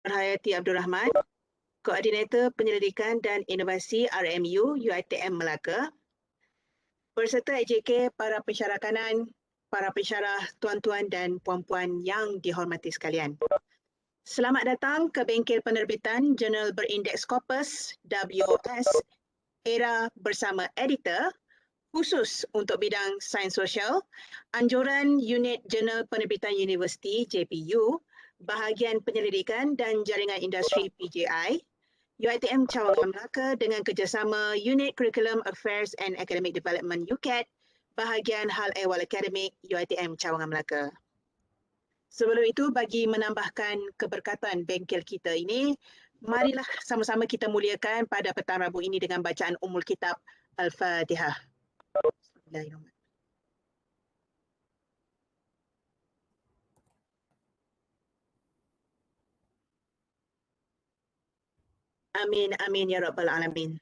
Hayati Abdul Rahman, Koordinator Penyelidikan dan Inovasi RMU UiTM Melaka, berserta AJK, para pensyarah Kanan, para pensyarah tuan-tuan dan puan-puan yang dihormati sekalian. Selamat datang ke Bengkel Penerbitan Jurnal Berindeks Scopus WoS era bersama editor khusus untuk bidang Sains Sosial, anjuran Unit Jurnal Penerbitan Universiti JPU, bahagian Penyelidikan dan Jaringan Industri PJI, UiTM Cawangan Melaka dengan kerjasama Unit Curriculum Affairs and Academic Development UCAD, bahagian Hal Ehwal Akademik UiTM Cawangan Melaka. Sebelum itu, bagi menambahkan keberkatan bengkel kita ini, marilah sama-sama kita muliakan pada petang Rabu ini dengan bacaan Ummul Kitab Al-Fatihah. Bismillahirrahmanirrahim. Amin, amin ya Rabbal Alamin.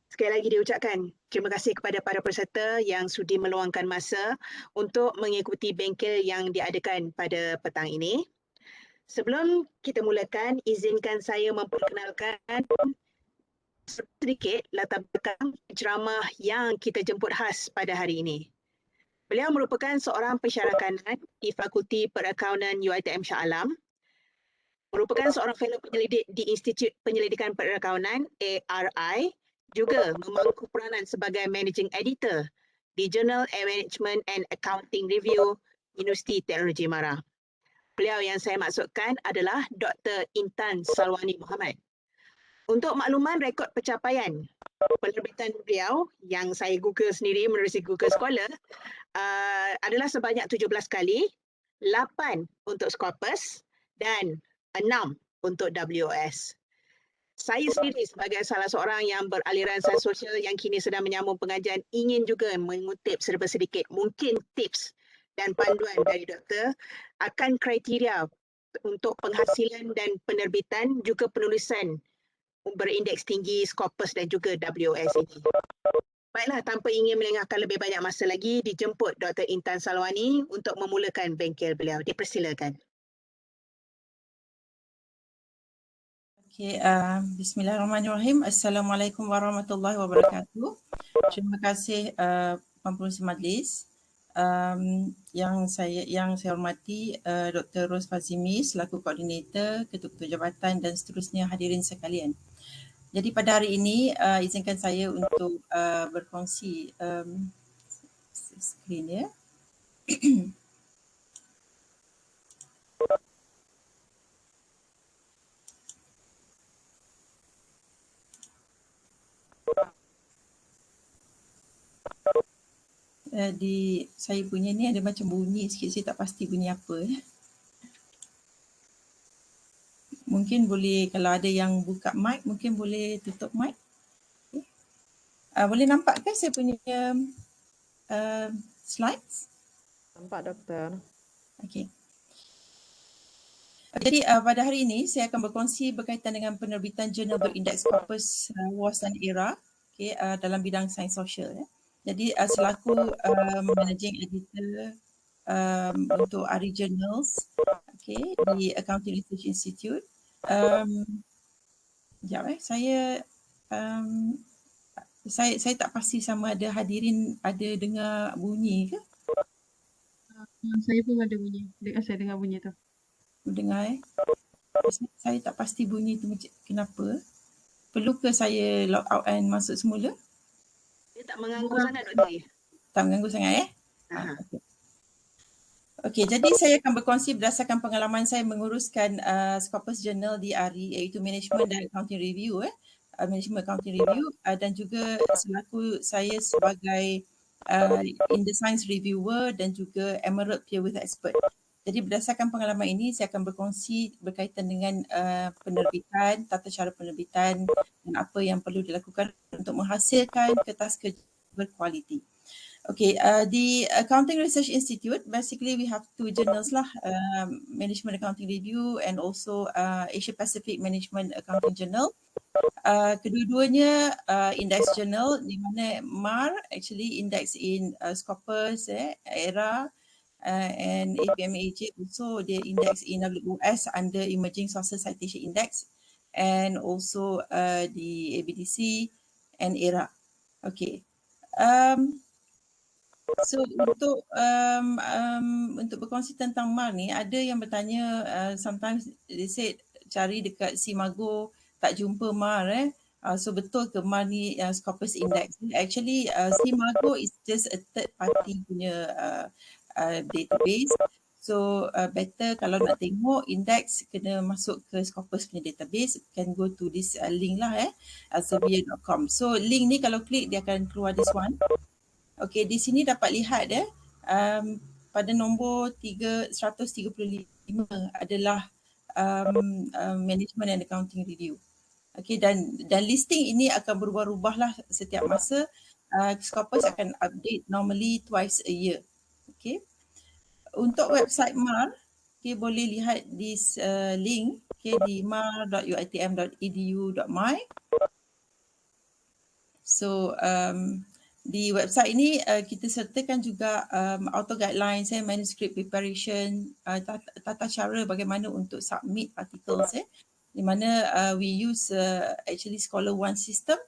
Sekali lagi diucapkan terima kasih kepada para peserta yang sudi meluangkan masa untuk mengikuti bengkel yang diadakan pada petang ini. Sebelum kita mulakan, izinkan saya memperkenalkan sedikit latar belakang ceramah yang kita jemput khas pada hari ini. Beliau merupakan seorang pensyarah Kanan di Fakulti Perakaunan UiTM Shah Alam, merupakan seorang Felo penyelidik di Institut Penyelidikan Perakaunan ARI, juga memangku peranan sebagai Managing Editor di Journal Management and Accounting Review Universiti Teknologi Mara. Beliau yang saya maksudkan adalah Dr. Intan Salwani Mohamed. Untuk makluman rekod pencapaian penerbitan beliau yang saya Google sendiri menerusi Google Scholar adalah sebanyak 17 kali, 8 untuk Scopus dan 6 untuk WoS. Saya sendiri sebagai salah seorang yang beraliran sains sosial yang kini sedang menyambung pengajian ingin juga mengutip serba sedikit mungkin tips dan panduan dari doktor akan kriteria untuk penghasilan dan penerbitan juga penulisan berindeks tinggi Scopus dan juga WoS ini. Baiklah, tanpa ingin melengahkan lebih banyak masa lagi, dijemput Dr. Intan Salwani untuk memulakan bengkel beliau. Dipersilakan. Okay, Bismillahirrahmanirrahim. Assalamualaikum warahmatullahi wabarakatuh. Terima kasih pengurusi majlis. Yang saya hormati Dr. Ros Fazimi selaku koordinator, ketua-ketua jabatan dan seterusnya, hadirin sekalian. Jadi pada hari ini izinkan saya untuk berkongsi skrin ya. Di saya punya ni ada macam bunyi sikit, saya tak pasti bunyi apa. Mungkin boleh, kalau ada yang buka mic, mungkin boleh tutup mic. Okay. Boleh nampak ke saya punya slides? Nampak, Doktor. Okey. Jadi pada hari ini saya akan berkongsi berkaitan dengan penerbitan jurnal berindeks Corpus WoS dan era, okay, dalam bidang sains sosial. Ya. Jadi selaku managing editor untuk RI Journals, okay, di Accounting Research Institute. Saya tak pasti sama ada hadirin ada dengar bunyi ke? Saya pun ada bunyi. Saya dengar bunyi tu. Dengar Saya tak pasti bunyi tu kenapa. Perlu ke saya log out and masuk semula? Dia tak mengganggu sangat, Doktor? Tak mengganggu sangat Okey, jadi saya akan berkongsi berdasarkan pengalaman saya menguruskan Scopus Journal di RI, iaitu Management dan Accounting Review, Management Accounting Review, dan juga selaku saya sebagai in the Science Reviewer dan juga Emerald Peer with Expert. Jadi berdasarkan pengalaman ini saya akan berkongsi berkaitan dengan penerbitan, tata cara penerbitan dan apa yang perlu dilakukan untuk menghasilkan kertas kerja berkualiti. Okay, the Accounting Research Institute, basically we have two journals lah, Management Accounting Review and also Asia Pacific Management Accounting Journal. Kedua-duanya index journal di mana MAR actually index in Scopus, ERA and APMAJ also they index in WoS under Emerging Sources Citation Index, and also the ABDC and ERA. Okay. So untuk berkongsi tentang MAR ni, ada yang bertanya sometimes they said cari dekat Simago tak jumpa MAR so betul ke MAR ni Scopus Index? Actually Simago is just a third party punya database. So better kalau nak tengok index kena masuk ke Scopus punya database, can go to this link lah elsevier.com. So link ni kalau klik dia akan keluar this one. Okey, di sini dapat lihat pada nombor 135 adalah Management and Accounting Review. Okey, dan listing ini akan berubah-ubah lah setiap masa. Scopus akan update normally twice a year. Okey. Untuk website MAR, okay, boleh lihat di link di mar.uitm.edu.my. So di website ini kita sertakan juga auto guidelines, manuscript preparation, tata cara bagaimana untuk submit articles, di mana we use actually Scholar One system,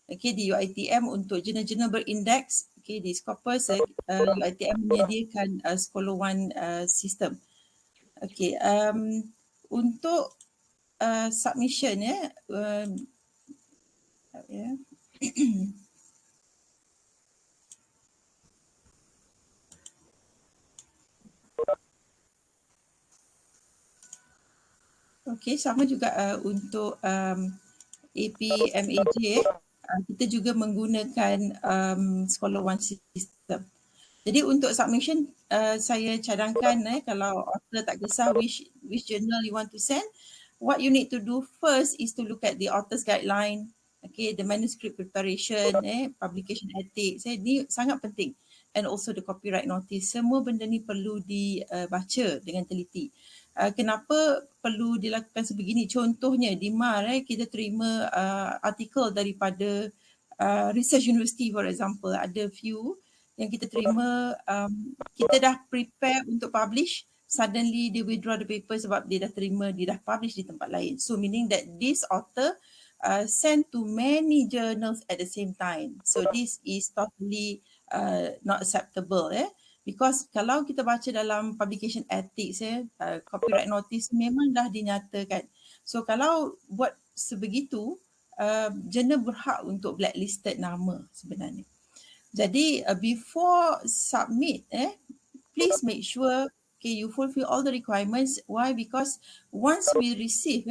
di UiTM untuk jurnal-jurnal berindeks, di Scopus UiTM menyediakan Scholar One system. Untuk submission Okey, sama juga untuk APMAJ, kita juga menggunakan Scholar One system. Jadi untuk submission saya cadangkan kalau author tak kisah which journal you want to send, what you need to do first is to look at the author's guideline, the manuscript preparation, publication ethics, ni sangat penting, and also the copyright notice. Semua benda ni perlu dibaca dengan teliti. Kenapa perlu dilakukan sebegini? Contohnya di MAR kita terima artikel daripada Research University for example, ada few yang kita terima, kita dah prepare untuk publish, suddenly they withdraw the paper sebab dia dah terima, dia dah publish di tempat lain. So meaning that this author sent to many journals at the same time. So this is totally not acceptable. Because kalau kita baca dalam publication ethics, copyright notice memang dah dinyatakan. So kalau buat sebegitu, jurnal berhak untuk blacklisted nama sebenarnya. Jadi before submit, please make sure you fulfill all the requirements. Why? Because once we receive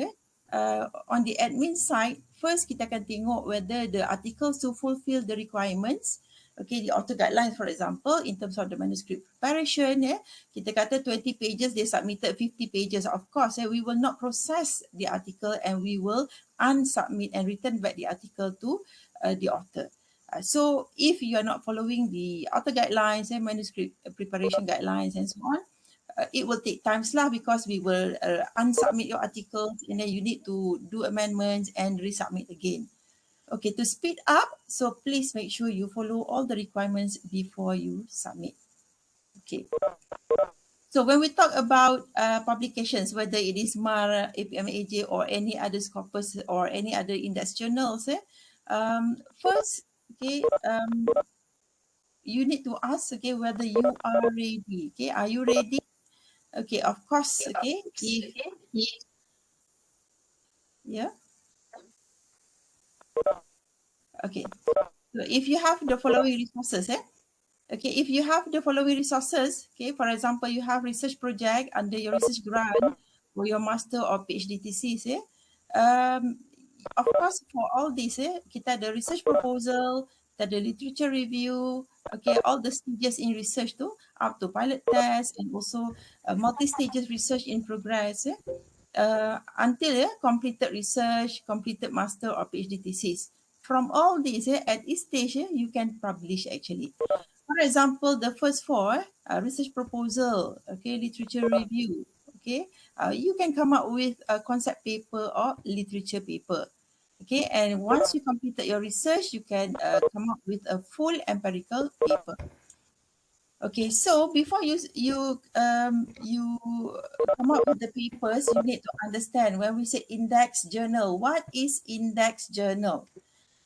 on the admin side, first kita akan tengok whether the articles to fulfill the requirements. The author guidelines for example, in terms of the manuscript preparation, kita kata 20 pages, they submitted 50 pages. Of course, we will not process the article and we will unsubmit and return back the article to the author. So if you are not following the author guidelines and manuscript preparation guidelines and so on, it will take times lah, because we will unsubmit your articles and then you need to do amendments and resubmit again. Okay, to speed up, so please make sure you follow all the requirements before you submit. Okay. So when we talk about publications, whether it is MAR, APMAJ or any other Scopus or any other index journals, first, you need to ask, whether you are ready. Okay, are you ready? Okay, of course, yeah. Okay, so if you have the following resources, if you have the following resources, for example, you have research project under your research grant or your master or PhD thesis, of course, for all this, kita ada research proposal, kita ada literature review, all the stages in research tu, up to pilot test and also multi-stages research in progress, until completed research, completed master or PhD thesis. From all these, at each stage, you can publish actually. For example, the first four, research proposal, literature review, you can come up with a concept paper or literature paper. And once you completed your research, you can come up with a full empirical paper. Okay, so before you come up with the papers, you need to understand when we say index journal, what is index journal?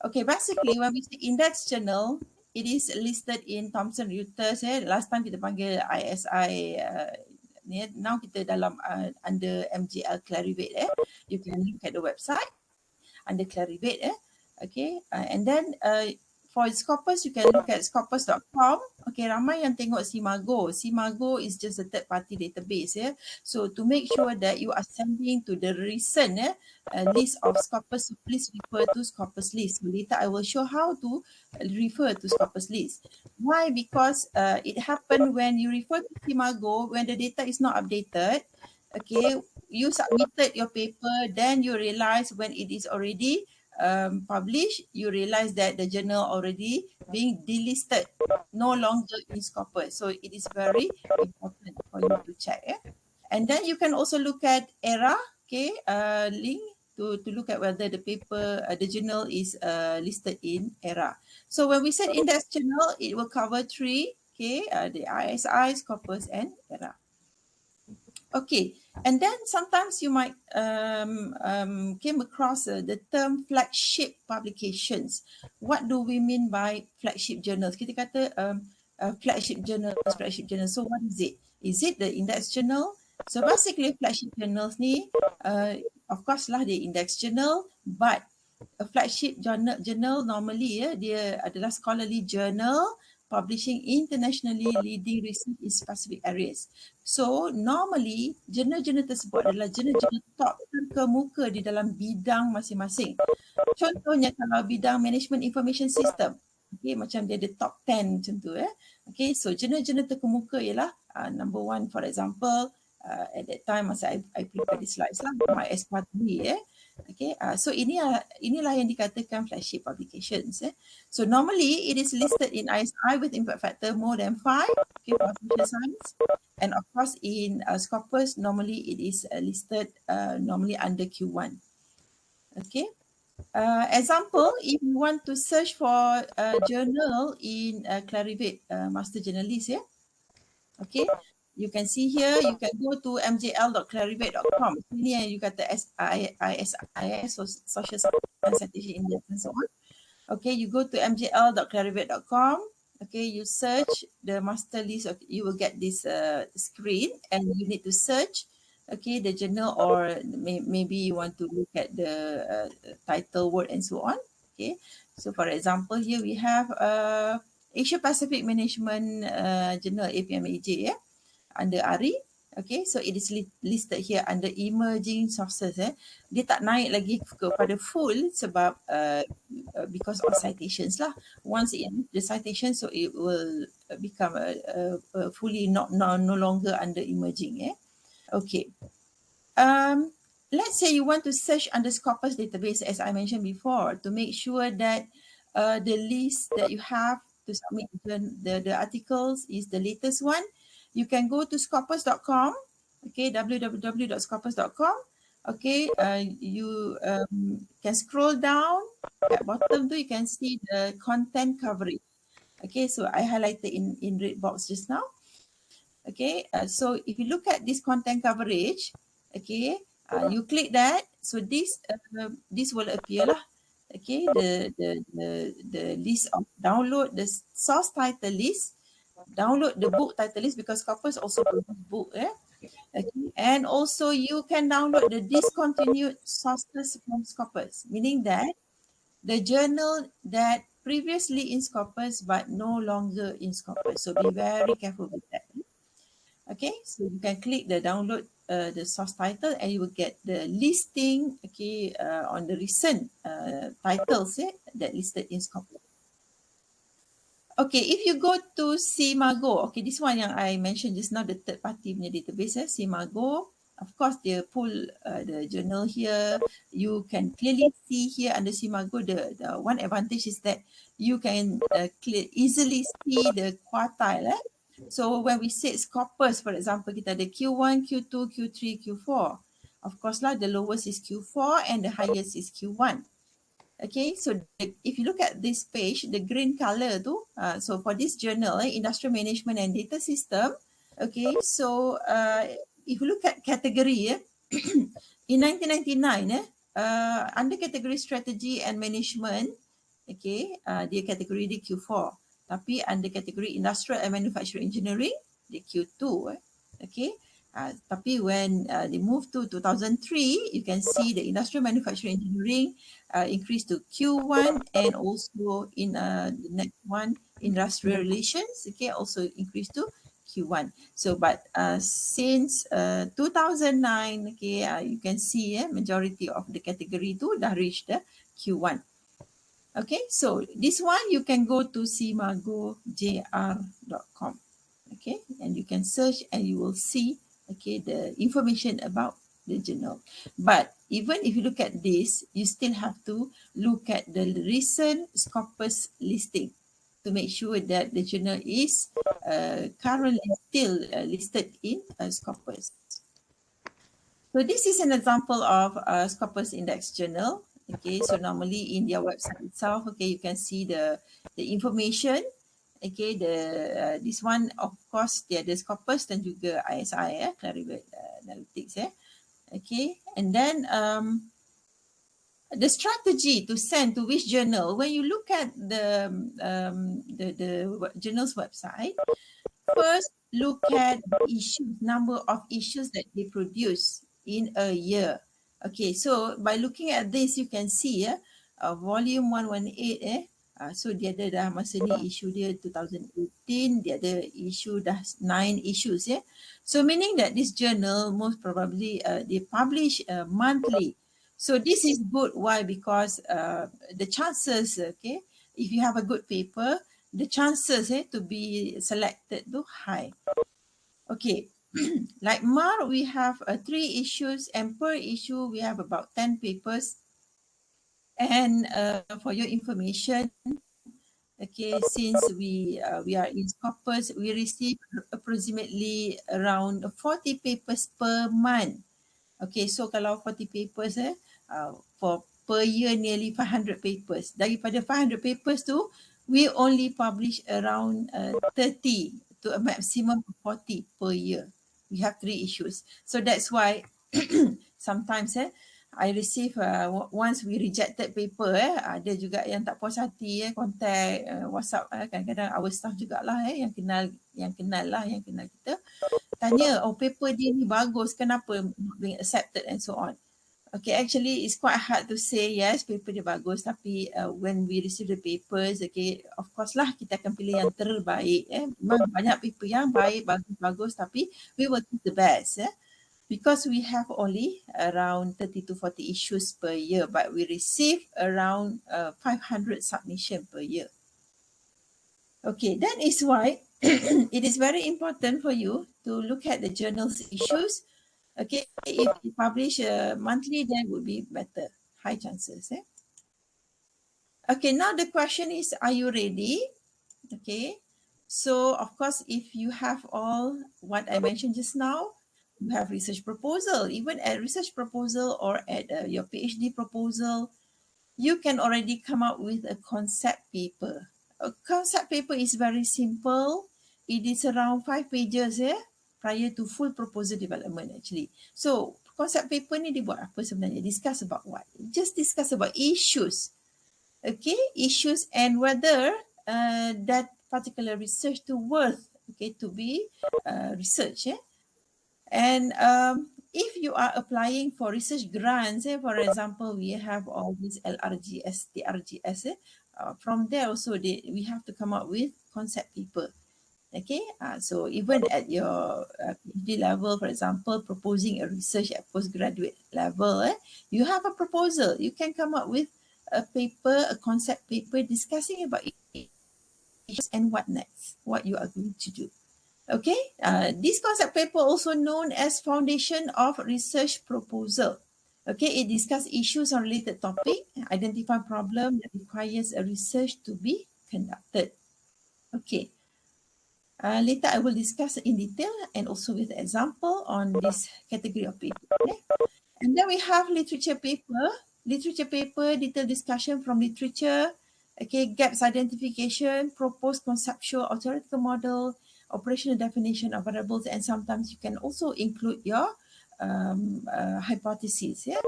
Okay, basically when we say index journal, it is listed in Thomson Reuters. Last time kita panggil ISI. Now kita dalam under MGL Clarivate. You can look at the website under Clarivate. Okay, and then for Scopus, you can look at scopus.com. Okay, ramai yang tengok Simago. Simago is just a third party database. So to make sure that you are sending to the recent list of Scopus, please refer to Scopus list. Later I will show how to refer to Scopus list. Why? Because it happened when you refer to Simago, when the data is not updated. Okay, you submitted your paper, then you realize when it is already published, you realize that the journal already being delisted, no longer in Scopus. So it is very important for you to check. And then you can also look at ERA, okay, link to look at whether the paper, the journal is listed in ERA. So when we said index journal, it will cover three, okay, the ISI, Scopus, and ERA. Okay, and then sometimes you might came across the term flagship publications. What do we mean by flagship journals? Kita kata flagship journals. So what is it? Is it the index journal? So basically flagship journals ni, of course lah dia index journal, but a flagship journal normally dia adalah scholarly journal publishing internationally leading research in specific areas. So normally jurnal-jurnal tersebut adalah jurnal-jurnal top terkemuka di dalam bidang masing-masing. Contohnya kalau bidang management information system, okay, macam dia ada top 10 macam tu. Okay, so jurnal-jurnal terkemuka ialah number one, for example, at that time masa I prepare the slides lah, my S4 Okay, so inilah yang dikatakan flagship publications. So normally it is listed in ISI with impact factor more than 5, okay, for social science. And of course in Scopus, normally it is listed normally under Q1. Okay. Example, if you want to search for a journal in Clarivate Master Journalist, okay, you can see here, you can go to mjl.clarivate.com. Ini yang you kata ISIS, Social Science Citation Index and so on. Okay, you go to mjl.clarivate.com. Okay, you search the master list. Okay, you will get this screen and you need to search, okay, the journal, or maybe you want to look at the title, word and so on. Okay, so for example, here we have Asia Pacific Management Journal, APMAJ, under ARI. Okay, so it is listed here under emerging sources. Dia tak naik lagi kepada full sebab because of citations lah. Once it the citation, so it will become fully no longer under emerging. Okay. Let's say you want to search under Scopus database, as I mentioned before, to make sure that the list that you have to submit the articles is the latest one. You can go to scopus.com, okay, www.scopus.com. Okay, you can scroll down at bottom tu, you can see the content coverage. Okay, so I highlighted in red box just now. Okay, so if you look at this content coverage, okay, you click that, so this will appear lah. Okay, the list of download the source title list, download the book title list, because Scopus also produce book. Okay, and also you can download the discontinued sources from Scopus, meaning that the journal that previously in Scopus but no longer in Scopus. So be very careful with that. Okay, so you can click the download the source title and you will get the listing, okay, on the recent titles that listed in Scopus. Okay, if you go to Simago, okay, this one yang I mentioned just now, the third party punya database, Simago, of course they pull the journal here. You can clearly see here under Simago, the one advantage is that you can easily see the quartile. So when we say Scopus, for example, kita ada Q1, Q2, Q3, Q4. Of course lah, the lowest is Q4 and the highest is Q1. Okay, so if you look at this page, the green color tu, so for this journal, Industrial Management and Data System, okay, so if you look at category, in 1999, under category Strategy and Management, okay, dia kategori dia Q4. Tapi under kategori Industrial and Manufacturing Engineering, dia Q2. Okay. Tapi when they moved to 2003, you can see the Industrial Manufacturing Engineering increased to Q1, and also in the next one, Industrial Relations, okay, also increased to Q1. So, but since 2009, okay, you can see majority of the category tu dah reach the Q1. Okay, so this one you can go to cmagojr.com. Okay, and you can search and you will see, okay, the information about the journal. But even if you look at this, you still have to look at the recent Scopus listing to make sure that the journal is currently still listed in Scopus. So this is an example of a Scopus Index journal. Okay, so normally in their website itself, okay, you can see the information. Okay, this one of course dia ada Scopus dan juga ISI Clarivate Analytics Okay, and then the strategy to send to which journal, when you look at the journal's website, first look at the issues, number of issues that they produce in a year. Okay, so by looking at this, you can see volume 118 so dia ada dah masa ni issue dia 2018, dia ada issue dah 9 issues So meaning that this journal most probably they publish monthly. So this is good. Why? Because the chances, okay, if you have a good paper, the chances to be selected to high. Okay, like MAR, we have 3 issues, and per issue we have about 10 papers. And for your information, okay, since we are in Scopus, we receive approximately around 40 papers per month. Okay, so kalau 40 papers for per year nearly 500 papers. Daripada 500 papers tu, we only publish around 30 to a maximum of 40 per year. We have 3 issues. So that's why sometimes I receive once we rejected paper ada juga yang tak puas hati contact WhatsApp kadang-kadang our staff jugalah yang kenal kita tanya, oh paper dia ni bagus, kenapa not being accepted and so on. Okay, actually it's quite hard to say yes paper dia bagus, tapi when we receive the papers, okay, of course lah kita akan pilih yang terbaik. Memang banyak paper yang baik, bagus, tapi we will choose the best. Because we have only around 30 to 40 issues per year, but we receive around 500 submission per year. Okay, that is why it is very important for you to look at the journal's issues. Okay, if you publish monthly, then would be better, high chances. Okay, now the question is, are you ready? Okay, so of course, if you have all what I mentioned just now, you have research proposal. Even at research proposal or at your PhD proposal, you can already come up with a concept paper. A concept paper is very simple. It is around 5 pages prior to full proposal development actually. So concept paper ni dibuat apa sebenarnya? Discuss about what? Just discuss about issues. Okay, issues and whether that particular research to worth to be researched. And if you are applying for research grants, for example, we have all these LRGS, TRGS, from there also we have to come up with concept paper. Okay, so even at your PhD level, for example, proposing a research at postgraduate level, you have a proposal. You can come up with a paper, a concept paper discussing about issues and what next, what you are going to do. Okay, this concept paper also known as Foundation of Research Proposal. Okay, it discusses issues on related topic, identify problem that requires a research to be conducted. Okay, later I will discuss in detail and also with example on this category of paper. Okay? And then we have literature paper. literature paper, detailed discussion from literature, okay, gaps identification, proposed conceptual or theoretical model, operational definition of variables, and sometimes you can also include your hypotheses. Yeah,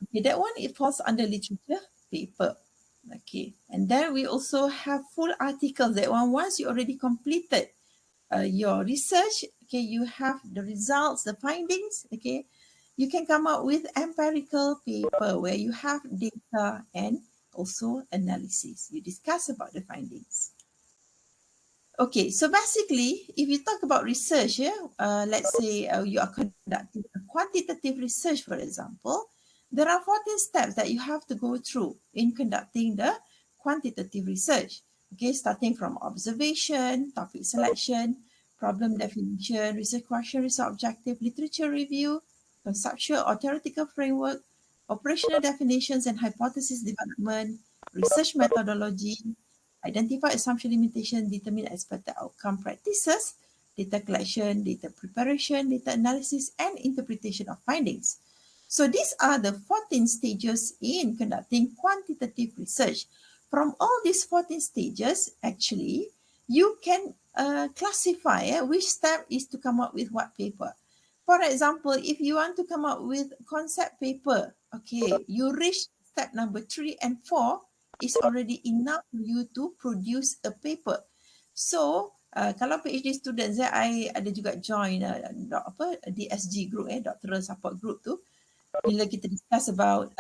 okay, that one it falls under literature paper. Okay, and then we also have full articles. That one, once you already completed your research, okay, you have the results, the findings, okay, you can come up with empirical paper where you have data and also analysis. You discuss about the findings. Okay, so basically, if you talk about research, let's say you are conducting a quantitative research, for example, there are 14 steps that you have to go through in conducting the quantitative research. Okay, starting from observation, topic selection, problem definition, research question, research objective, literature review, conceptual or theoretical framework, operational definitions and hypothesis development, research methodology, identify assumption limitation, determine expected outcome practices, data collection, data preparation, data analysis, and interpretation of findings. So these are the 14 stages in conducting quantitative research. From all these 14 stages, actually, you can classify which step is to come up with what paper. For example, if you want to come up with concept paper, okay, you reach step number 3 and 4, is already enough for you to produce a paper. So, kalau PhD students, I ada juga join DSG group, doctoral support group tu. Bila kita discuss about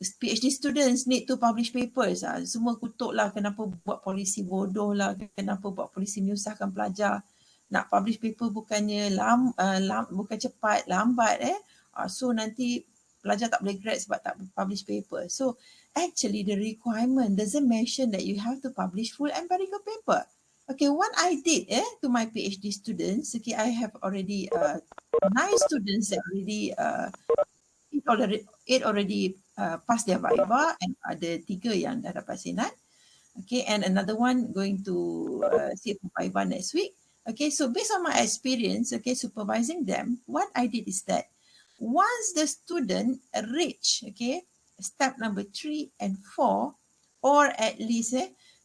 PhD students need to publish papers, semua kutuk lah kenapa buat polisi bodoh lah, kenapa buat polisi menyusahkan pelajar. Nak publish paper bukannya bukan cepat, lambat so nanti pelajar tak boleh grad sebab tak publish paper. So actually the requirement doesn't mention that you have to publish full empirical paper. Okay, what I did to my PhD students, okay, I have already 9 students that already passed their viva, and ada 3 yang dah dapat senat. Okay, and another one going to sit for viva next week. Okay, so based on my experience, okay, supervising them, what I did is that once the student reach, okay, step number 3 and 4, or at least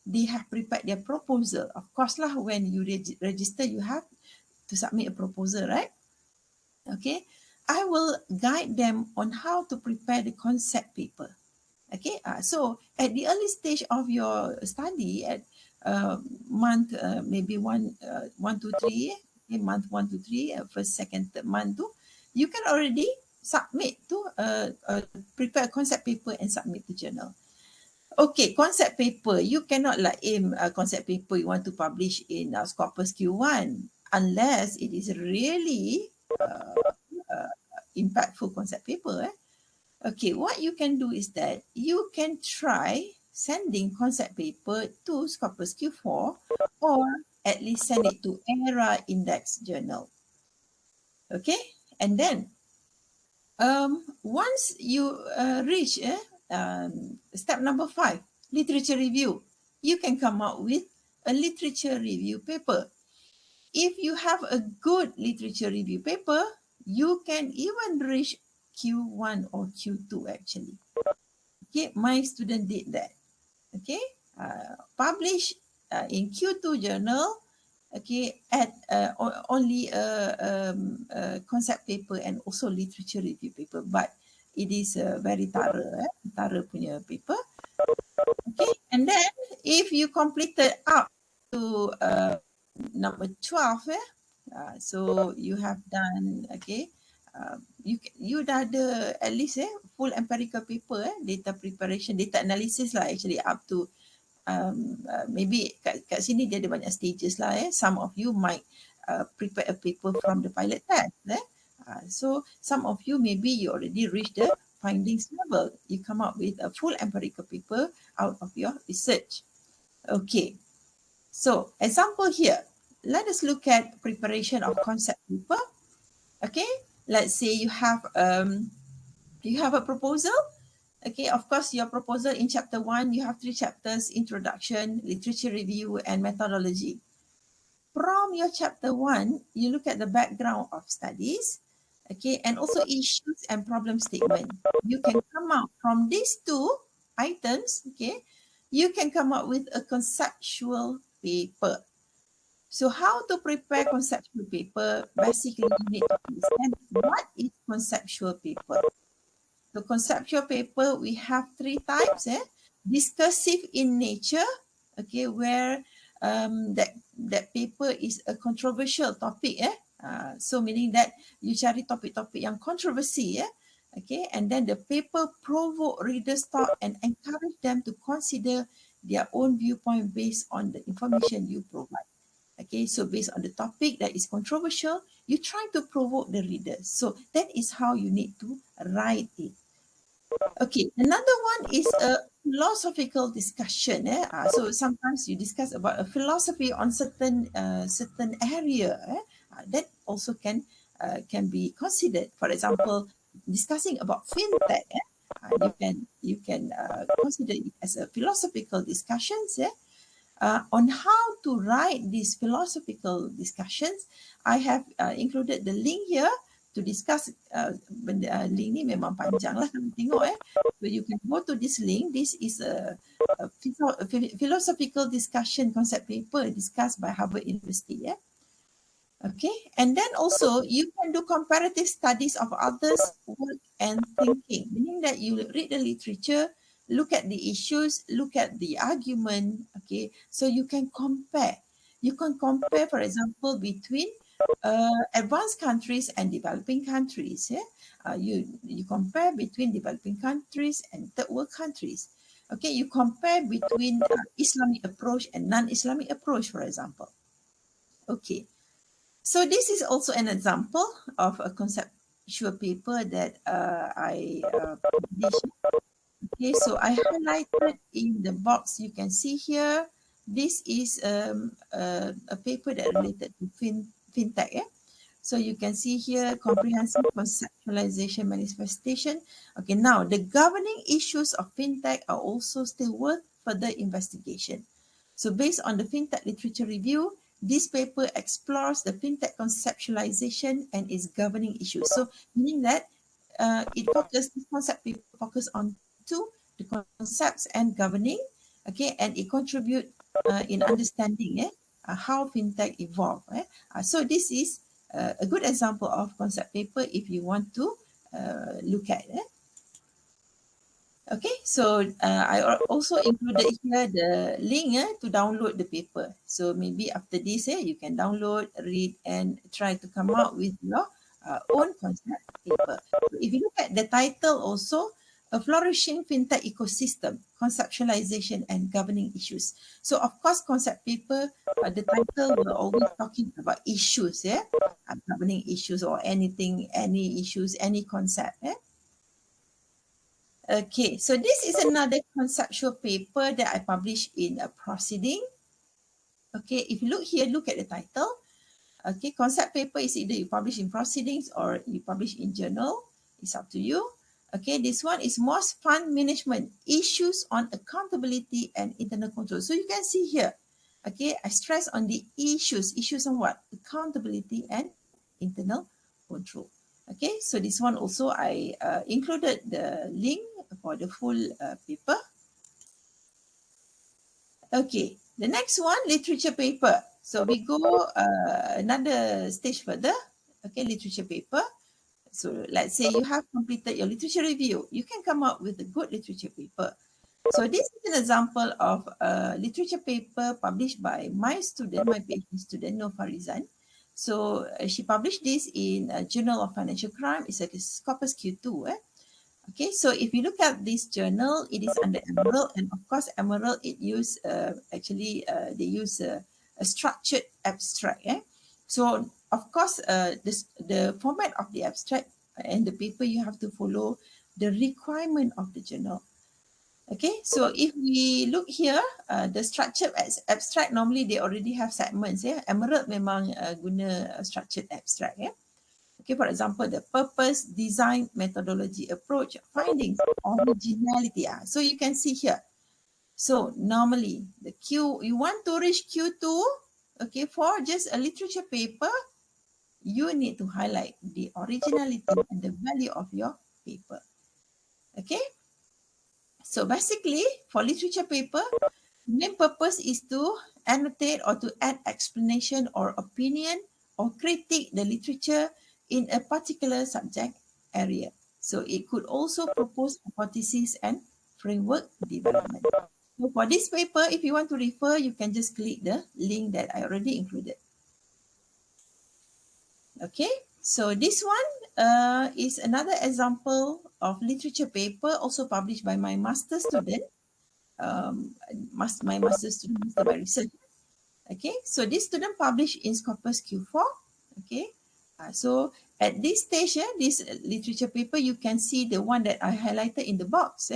they have prepared their proposal. Of course lah, when you register, you have to submit a proposal, right? Okay, I will guide them on how to prepare the concept paper. Okay, so at the early stage of your study, at month maybe 1, 2, 3, month 1 to 3, first, second, third month tu, you can already submit to prepare a concept paper and submit to journal. Okay, concept paper, you cannot like aim a concept paper you want to publish in Scopus Q1 unless it is really impactful concept paper. Okay, what you can do is that you can try sending concept paper to Scopus Q4 or at least send it to ERA Index Journal. Okay, and then once you reach step number 5, literature review, you can come up with a literature review paper. If you have a good literature review paper, you can even reach Q1 or Q2 actually. Okay, my student did that. Okay, publish in Q2 journal, okay, at only a concept paper and also literature review paper, but it is a very thorough punya paper. Okay, and then if you completed up to number 12, so you have done, okay, you dah ada at least full empirical paper, data preparation, data analysis lah actually up to maybe kat sini dia ada banyak stages lah. Some of you might prepare a paper from the pilot test. So some of you maybe you already reached the findings level. You come up with a full empirical paper out of your research. Okay, so example here. Let us look at preparation of concept paper. Okay, let's say you have a proposal. Okay, of course, your proposal in chapter 1, you have 3 chapters: introduction, literature review, and methodology. From your chapter 1, you look at the background of studies. Okay, and also issues and problem statement. You can come out from these two items, okay, you can come up with a conceptual paper. So how to prepare conceptual paper? Basically, you need to understand what is conceptual paper. So conceptual paper, we have three types. Discursive in nature, okay, where that paper is a controversial topic. So meaning that you cari topik-topik yang kontroversi. Okay, and then the paper provoke readers' thought and encourage them to consider their own viewpoint based on the information you provide. Okay, so based on the topic that is controversial, you try to provoke the readers. So that is how you need to write it. Okay, another one is a philosophical discussion. So sometimes you discuss about a philosophy on certain area. That also can be considered. For example, discussing about fintech. You can consider it as a philosophical discussions. On how to write these philosophical discussions, I have included the link here to discuss. Link ni memang panjang lah kalau tengok. So you can go to this link. This is a philosophical discussion concept paper discussed by Harvard University. Okay, and then also you can do comparative studies of others' work and thinking, meaning that you read the literature, look at the issues, look at the argument. Okay, so you can compare. You can compare, for example, between advanced countries and developing countries. You compare between developing countries and third world countries. Okay, you compare between Islamic approach and non-Islamic approach, for example. Okay. So this is also an example of a conceptual paper that I published. Okay, so I highlighted in the box you can see here. This is a paper that related to fintech. So you can see here comprehensive conceptualization manifestation. Okay, now the governing issues of fintech are also still worth further investigation. So based on the fintech literature review, this paper explores the fintech conceptualization and its governing issues. So meaning that this concept paper focus on two, the concepts and governing, okay, and it contribute in understanding how fintech evolve. So this is a good example of concept paper if you want to look at it. Okay, so I also included here the link to download the paper. So maybe after this, you can download, read, and try to come out with your own concept paper. So if you look at the title also, a flourishing fintech ecosystem, conceptualization and governing issues. So of course, concept paper, the title will always talking about issues, governing issues or anything, any issues, any concept. Okay, so this is another conceptual paper that I published in a proceeding. Okay, if you look here, look at the title. Okay, concept paper is either you publish in proceedings or you publish in journal. It's up to you. Okay, this one is MOS Fund Management, Issues on Accountability and Internal Control. So you can see here, okay, I stress on the issues. Issues on what? Accountability and internal control. Okay, so this one also I included the link for the full paper. Okay, the next one, literature paper. So we go another stage further. Okay, literature paper. So let's say you have completed your literature review. You can come up with a good literature paper. So this is an example of a literature paper published by my student, my PhD student, No Farizan. So she published this in a Journal of Financial Crime. It's a Scopus Q2. Okay, so if you look at this journal, it is under Emerald, and of course, Emerald, it use they use a structured abstract. So of course, the format of the abstract and the paper, you have to follow the requirement of the journal. Okay, so if we look here, the structured abstract, normally they already have segments. Emerald memang guna structured abstract. Okay, for example, the purpose, design, methodology, approach, findings, originality. So you can see here. So normally the you want to reach Q2, okay, for just a literature paper, you need to highlight the originality and the value of your paper. Okay, so basically for literature paper, main purpose is to annotate or to add explanation or opinion or critique the literature in a particular subject area. So it could also propose hypotheses and framework development. So for this paper, if you want to refer, you can just click the link that I already included. Okay, so this one is another example of literature paper also published by my master student. My master student, master by research. Okay, so this student published in Scopus Q4. Okay, so at this stage, this literature paper, you can see the one that I highlighted in the box.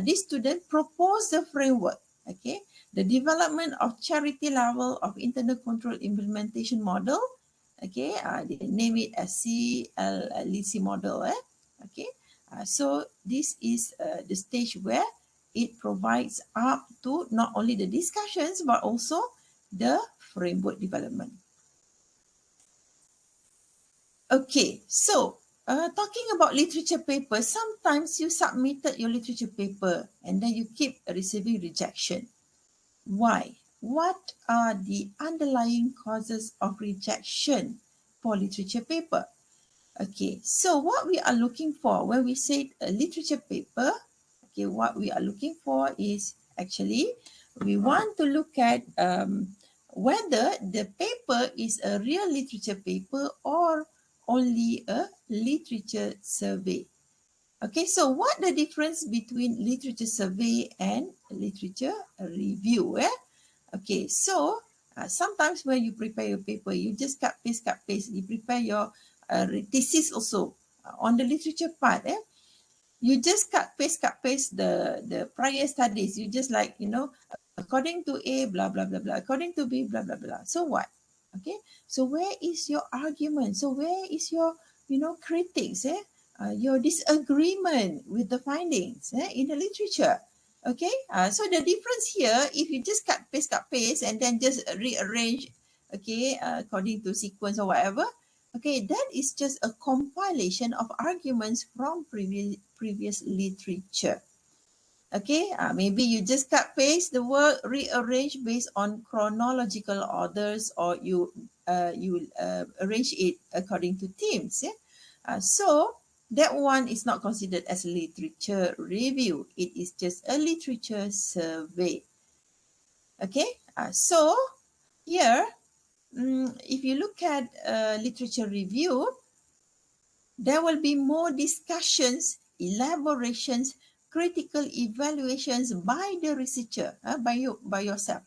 This student proposed the framework. Okay, the development of charity level of internal control implementation model. Okay, they name it as CLLC model. Okay, so this is the stage where it provides up to not only the discussions but also the framework development. Okay, so talking about literature paper, sometimes you submitted your literature paper and then you keep receiving rejection. Why? What are the underlying causes of rejection for literature paper? Okay, so what we are looking for when we say a literature paper, okay, what we are looking for is actually we want to look at whether the paper is a real literature paper or only a literature survey. Okay, so what the difference between literature survey and literature review? Okay, so sometimes when you prepare your paper, you just cut, paste. You prepare your thesis also on the literature part. You just cut, paste the prior studies. You just like, according to A, blah, blah, blah, blah. According to B, blah, blah, blah. So what? Okay, so where is your argument? So where is your, critics, your disagreement with the findings in the literature? Okay, so the difference here, if you just cut, paste, and then just rearrange, okay, according to sequence or whatever, okay, that is just a compilation of arguments from previous literature. Okay, maybe you just cut, paste the word, rearrange based on chronological orders, or you arrange it according to themes. So that one is not considered as literature review. It is just a literature survey. Okay, so here, if you look at literature review, there will be more discussions, elaborations, critical evaluations by the researcher, by yourself,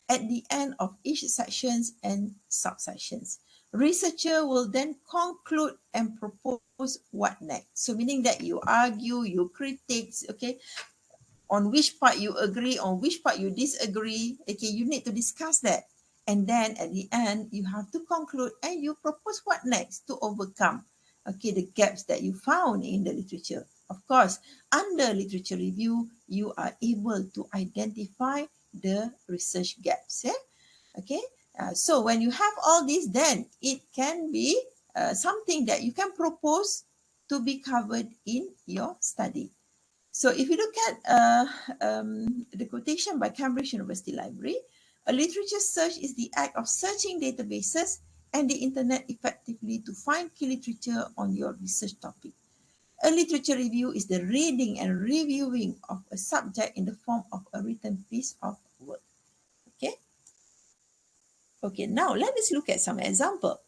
at the end of each sections and subsections. Researcher will then conclude and propose what next. So meaning that you argue, you critique, okay, on which part you agree, on which part you disagree. Okay, you need to discuss that. And then at the end, you have to conclude and you propose what next to overcome, okay, the gaps that you found in the literature. Of course, under literature review, you are able to identify the research gaps. Okay, so when you have all this, then it can be something that you can propose to be covered in your study. So if you look at the quotation by Cambridge University Library, a literature search is the act of searching databases and the internet effectively to find key literature on your research topic. A literature review is the reading and reviewing of a subject in the form of a written piece of work. Okay. Okay, now let us look at some example.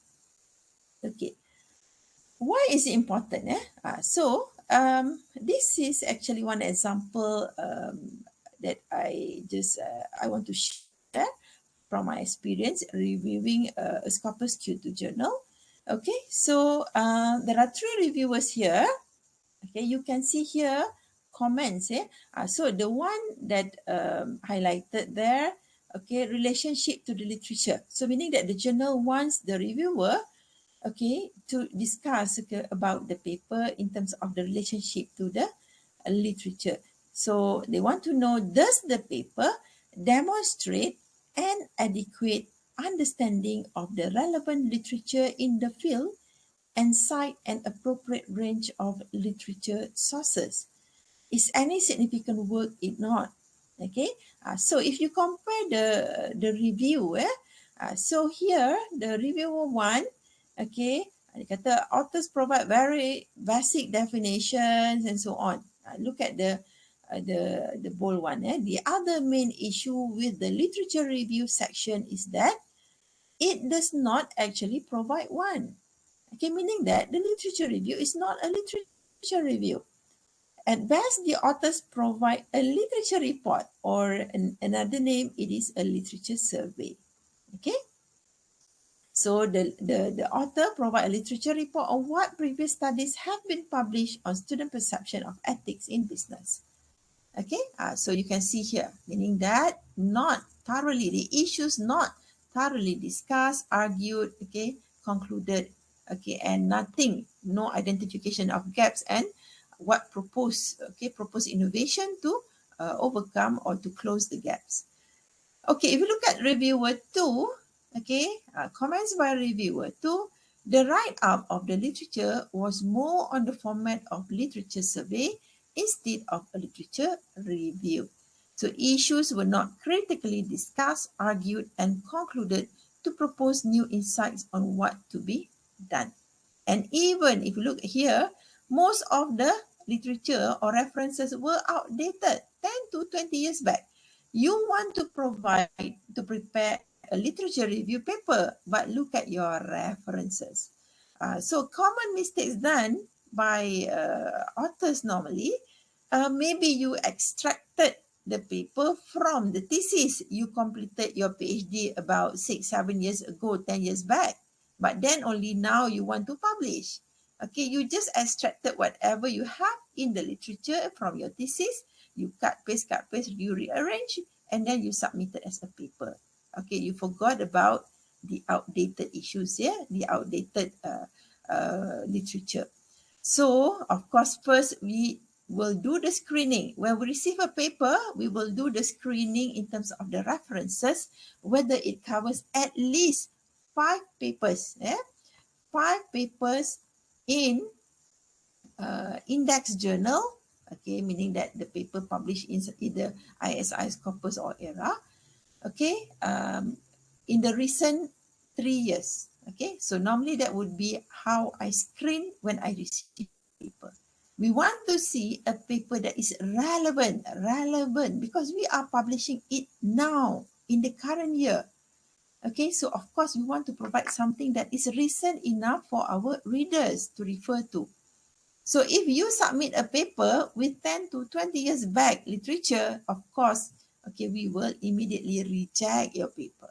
Okay. Why is it important? This is actually one example that I want to share from my experience reviewing a Scopus Q2 journal. Okay, so there are 3 reviewers here. Okay, you can see here comments. So the one that highlighted there, okay, relationship to the literature. So meaning that the journal wants the reviewer, okay, to discuss about the paper in terms of the relationship to the literature. So they want to know, does the paper demonstrate an adequate understanding of the relevant literature in the field and cite an appropriate range of literature sources. Is any significant work ignored? Okay, so if you compare the review, so here the reviewer one, okay, dia kata authors provide very basic definitions and so on. Look at the bold one. The other main issue with the literature review section is that it does not actually provide one. Okay, meaning that the literature review is not a literature review. At best, the authors provide a literature report, or another name, it is a literature survey. Okay. So the author provide a literature report on what previous studies have been published on student perception of ethics in business. Okay, so you can see here, meaning that not thoroughly, the issues not thoroughly discussed, argued, okay, concluded, okay, and nothing, no identification of gaps and what proposed innovation to overcome or to close the gaps. Okay, if you look at reviewer 2, okay, comments by reviewer 2, the write-up of the literature was more on the format of literature survey instead of a literature review. So issues were not critically discussed, argued, and concluded to propose new insights on what to be done. And even if you look here, most of the literature or references were outdated 10 to 20 years back. You want to prepare a literature review paper, but look at your references. So common mistakes done by authors normally, maybe you extracted the paper from the thesis. You completed your PhD about 6-7 years ago, 10 years back. But then only now you want to publish. Okay, you just extracted whatever you have in the literature from your thesis. You cut, paste, you rearrange, and then you submit it as a paper. Okay, you forgot about the outdated issues, the outdated literature. So, of course, first we will do the screening. When we receive a paper, we will do the screening in terms of the references, whether it covers at least 5 papers, 5 papers in index journal, okay, meaning that the paper published in either ISI, Scopus or ERA, okay, in the recent 3 years, okay. So normally that would be how I screen when I receive paper. We want to see a paper that is relevant because we are publishing it now in the current year. Okay, so of course we want to provide something that is recent enough for our readers to refer to. So if you submit a paper with 10 to 20 years back literature, of course, okay, we will immediately reject your paper.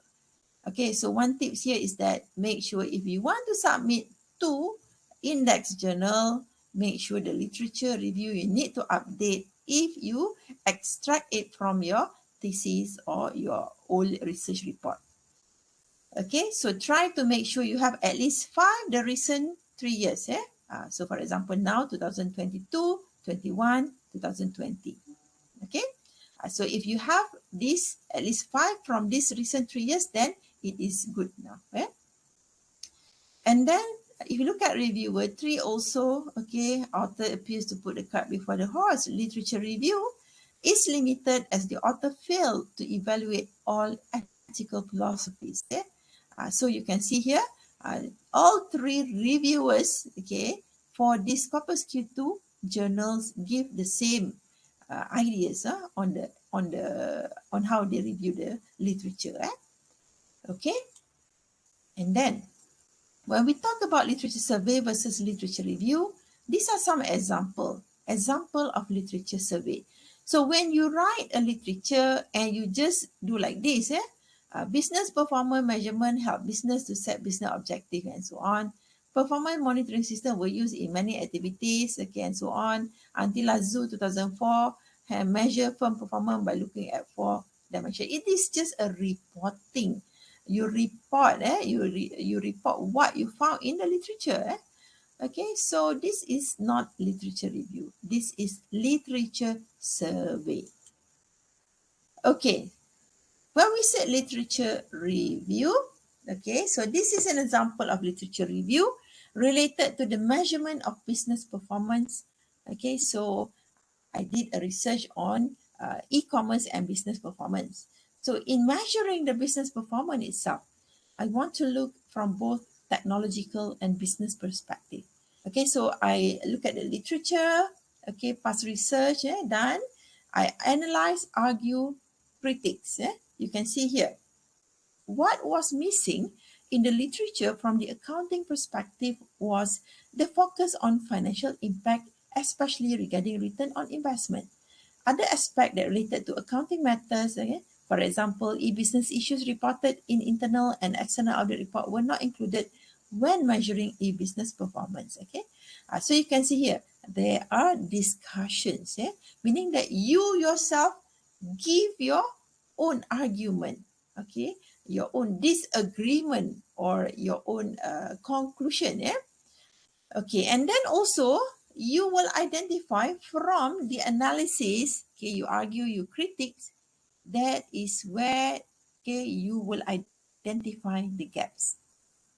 Okay, so one tip here is that make sure if you want to submit to index journal, make sure the literature review you need to update if you extract it from your thesis or your old research report. Okay, so try to make sure you have at least 5 the recent 3 years. So for example, now 2022, 21, 2020. Okay, so if you have this at least 5 from these recent 3 years, then it is good now. And then if you look at reviewer 3 also, okay, author appears to put the cart before the horse. Literature review is limited as the author failed to evaluate all ethical philosophies. So you can see here, all 3 reviewers, okay, for this Scopus Q2 journals give the same ideas on how they review the literature. Okay, and then when we talk about literature survey versus literature review, these are some example of literature survey. So when you write a literature and you just do like this, business performance measurement help business to set business objective and so on. Performance monitoring system were used in many activities, okay, and so on. Until Lazu 2004, have measured firm performance by looking at 4 dimensions. It is just a reporting. You report, you report what you found in the literature. Okay, so this is not literature review. This is literature survey. Okay, when we say literature review, Okay, so this is an example of literature review related to the measurement of business performance. Okay, so I did a research on e-commerce and business performance. So in measuring the business performance itself, I want to look from both technological and business perspective. Okay, so I look at the literature, okay, past research done. I analyze, argue, critics. You can see here. What was missing in the literature from the accounting perspective was the focus on financial impact, especially regarding return on investment. Other aspects that related to accounting matters, for example, e-business issues reported in internal and external audit report were not included when measuring e-business performance. Okay, so you can see here, there are discussions, meaning that you yourself give your own argument, okay, your own disagreement or your own conclusion. Okay, and then also you will identify from the analysis, okay, you argue, you critique, that is where, okay, you will identify the gaps.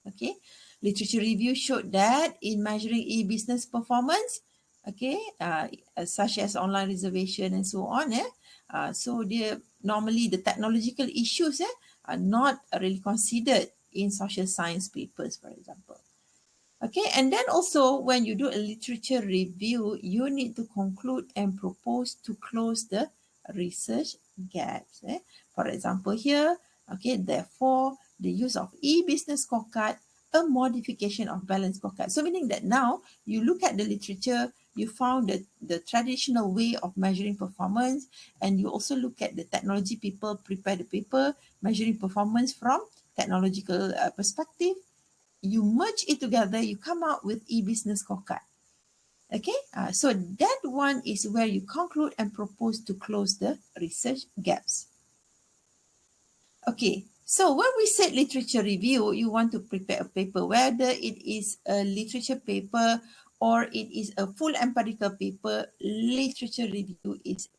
Okay, literature review showed that in measuring e-business performance, okay, such as online reservation and so on, so normally the technological issues are not really considered in social science papers, for example. Okay, and then also when you do a literature review, you need to conclude and propose to close the research gaps. For example, here, okay, therefore, the use of e-business scorecard, a modification of balance scorecard. So meaning that now you look at the literature, you found the traditional way of measuring performance, and you also look at the technology people prepare the paper measuring performance from technological perspective. You merge it together, you come out with e-business scorecard. Okay, so that one is where you conclude and propose to close the research gaps. Okay, so when we said literature review, you want to prepare a paper, whether it is a literature paper or it is a full empirical paper, literature review is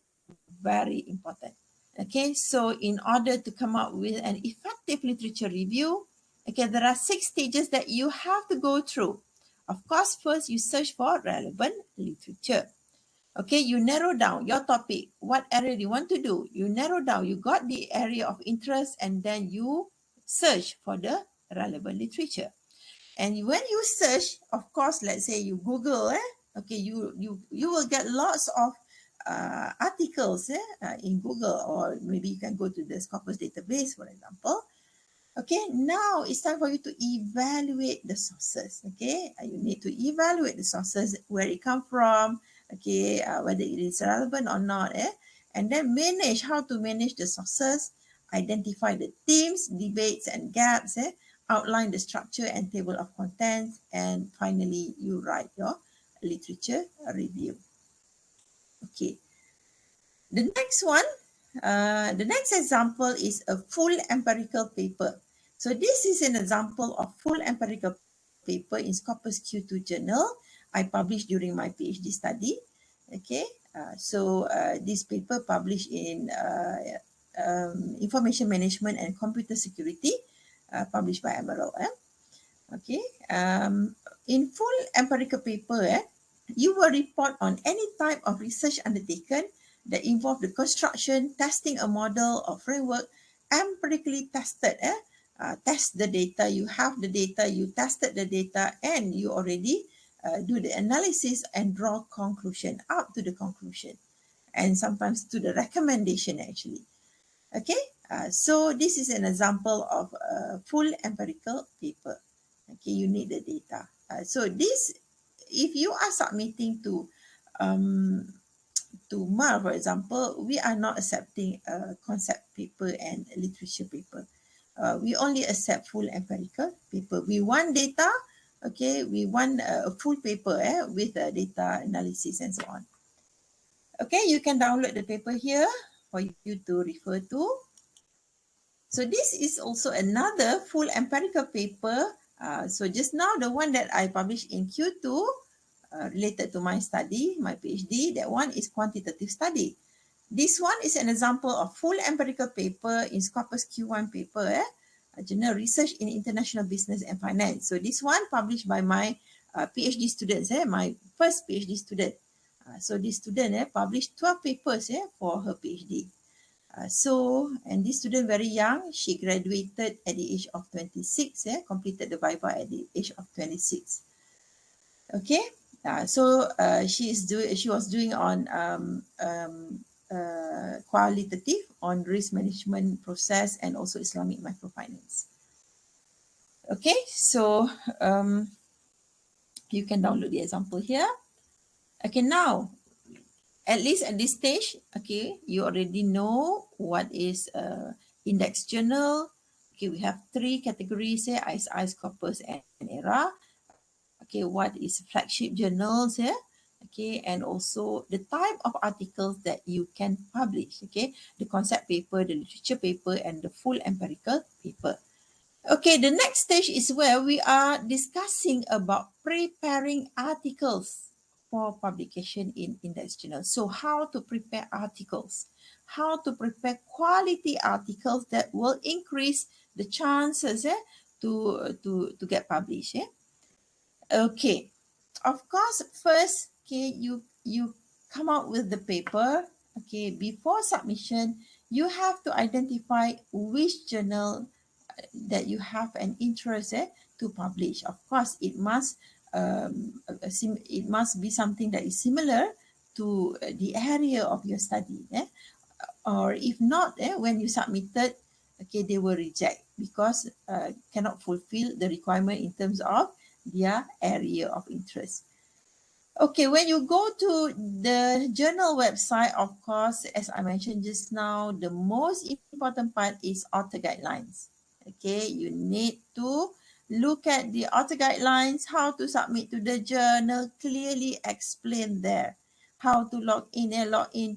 very important. Okay, so in order to come up with an effective literature review, okay, there are 6 stages that you have to go through. Of course, first you search for relevant literature. Okay, you narrow down your topic. What area do you want to do? You narrow down, you got the area of interest, and then you search for the relevant literature. And when you search, of course, let's say you Google, okay, you will get lots of articles in Google, or maybe you can go to the Scopus database, for example. Okay, now it's time for you to evaluate the sources. Okay, you need to evaluate the sources, where it come from, okay, whether it is relevant or not, and then manage, how to manage the sources, identify the themes, debates, and gaps, outline the structure and table of contents, and finally you write your literature review. Okay, the next one, the next example is a full empirical paper. So this is an example of full empirical paper in Scopus Q2 journal I published during my PhD study. Okay, so this paper published in Information Management and Computer Security, published by Emerald. Okay, in full empirical paper, you will report on any type of research undertaken that involve the construction, testing a model or framework, empirically tested. Test the data, you have the data, you tested the data, and you already do the analysis and draw conclusion, up to the conclusion, and sometimes to the recommendation actually. Okay, so this is an example of a full empirical paper. Okay, you need the data. So this, if you are submitting to MAR, for example, we are not accepting a concept paper and a literature paper. We only accept full empirical paper. We want data, okay, we want a full paper with data analysis and so on. Okay, you can download the paper here for you to refer to. So this is also another full empirical paper. So just now, the one that I published in Q2 related to my study, my PhD, that one is quantitative study. This one is an example of full empirical paper in Scopus Q1 paper. Journal Research in International Business and Finance. So this one published by my PhD students, my first PhD student. So this student published 12 papers for her PhD. And this student very young, she graduated at the age of 26, completed the Viva at the age of 26. Okay, she was doing on qualitative on risk management process and also Islamic microfinance. Okay, so you can download the example here. Okay, now at least at this stage, okay, you already know what is index journal. Okay, we have 3 categories here, ISI, Scopus, and ERA. Okay, what is flagship journals here? Okay, and also the type of articles that you can publish. Okay, the concept paper, the literature paper, and the full empirical paper. Okay, the next stage is where we are discussing about preparing articles for publication in index journals. So how to prepare articles, how to prepare quality articles that will increase the chances to get published. Okay, of course, first, okay, you come out with the paper. Okay, before submission, you have to identify which journal that you have an interest to publish. Of course, it must be something that is similar to the area of your study. Or if not, when you submitted, okay, they will reject because cannot fulfill the requirement in terms of their area of interest. Okay, when you go to the journal website, of course, as I mentioned just now, the most important part is author guidelines. Okay, you need to look at the author guidelines, how to submit to the journal, clearly explain there. How to log in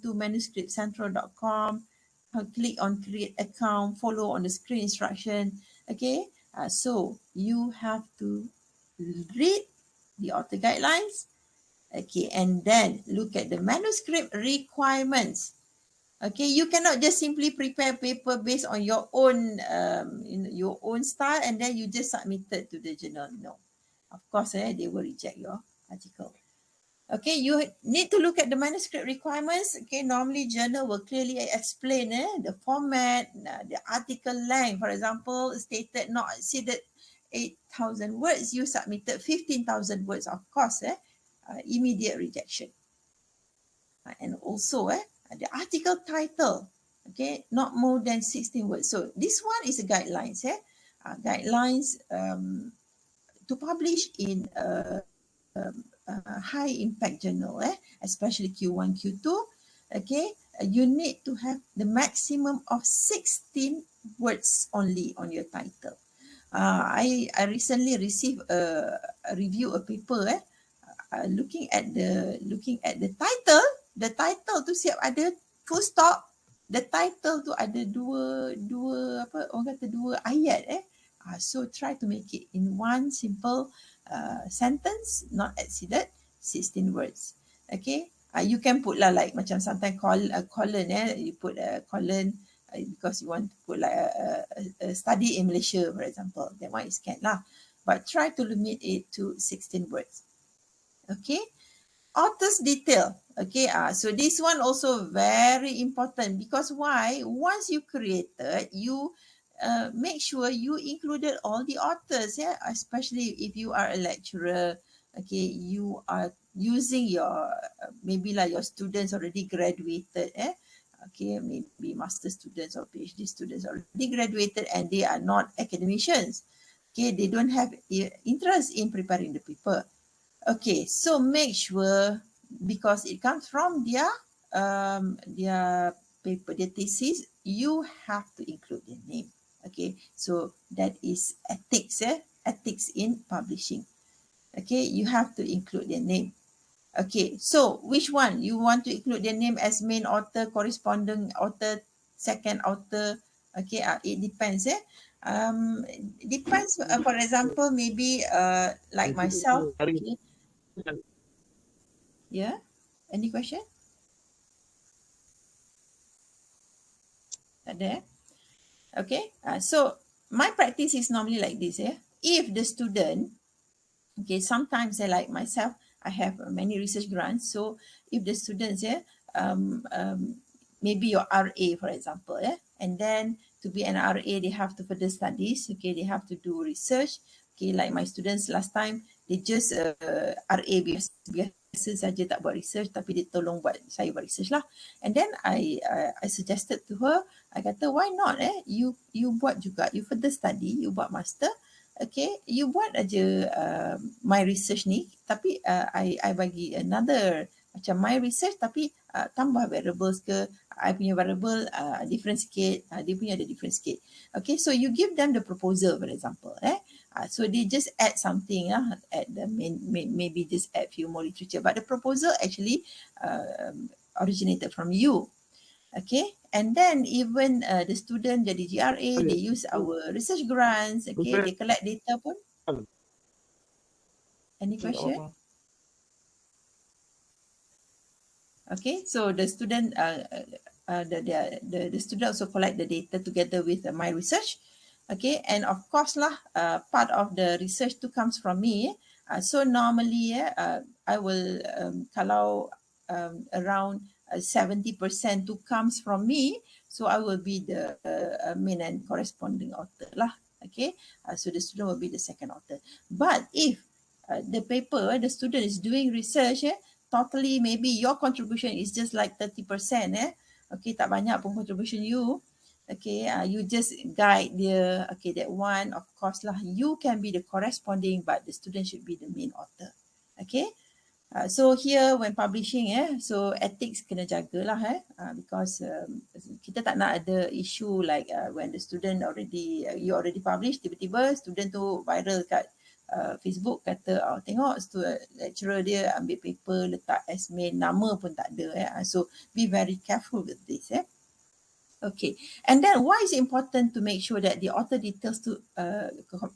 to manuscriptcentral.com, click on create account, follow on the screen instruction. Okay, so you have to read the author guidelines. Okay, and then look at the manuscript requirements. Okay, you cannot just simply prepare paper based on your own your own style and then you just submit it to the journal. No, of course, they will reject your article. Okay, you need to look at the manuscript requirements. Okay, normally journal will clearly explain the format, the article length. For example, stated not exceeded 8,000 words, you submitted 15,000 words. Of course, immediate rejection. And also, the article title, okay, not more than 16 words. So this one is a guidelines, guidelines to publish in a high impact journal, especially Q1, Q2. Okay, you need to have the maximum of 16 words only on your title. I recently received a review, a paper, looking at the title tu siap ada full stop, the title tu ada dua ayat so try to make it in one simple sentence, not exceeded 16 words. Okay, you can put lah like macam sometimes colon, you put a colon because you want to put like a study in Malaysia, for example. That one is can lah, but try to limit it to 16 words. Okay, author's detail. Okay, so this one also very important because why? Once you created, you make sure you included all the authors, especially if you are a lecturer. Okay, you are using your maybe like your students already graduated, okay, maybe master students or PhD students already graduated and they are not academicians. Okay, they don't have interest in preparing the paper. Okay, so make sure, because it comes from their paper, their thesis, you have to include their name. Okay, so that is ethics, ethics in publishing. Okay, you have to include their name. Okay, so which one you want to include their name as main author, corresponding author, second author? Okay, it depends. Depends. For example, maybe like myself. Okay. Yeah. Any question? Tak ada. Okay. So my practice is normally like this. If the student, okay, sometimes like myself, I have many research grants. So if the students, maybe your RA, for example, and then to be an RA, they have to further studies. Okay, they have to do research. Okay, like my students last time, they just RA biasa saja, tak buat research, tapi dia tolong buat saya buat research lah. And then I suggested to her, I kata, why not? You buat juga, you further study, you buat master. Okay, you buat aja my research ni, tapi I bagi another macam my research, tapi tambah variables ke, I punya variable different sikit, dia punya ada different sikit. Okay, so you give them the proposal, for example. So they just add something, add the maybe just add few more literature, but the proposal actually originated from you. Okay, and then even the student jadi GRA, they use our research grants. Okay, they collect data pun. Any question? Okay, so the student, the student also collect the data together with my research. Okay, and of course lah, part of the research too comes from me. So normally, I will kalau around 70% too comes from me. So I will be the main and corresponding author lah. Okay, so the student will be the second author. But if the paper, the student is doing research, totally maybe your contribution is just like 30%, okay, tak banyak pun contribution you, okay, you just guide dia, okay, that one, of course lah, you can be the corresponding, but the student should be the main author. Okay, so here when publishing, so ethics kena jagalah, because kita tak nak ada issue like when the student already, you already published, tiba-tiba student tu viral kat Facebook, kata tengok lecturer dia ambil paper letak as main, nama pun tak ada. So be very careful with this. Okay, and then why is it important to make sure that the author details to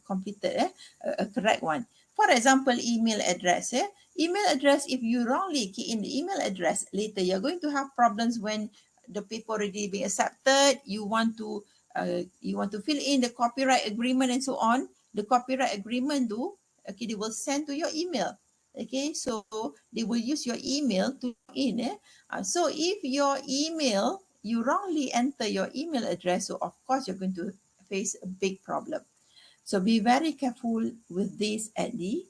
completed a correct one? For example, email address. Email address, if you wrongly key in the email address, later you're going to have problems when the paper already being accepted. You want to fill in the copyright agreement and so on. The copyright agreement do, okay, they will send to your email. Okay, so they will use your email to log in. So if your email, you wrongly enter your email address, so of course you're going to face a big problem. So be very careful with this at the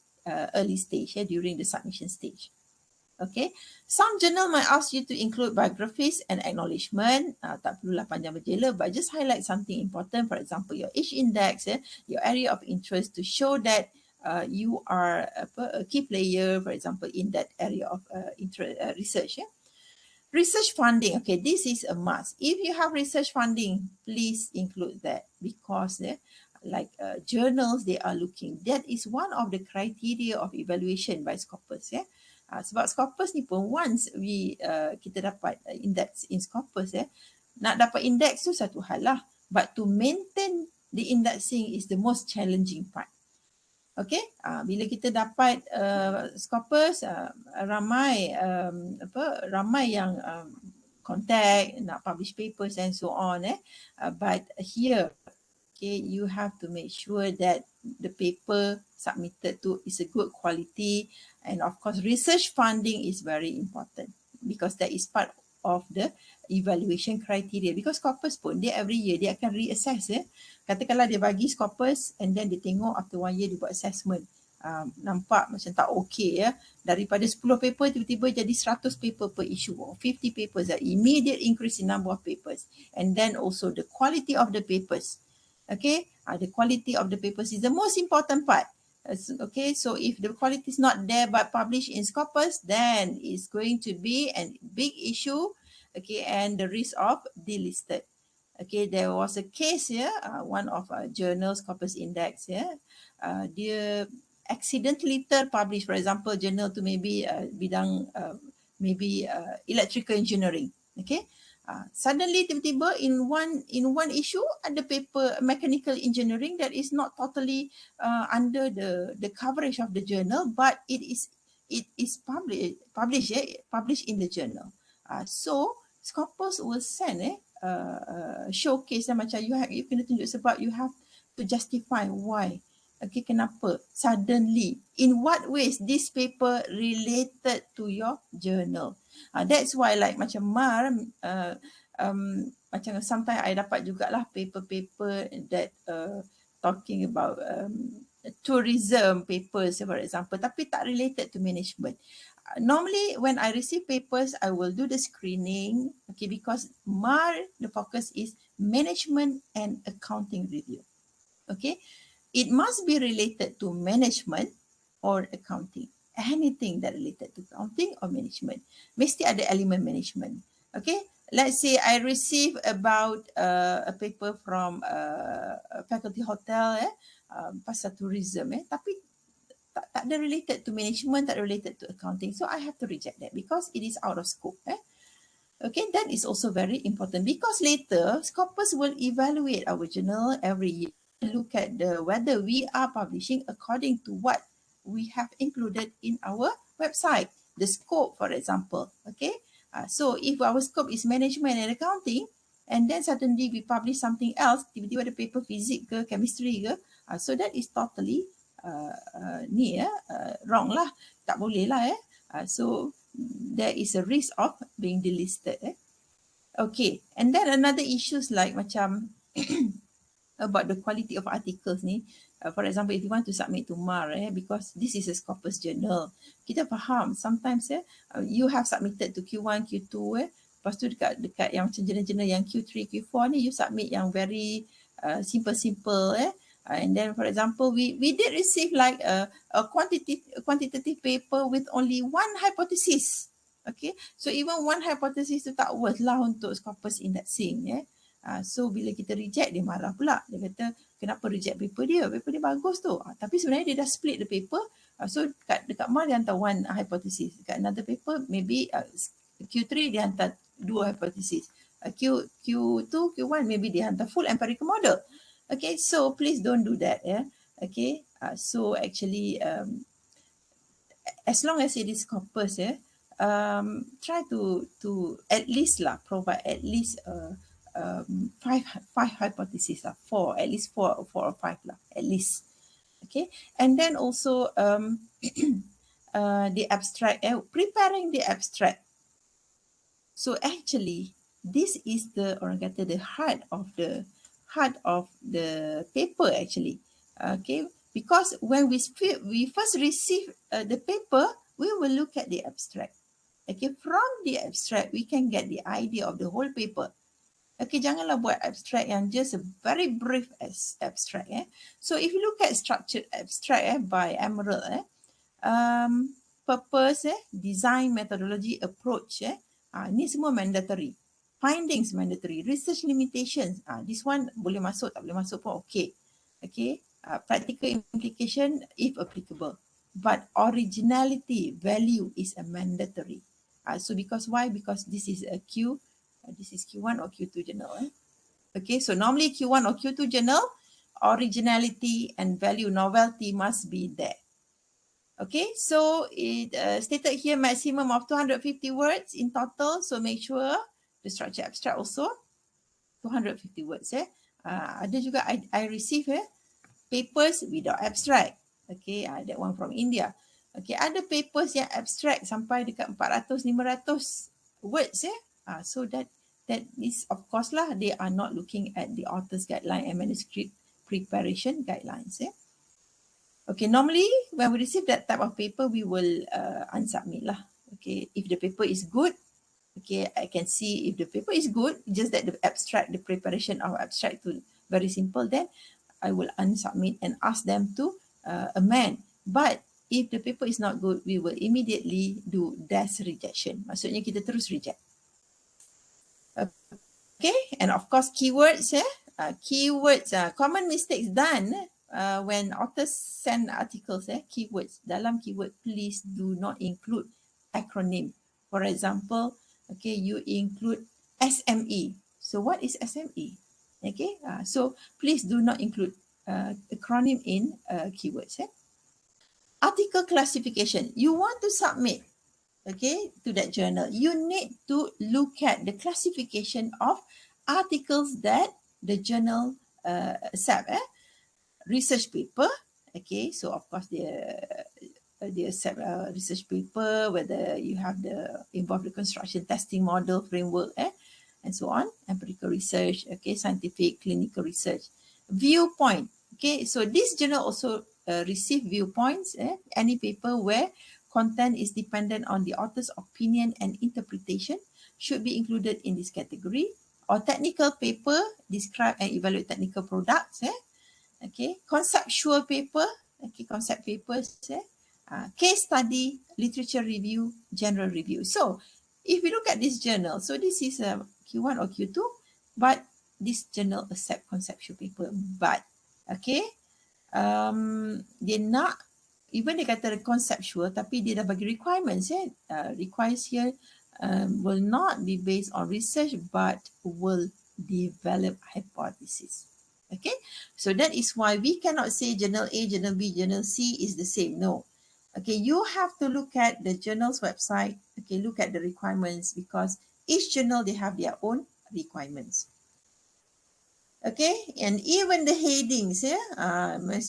early stage, during the submission stage. Okay, some journal might ask you to include biographies and acknowledgement. Tak perlulah panjang berjela, but just highlight something important. For example, your age index, your area of interest, to show that you are a key player, for example, in that area of research. Research funding, okay, this is a must. If you have research funding, please include that, because like journals, they are looking. That is one of the criteria of evaluation by Scopus. Sebab Scopus ni pun, once kita dapat index in Scopus, nak dapat index tu satu hal lah, but to maintain the indexing is the most challenging part. Okay, bila kita dapat Scopus, ramai yang contact, nak publish papers and so on, but here, okay, you have to make sure that the paper submitted to is a good quality, and of course research funding is very important, because that is part of the evaluation criteria. Because Scopus pun, dia every year dia akan reassess. Katakanlah dia bagi Scopus and then dia tengok after 1 year dia buat assessment, nampak macam tak okay, daripada 10 paper tiba-tiba jadi 100 paper per issue, or 50 papers, immediate increase in number of papers, and then also the quality of the papers. Okay, the quality of the papers is the most important part. Okay, so if the quality is not there but published in Scopus, then it's going to be a big issue, okay, and the risk of delisted. Okay, there was a case here, one of journals, Scopus Index, dia accidentally published, for example, journal to maybe bidang maybe electrical engineering. Okay, suddenly tiba-tiba in one issue ada paper mechanical engineering that is not totally under the coverage of the journal, but it is published in the journal. So Scopus will send showcase macam you kena tunjuk sebab you have to justify why. Okay, kenapa? Suddenly, in what ways this paper related to your journal? That's why like macam Mar, macam sometimes I dapat jugalah paper-paper that talking about tourism papers, for example, tapi tak related to management. Normally when I receive papers, I will do the screening, okay, because the focus is management and accounting review. Okay, it must be related to management or accounting. Anything that related to accounting or management. Mesti ada elemen management. Okay, let's say I receive about a paper from Fakulti Hotel, pasal tourism, tapi tak ada related to management, tak related to accounting. So I have to reject that because it is out of scope. Okay, that is also very important because later Scopus will evaluate our journal every year. Look at whether we are publishing according to what we have included in our website. The scope, for example. Okay, so if our scope is management and accounting, and then suddenly we publish something else, tiba-tiba ada paper physics ke chemistry ke, so that is totally wrong lah, tak boleh lah. So there is a risk of being delisted. Okay, and then another issues like macam about the quality of articles ni. For example, if you want to submit to MAR, because this is a Scopus journal, kita faham sometimes you have submitted to Q1, Q2, lepas tu dekat yang macam jurnal-jurnal yang Q3, Q4 ni, you submit yang very simple, and then for example, we did receive like a quantitative paper with only one hypothesis. Okay, so even one hypothesis tu tak worth lah untuk Scopus indexing. So bila kita reject, dia marah pula. Dia kata, kenapa reject paper dia? Paper dia bagus tu. Tapi sebenarnya dia dah split the paper. So dekat MAR dia hantar one hypothesis. Dekat another paper, maybe Q3 dia hantar 2 hypothesis. Q2, Q1, maybe dia hantar full empirical model. Okay, so please don't do that. Okay, so actually, as long as it is Scopus, try to at least lah, provide at least five hypotheses lah, at least four or five lah, at least. Okay, and then also the abstract, preparing the abstract. So actually, this is the orang kata the heart of the paper actually. Okay, because when we first receive the paper, we will look at the abstract. Okay, from the abstract we can get the idea of the whole paper. Okay, janganlah buat abstract yang just a very brief abstract. So if you look at structured abstract by Emerald, purpose, design, methodology, approach, ni semua mandatory. Findings mandatory, research limitations, this one boleh masuk, tak boleh masuk pun okay. Okay, practical implication if applicable. But originality, value is a mandatory. So because why? Because this is a this is Q1 or Q2 journal. Okay, so normally Q1 or Q2 journal, originality and value, novelty must be there. Okay, so it stated here maximum of 250 words in total. So make sure the structure abstract also 250 words. Ada juga I receive papers without abstract. Okay, that one from India. Okay, ada papers yang abstract sampai dekat 400-500 words. So that is of course lah, they are not looking at the author's guideline and manuscript preparation guidelines. Okay, normally when we receive that type of paper, we will unsubmit lah. Okay, if the paper is good, okay, I can see if the paper is good, just that the abstract, the preparation of abstract to very simple, then I will unsubmit and ask them to amend. But if the paper is not good, we will immediately do dash rejection. Maksudnya kita terus reject. Okay, and of course keywords, common mistakes done when authors send articles, keywords. Dalam keyword, please do not include acronym. For example, okay, you include SME. So what is SME? Okay, so please do not include acronym in keywords. Article classification. You want to submit, okay, to that journal, you need to look at the classification of articles that the journal accept. research paper. Okay, so of course they accept research paper, whether you have the involved the construction testing model framework, and so on, empirical research, okay, scientific, clinical research. Viewpoint, okay, so this journal also receive viewpoints, any paper where content is dependent on the author's opinion and interpretation should be included in this category. Or technical paper, describe and evaluate technical products, okay, conceptual paper, okay, concept papers, case study, literature review, general review. So if you look at this journal, so this is a Q1 or Q2, but this journal accept conceptual paper. But okay, dia nak, even dia kata conceptual, tapi dia dah bagi requirements, requires here will not be based on research but will develop hypothesis. Okay, so that is why we cannot say journal A, journal B, journal C is the same. No. Okay, you have to look at the journal's website. Okay, look at the requirements because each journal, they have their own requirements. Okay, and even the headings,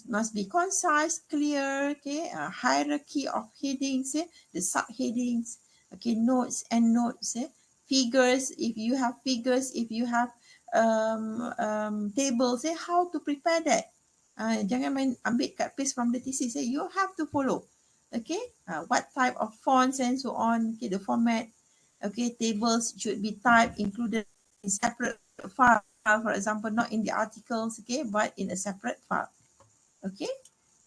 must be concise, clear, okay, hierarchy of headings, the subheadings, okay, notes and notes, figures, if you have figures, if you have tables, how to prepare that. Jangan main ambil cut paste from the thesis, you have to follow. Okay, what type of fonts and so on, okay, the format, okay, tables should be typed, included in separate file, for example, not in the articles, okay, but in a separate file. Okay,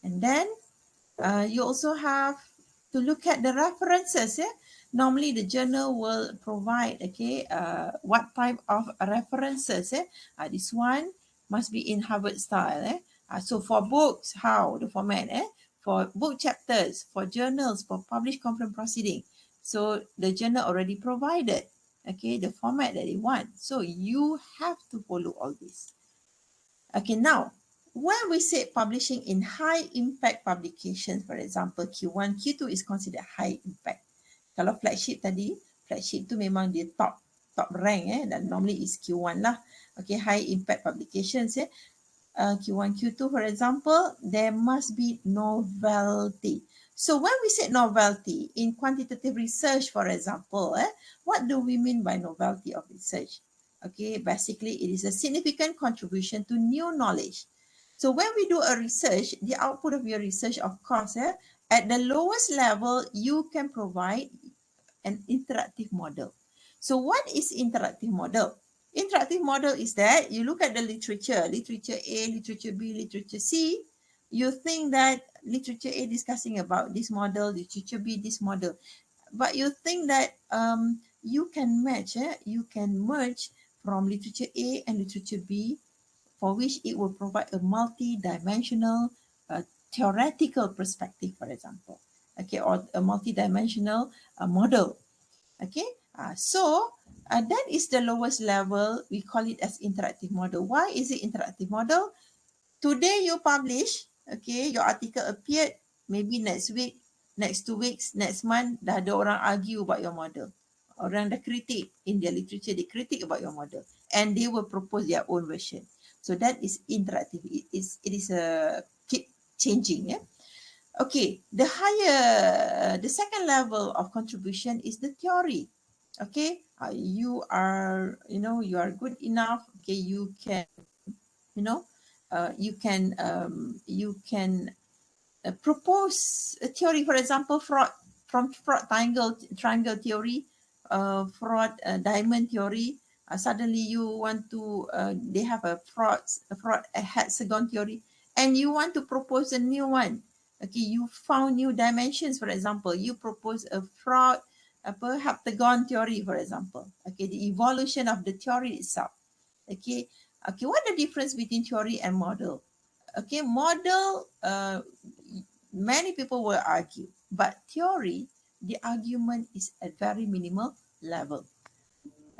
and then you also have to look at the references. Normally the journal will provide, okay, what type of references. This one must be in Harvard style. So for books, how the format, for book chapters, for journals, for published conference proceeding. So the journal already provided, okay, the format that they want. So you have to follow all this. Okay, now, when we say publishing in high impact publications, for example, Q1, Q2 is considered high impact. Kalau flagship tadi, flagship tu memang dia top rank, dan normally is Q1 lah. Okay, high impact publications, Q1, Q2, for example, there must be novelty. So when we say novelty in quantitative research, for example, what do we mean by novelty of research? Okay, basically it is a significant contribution to new knowledge. So when we do a research, the output of your research, of course, at the lowest level, you can provide an interactive model. So what is interactive model? Interactive model is that you look at the literature A, literature B, literature C. You think that literature A discussing about this model, literature B, this model. But you think that you can match, you can merge from literature A and literature B, for which it will provide a multi-dimensional theoretical perspective, for example. Okay, or a multi-dimensional model. Okay, so that is the lowest level. We call it as interactive model. Why is it interactive model? Today you publish, okay, your article appeared, maybe next week, next 2 weeks, next month, dah ada orang argue about your model. Orang dah kritik in their literature, they critique about your model and they will propose their own version. So that is interactive. It is a keep changing. Okay, the second level of contribution is the theory. Okay, you are good enough. Okay, you can, you can propose a theory. For example, fraud triangle theory, fraud diamond theory. Suddenly you want to, they have a fraud hexagon theory, and you want to propose a new one. Okay, you found new dimensions. For example, you propose a fraud heptagon theory, for example. Okay, the evolution of the theory itself. Okay, what the difference between theory and model? Okay, model, many people will argue, but theory, the argument is at very minimal level.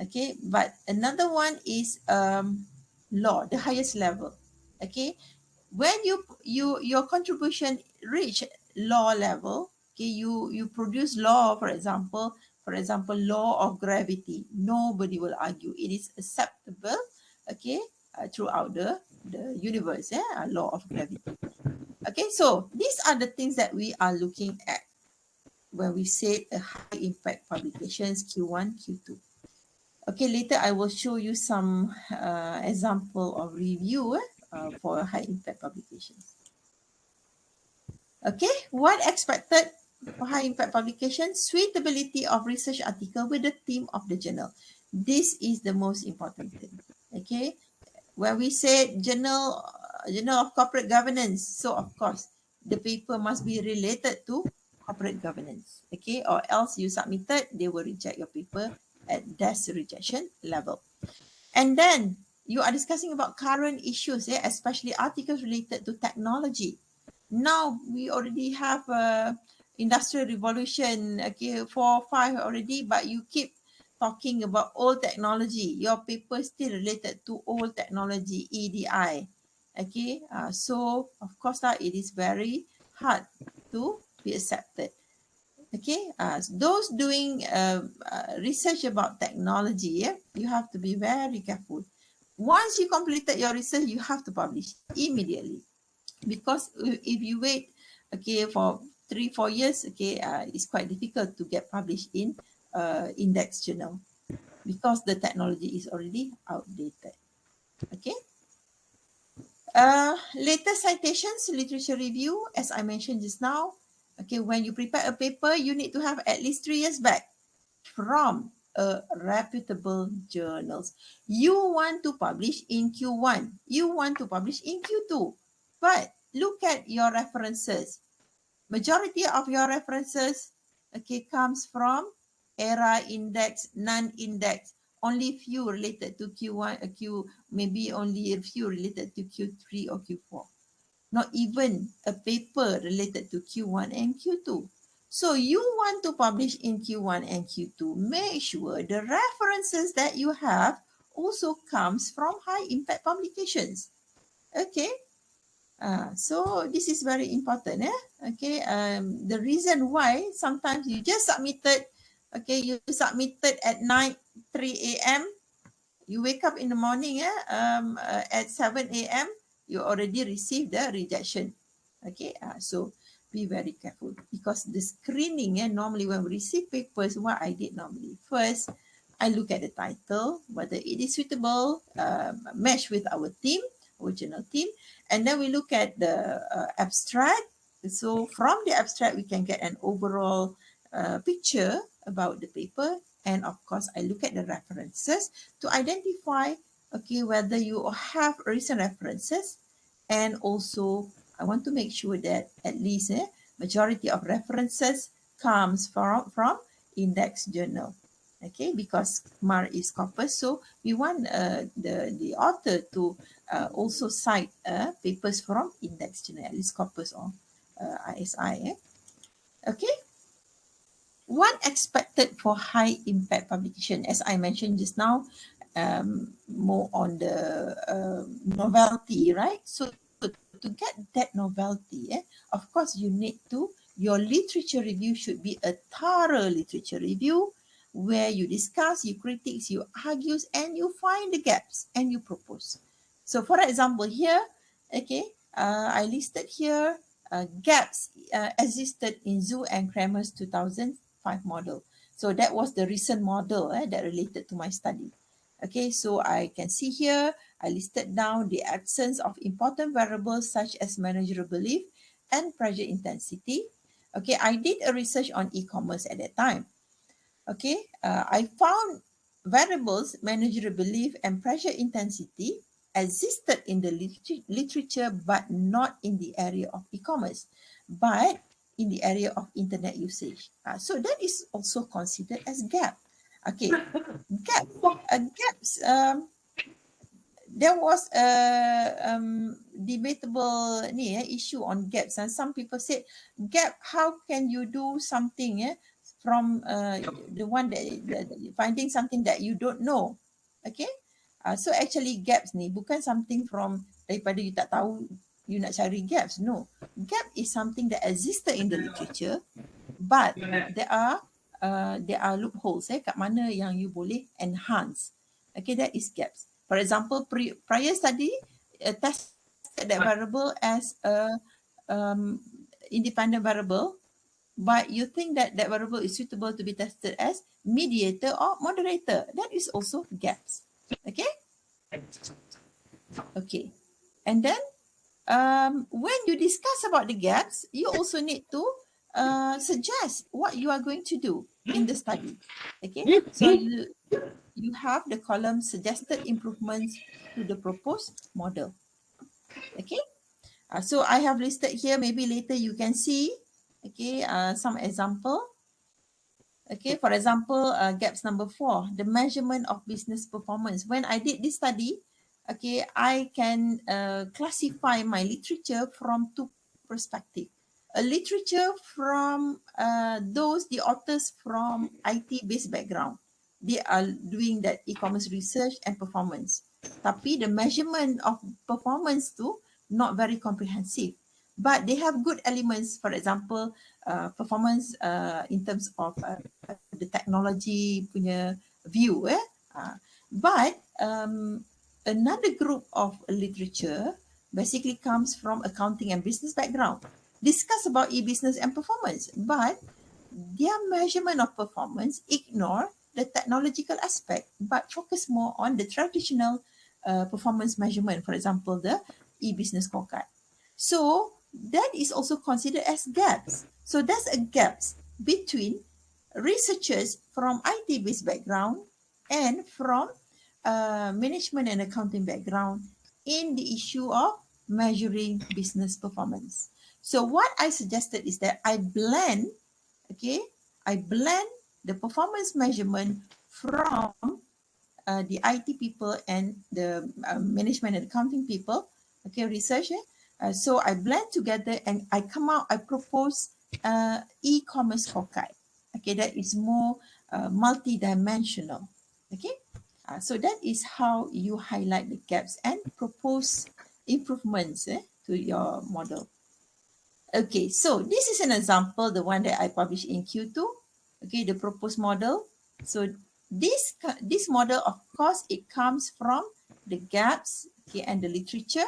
Okay, but another one is law, the highest level. Okay, when your contribution reach law level, okay, you produce law, for example, law of gravity, nobody will argue, it is acceptable, okay, throughout the the universe, law of gravity. Okay, so these are the things that we are looking at when we say a high impact publications Q1, Q2. Okay, later I will show you some example of review for high impact publications. Okay, what expected for high impact publication? Suitability of research article with the theme of the journal. This is the most important thing. Okay, when we say journal of corporate governance, so of course the paper must be related to corporate governance. Okay, or else you submitted, they will reject your paper at desk rejection level. And then you are discussing about current issues, especially articles related to technology. Now we already have industrial revolution, okay, 4, 5 already, but you keep talking about old technology. Your paper still related to old technology, EDI. Okay, so of course it is very hard to be accepted. Okay, those doing research about technology, you have to be very careful. Once you completed your research, you have to publish immediately, because if you wait, okay, for 3-4 years, okay, it's quite difficult to get published in index journal because the technology is already outdated. Okay. Latest citations, literature review, as I mentioned just now. Okay, when you prepare a paper, you need to have at least 3 years back from a reputable journals. You want to publish in Q1, you want to publish in Q2, but look at your references. Majority of your references, okay, comes from era index, non-index. Only few related to Q1, maybe only a few related to Q3 or Q4. Not even a paper related to Q1 and Q2. So you want to publish in Q1 and Q2, make sure the references that you have also comes from high impact publications. Okay. So this is very important. Okay. The reason why sometimes you just submitted, okay, you submitted at night, 3 a.m. You wake up in the morning, at 7 a.m. you already received the rejection. Okay, so be very careful, because the screening, normally when we receive papers, what I did normally, first, I look at the title, whether it is suitable, match with our team, original team, and then we look at the abstract. So from the abstract, we can get an overall picture about the paper. And of course, I look at the references to identify, okay, whether you have recent references. And also, I want to make sure that at least majority of references comes from index journal. Okay, because MAR is Scopus, so we want the author to also cite papers from index journal, at least Scopus or ISI. Okay. What expected for high impact publication? As I mentioned just now, more on the novelty, right? So to get that novelty, of course, you need to, your literature review should be a thorough literature review where you discuss, you critique, you argue, and you find the gaps and you propose. So for example, here, okay, I listed here gaps existed in Zoo and Kramer's 2005 model. So that was the recent model that related to my study. Okay, so I can see here, I listed down the absence of important variables such as managerial belief and pressure intensity. Okay, I did a research on e-commerce at that time. Okay, I found variables, managerial belief and pressure intensity existed in the literature, but not in the area of e-commerce, but in the area of internet usage. So that is also considered as gap. Okay, gaps. There was a debatable issue on gaps, and some people said, gap, how can you do something from the one that finding something that you don't know? Okay, so actually gaps ni bukan something from daripada you tak tahu you nak cari gaps. No, gap is something that existed in the literature, but there are loopholes kat mana yang you boleh enhance. Okay, that is gaps. For example, prior study tested that variable as a independent variable, but you think that that variable is suitable to be tested as mediator or moderator. That is also gaps. Okay? Okay. And then when you discuss about the gaps, you also need to suggest what you are going to do in the study. Okay, so you have the column suggested improvements to the proposed model. Okay, so I have listed here, maybe later you can see, okay, some example. Okay, for example, gaps number 4, the measurement of business performance. When I did this study, okay, I can classify my literature from 2 perspectives. A literature from the authors from IT-based background. They are doing that e-commerce research and performance. Tapi the measurement of performance tu not very comprehensive. But they have good elements, for example, performance in terms of the technology punya view. But another group of literature basically comes from accounting and business background. Discuss about e-business and performance, but their measurement of performance ignore the technological aspect, but focus more on the traditional performance measurement, for example, the e-business scorecard. So that is also considered as gaps. So there's a gaps between researchers from IT-based background and from management and accounting background in the issue of measuring business performance. So what I suggested is that I blend the performance measurement from the IT people and the management and accounting people, okay, research. So I blend together and I propose e-commerce scorecard. Okay, that is more multi-dimensional. Okay, so that is how you highlight the gaps and propose improvements to your model. Okay, so this is an example, the one that I published in Q2. Okay, the proposed model. So this model, of course, it comes from the gaps, okay, and the literature.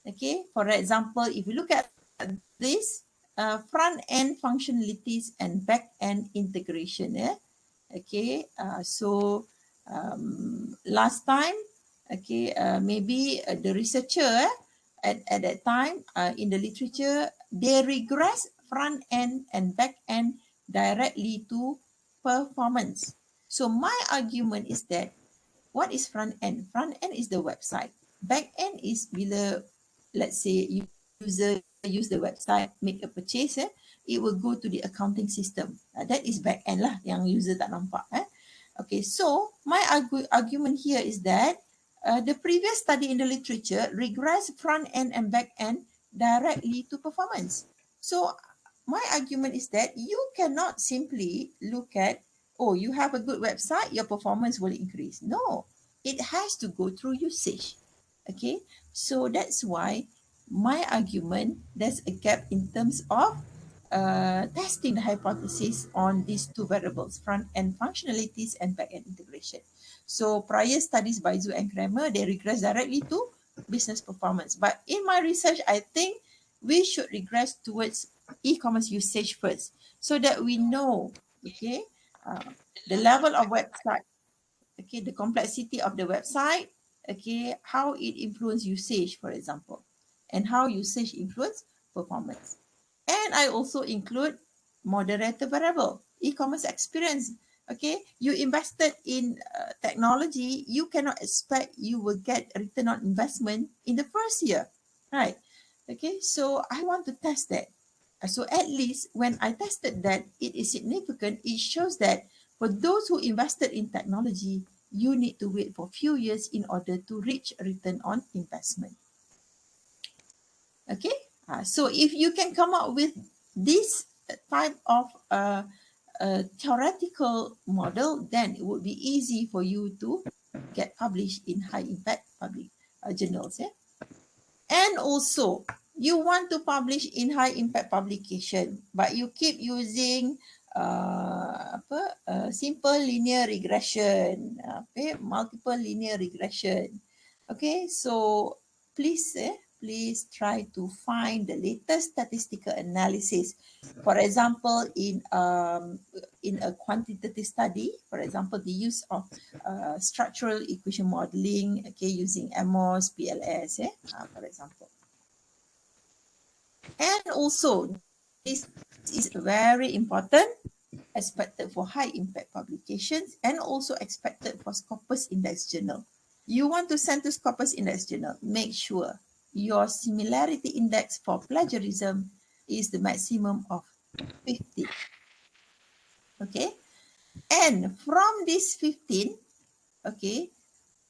Okay, for example, if you look at this front-end functionalities and back-end integration. Okay, so last time, okay, maybe the researcher at that time in the literature, they regress front-end and back-end directly to performance. So my argument is that what is front-end? Front-end is the website. Back-end is bila, let's say, user use the website, make a purchase, it will go to the accounting system. That is back-end lah, yang user tak nampak. Okay, so my argument here is that the previous study in the literature regress front-end and back-end directly to performance. So my argument is that you cannot simply look at, oh, you have a good website, your performance will increase. No, it has to go through usage. Okay, so that's why my argument, there's a gap in terms of testing the hypothesis on these 2 variables, front-end functionalities and back-end integration. So prior studies by Zhu and Kramer, they regress directly to business performance. But in my research, I think we should regress towards e-commerce usage first, so that we know, okay, the level of website, okay, the complexity of the website, okay, how it influence usage, for example, and how usage influence performance. And I also include moderator variable, e-commerce experience. Okay, you invested in technology, you cannot expect you will get a return on investment in the first year, right? Okay, so I want to test that. So at least when I tested that, it is significant. It shows that for those who invested in technology, you need to wait for a few years in order to reach a return on investment. Okay, so if you can come up with this type of theoretical model, then it would be easy for you to get published in high impact public journals. And also, you want to publish in high impact publication, but you keep using simple linear regression, multiple linear regression. Okay, so please try to find the latest statistical analysis. For example, in a quantitative study, for example, the use of structural equation modeling, okay, using MOS, PLS, for example. And also, this is very important, expected for high impact publications and also expected for Scopus Index Journal. You want to send to Scopus Index Journal, make sure your similarity index for plagiarism is the maximum of 50. Okay, and from this 15, okay,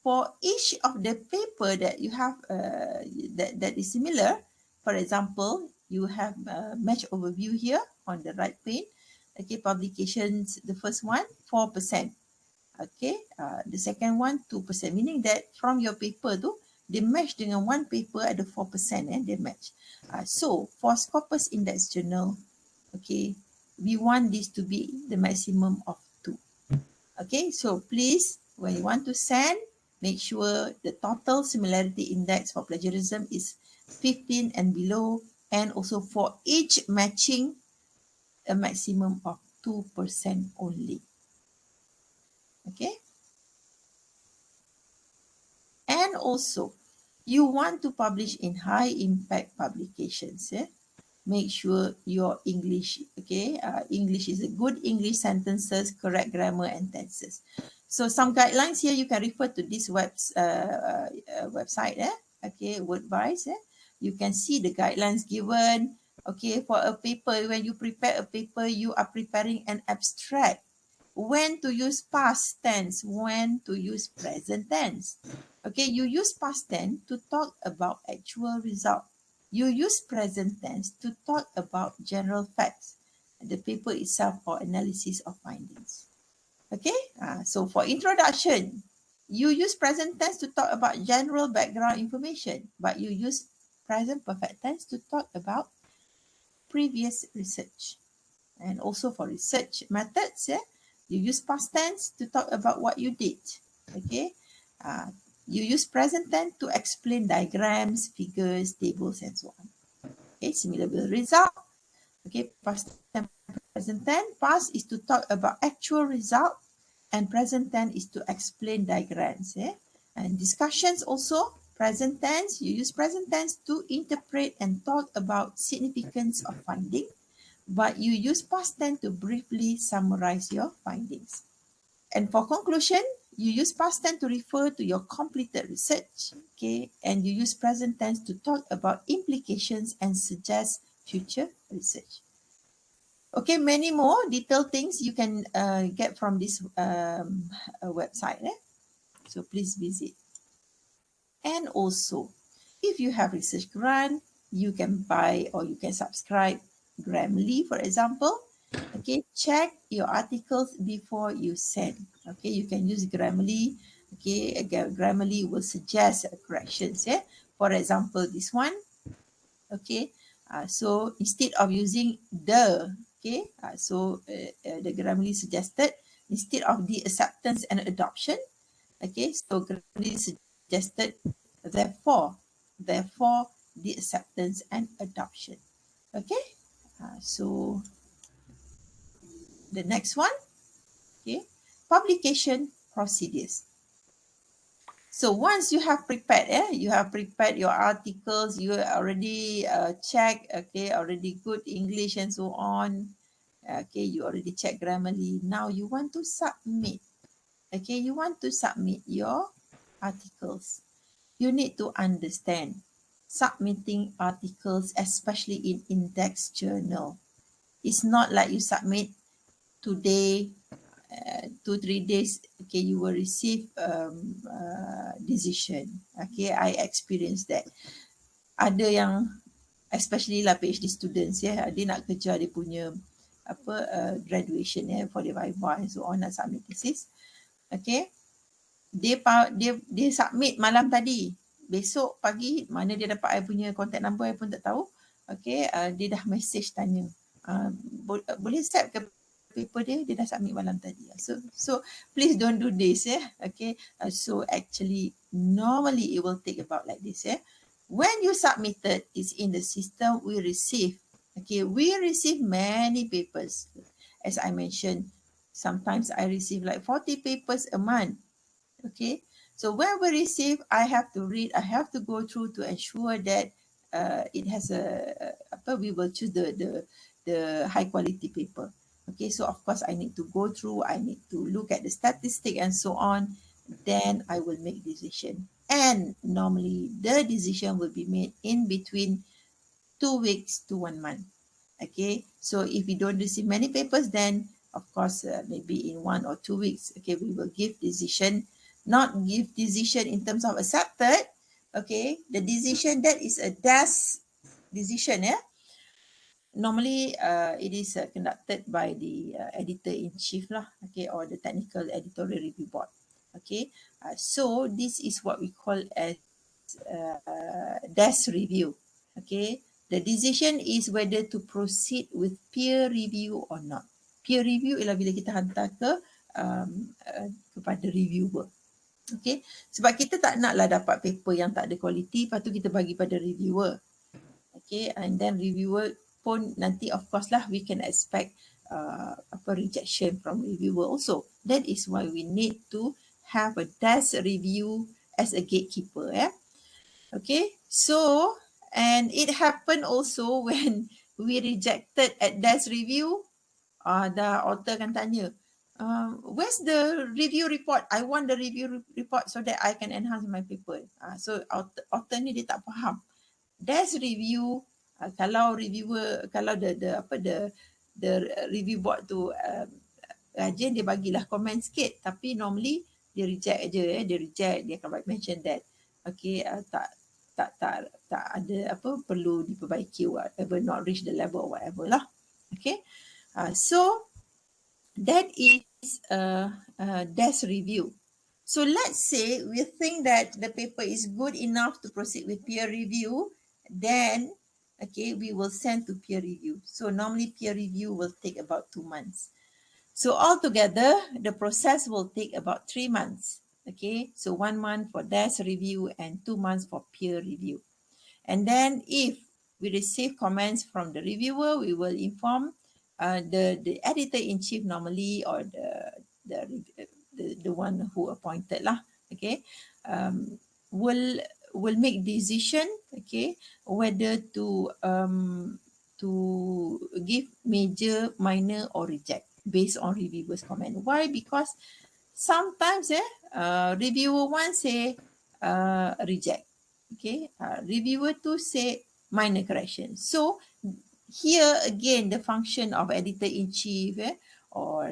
for each of the paper that you have that is similar, for example, you have a match overview here on the right pane. Okay, publications, the first one, 4%. Okay, the second one, 2%, meaning that from your paper tu, they match dengan one paper ada 4%, they match. So, for Scopus Index Journal, okay, we want this to be the maximum of 2. Okay, so please, when you want to send, make sure the total similarity index for plagiarism is 15 and below, and also for each matching, a maximum of 2% only. Okay. And also, you want to publish in high impact publications. Make sure your English, okay, English is a good English sentences, correct grammar and tenses. So some guidelines here, you can refer to this website, okay, Wordwise. You can see the guidelines given. Okay, for a paper, when you prepare a paper, you are preparing an abstract. When to use past tense, when to use present tense. Okay, you use past tense to talk about actual result. You use present tense to talk about general facts, the paper itself or analysis of findings. Okay, so for introduction, you use present tense to talk about general background information, but you use present perfect tense to talk about previous research. And also for research methods, you use past tense to talk about what you did. Okay, you use present tense to explain diagrams, figures, tables, and so on. Okay, similar with result. Okay, past tense, present tense. Past is to talk about actual result, and present tense is to explain diagrams. And discussions also, present tense. You use present tense to interpret and talk about significance of finding, but you use past tense to briefly summarize your findings. And for conclusion, you use past tense to refer to your completed research, okay? And you use present tense to talk about implications and suggest future research. Okay, many more detailed things you can get from this website. So please visit. And also, if you have research grant, you can buy or you can subscribe Grammarly, for example. Okay, check your articles before you send. Okay, you can use Grammarly. Okay, Grammarly will suggest corrections. For example, this one. Okay, so instead of using the, okay, the Grammarly suggested instead of the acceptance and adoption. Okay, so Grammarly suggested therefore the acceptance and adoption. Okay, so the next one, okay, publication procedures. So once you have prepared, you have prepared your articles, you already checked, okay, already good English and so on. Okay, you already checked Grammarly. Now you want to submit. Okay, you want to submit your articles. You need to understand submitting articles, especially in index journal. It's not like you submit today, 2-3 days, okay, you will receive decision. Okay, I experienced that. Ada yang, especially lah PhD students, dia nak kejar dia punya graduation for their viva and so on, nak submit thesis. Okay, dia submit malam tadi. Besok pagi, mana dia dapat I punya contact number, I pun tak tahu. Okay, dia dah message tanya, boleh accept ke paper dia dah submit malam tadi. So please don't do this. Okay, so actually normally it will take about like this. When you submitted, it's in the system we receive. Okay, we receive many papers. As I mentioned, sometimes I receive like 40 papers a month. Okay, so when we receive, I have to read, I have to go through to ensure that it has we will choose the high quality paper. Okay, so of course I need to go through, I need to look at the statistic and so on. Then I will make decision. And normally the decision will be made in between 2 weeks to 1 month. Okay, so if we don't receive many papers, then of course maybe in 1 or 2 weeks, okay, we will give decision. Not give decision in terms of accepted. Okay, the decision that is a DAS decision. Normally it is conducted by the editor-in-chief lah, okay, or the technical editorial review board. Okay, so this is what we call as DAS review. Okay, the decision is whether to proceed with peer review or not. Peer review ialah bila kita hantar kepada reviewer. Okay, sebab kita tak naklah dapat paper yang tak ada kualiti, lepas tu kita bagi pada reviewer. Okay, and then reviewer pun nanti of course lah we can expect rejection from reviewer also. That is why we need to have a DAS review as a gatekeeper. Okay, so and it happened also when we rejected at DAS review. The author akan tanya, where's the review report? I want the review report so that I can enhance my paper. So author ni dia tak faham. DAS review, kalau reviewer, kalau the review board tu rajin, dia bagilah komen sikit, tapi normally dia reject aja, dia akan mention that okay, tak ada perlu diperbaiki, whatever, not reach the level or whatever lah. Okay, so that is DAS review. So let's say we think that the paper is good enough to proceed with peer review, then okay, we will send to peer review. So normally peer review will take about 2 months. So altogether, the process will take about 3 months. Okay, so 1 month for DAS review and 2 months for peer review. And then if we receive comments from the reviewer, we will inform the editor-in-chief normally, or the one who appointed lah, okay, will make decision, okay, whether to give major, minor or reject based on reviewer's comment. Why? Because sometimes reviewer 1 say reject, okay, reviewer 2 say minor correction. So here again the function of editor-in-chief or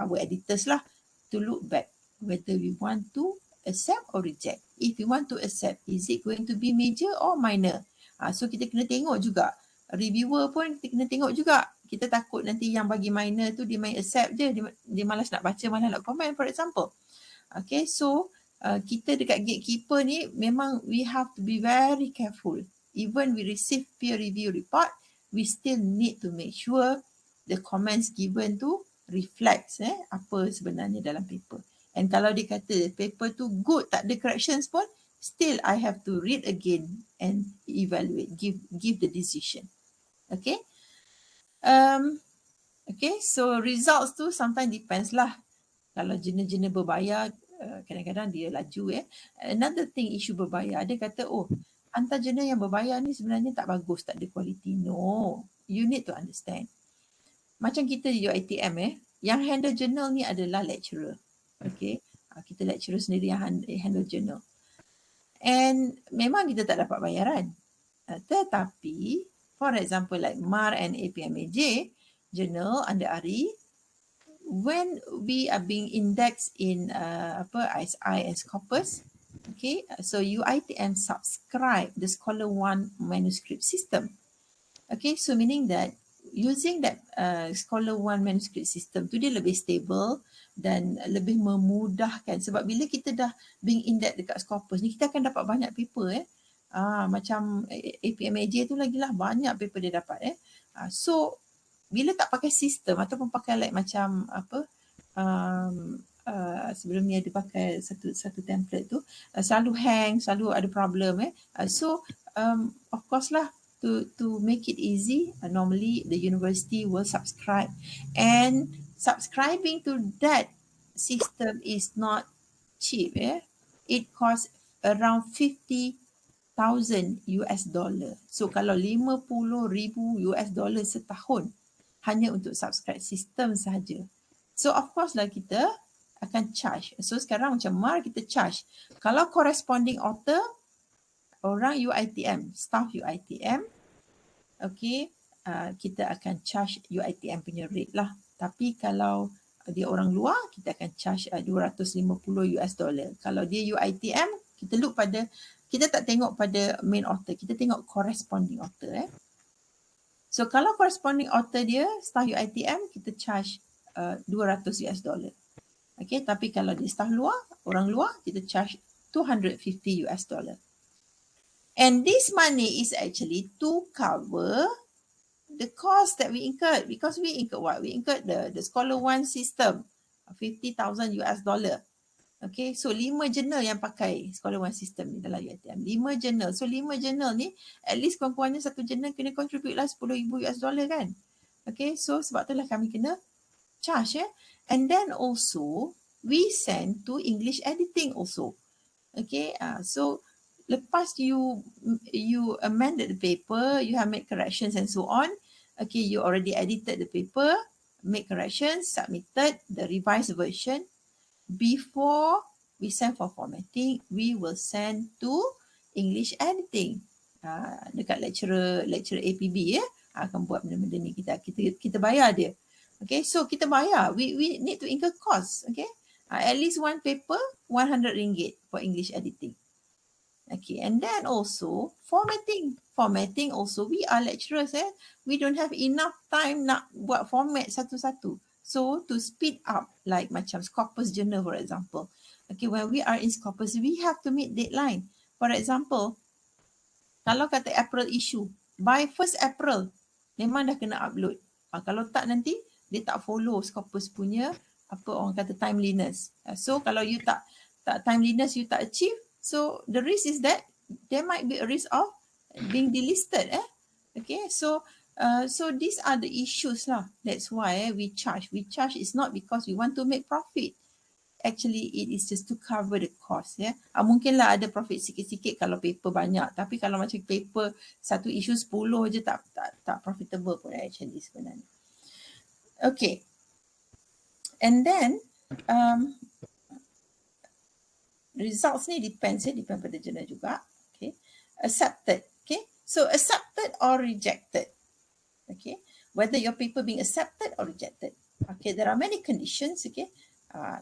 our editors lah, to look back whether we want to accept or reject. If we want to accept, is it going to be major or minor? So kita kena tengok juga, reviewer pun kita kena tengok juga. Kita takut nanti yang bagi minor tu dia main accept je, dia malas nak baca, malas nak komen, for example. Okay, so kita dekat gatekeeper ni memang we have to be very careful. Even we receive peer review report, we still need to make sure the comments given tu reflects apa sebenarnya dalam paper. And kalau dia kata paper tu good, tak ada corrections pun, still I have to read again and evaluate, give the decision. Okay. Okay, so results tu sometimes depends lah. Kalau jurnal-jurnal berbayar, kadang-kadang dia laju. Another thing, isu berbayar, dia kata, oh, hantar jurnal yang berbayar ni sebenarnya tak bagus, tak ada kualiti. No, you need to understand. Macam kita di UiTM, yang handle jurnal ni adalah lecturer. Okay, kita lecturer sendiri yang handle jurnal. And memang kita tak dapat bayaran. Tetapi, for example, like MAR and APMAJ, journal under ARI, when we are being indexed in ISI and Scopus, okay, so UiTM subscribe the Scholar One manuscript system. Okay, so meaning that using that Scholar One manuscript system tu dia lebih stable dan lebih memudahkan, sebab bila kita dah being indexed dekat Scopus ni, kita akan dapat banyak paper macam APMAJ tu lagi lah, banyak paper dia dapat So bila tak pakai sistem ataupun pakai like macam sebelum ni ada pakai satu template tu, selalu hang, selalu ada problem. So of course lah, to make it easy, normally the university will subscribe, and subscribing to that system is not cheap. It costs around 50,000 US dollar. So kalau 50,000 US dollar setahun hanya untuk subscribe sistem sahaja. So of course lah kita akan charge. So sekarang macam mari kita charge. Kalau corresponding author, orang UiTM, staff UiTM, okay, kita akan charge UiTM punya rate lah. Tapi kalau dia orang luar, kita akan charge 250 US dollar. Kalau dia UiTM, kita look pada, kita tak tengok pada main author, kita tengok corresponding author. So kalau corresponding author dia staff UiTM, kita charge 200 US dollar. Okay, tapi kalau dia staff luar, orang luar, kita charge 250 US dollar. And this money is actually to cover the cost that we incurred, because we incurred what? We incurred the Scholar One system, 50,000 US dollar. Okay, so 5 journal yang pakai Scholar One system ni dalam UiTM. 5 journal. So 5 journal ni, at least kurang-kurangnya satu journal kena contribute lah 10,000 US dollar kan. Okay, so sebab itulah kami kena charge. And then also, we send to English editing also. Okay, so lepas you amended the paper, you have made corrections and so on. Okay, you already edited the paper, make corrections, submitted the revised version. Before we send for formatting, we will send to English editing. Dekat lecturer APB akan buat benda-benda ni, kita bayar dia. Okay, so kita bayar. We need to incur costs. Okay, at least one paper, RM100 for English editing. Okay, and then also formatting. Formatting also, we are lecturers. We don't have enough time nak buat format satu-satu. So to speed up, like macam Scopus journal for example. Okay, when we are in Scopus, we have to meet deadline. For example, kalau kata April issue, by 1st April, memang dah kena upload. Kalau tak nanti, dia tak follow Scopus punya apa orang kata timeliness. So kalau you tak timeliness, you tak achieve, so the risk is that there might be a risk of being delisted. Okay, so these are the issues lah. That's why we charge. We charge is not because we want to make profit. Actually, it is just to cover the cost. Mungkinlah ada profit sikit-sikit kalau paper banyak. Tapi kalau macam paper satu isu 10 je tak profitable pun actually sebenarnya. Okay. And then results ni depend pada jurnal juga. Okay. Accepted. Okay. So accepted or rejected. Okay. Whether your paper being accepted or rejected. Okay. There are many conditions. Okay.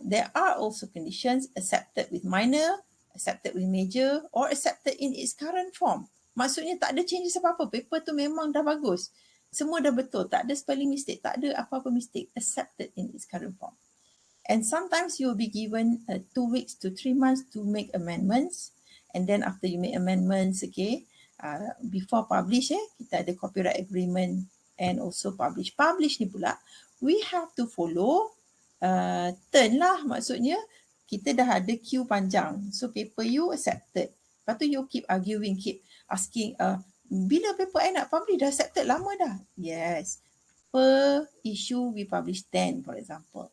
There are also conditions accepted with minor, accepted with major, or accepted in its current form. Maksudnya tak ada changes apa-apa. Paper tu memang dah bagus. Semua dah betul. Tak ada spelling mistake. Tak ada apa-apa mistake. Accepted in its current form. And sometimes you will be given 2 weeks to 3 months to make amendments. And then after you make amendments, okay, before publish, kita ada copyright agreement and also publish. Publish ni pula, we have to follow turn lah. Maksudnya, kita dah ada queue panjang. So paper you accepted. Lepas tu you keep arguing, keep asking, bila paper I nak publish dah accepted lama dah. Yes. Per issue we publish 10 for example.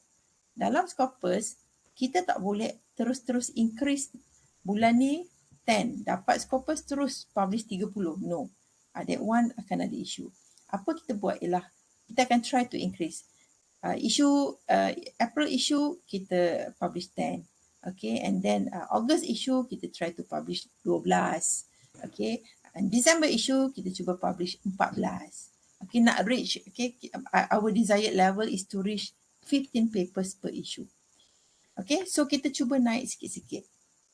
Dalam Scopus, kita tak boleh terus-terus increase. Bulan ni 10. Dapat Scopus terus publish 30. No. That one akan ada issue. Apa kita buat ialah kita akan try to increase. April issue kita publish 10. Okay. And then August issue kita try to publish 12. Okay. And December issue kita cuba publish 14. Okay, nak reach, okay, our desired level is to reach 15 papers per issue. Okay, so kita cuba naik sikit-sikit.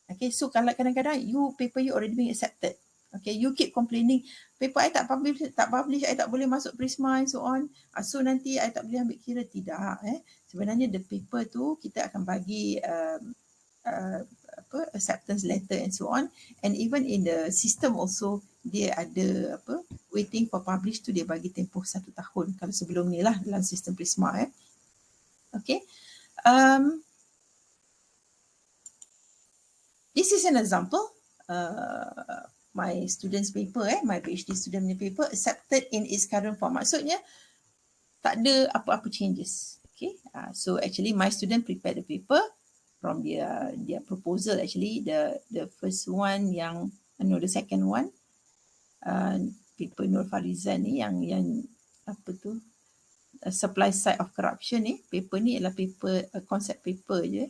Okay, so kalau kadang-kadang paper you already being accepted. Okay, you keep complaining, paper I tak publish, I tak boleh masuk Prisma and so on. So nanti I tak boleh ambil kira. Tidak. Sebenarnya the paper tu kita akan bagi acceptance letter and so on, and even in the system also dia ada waiting for publish tu, dia bagi tempoh 1 tahun kalau sebelum ni lah dalam sistem Prisma. Okay, This is an example. My student's paper, my PhD student punya paper accepted in its current form. Maksudnya tak ada apa-apa changes. Okay, so actually my student prepared the paper from their proposal. Actually the first one yang the second one, paper Nur Farizan ni yang apa tu, supply side of corruption ni, paper ni adalah paper concept paper je.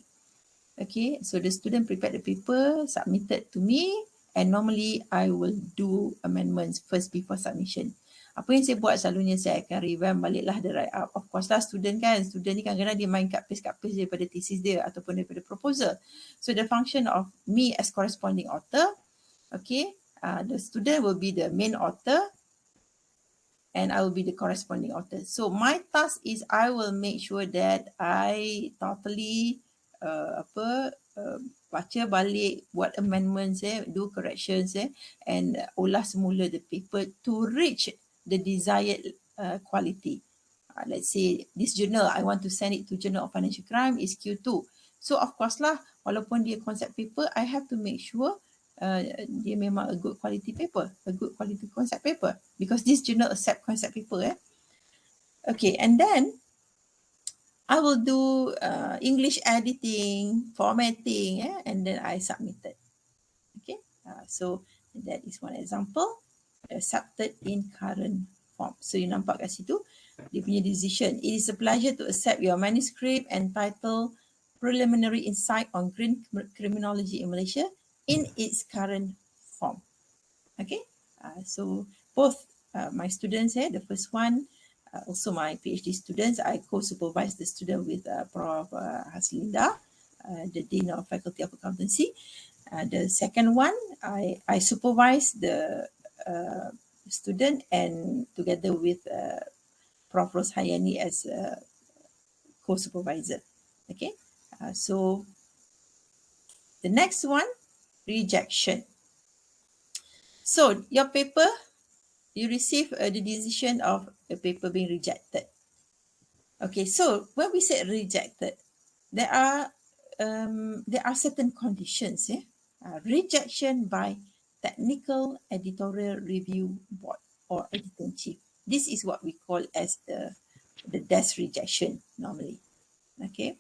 Okay, so the student prepared the paper, submitted to me, and normally I will do amendments first before submission. Apa yang saya buat selalunya, saya akan revamp baliklah the write up. Of course lah student ni kadang-kadang dia main cut paste daripada thesis dia ataupun daripada proposal. So the function of me as corresponding author, okay, the student will be the main author and I will be the corresponding author. So my task is I will make sure that I totally baca balik, buat amendments, do corrections, and olah semula the paper to reach the desired quality. Let's say this journal, I want to send it to Journal of Financial Crime is Q2. So of course lah, walaupun dia concept paper, I have to make sure dia memang a good quality paper, a good quality concept paper, because this journal accept concept paper. Okay, and then I will do English editing, formatting, and then I submitted. Okay, so that is one example. Accepted in current form. So you nampak kat situ dia punya decision. It is a pleasure to accept your manuscript entitled Preliminary Insight on Green Criminology in Malaysia in its current form. Okay, so both my students here, the first one, also my PhD students, I co-supervise the student with Prof. Haslinda, the Dean of Faculty of Accountancy. The second one, I supervise the student and together with Prof. Roshayani as a co-supervisor. Okay, so the next one, rejection. So your paper, you receive the decision of the paper being rejected. Okay, so when we say rejected, there are certain conditions. Rejection by Technical Editorial Review Board or Editor-in-Chief. This is what we call as the desk rejection normally. Okay,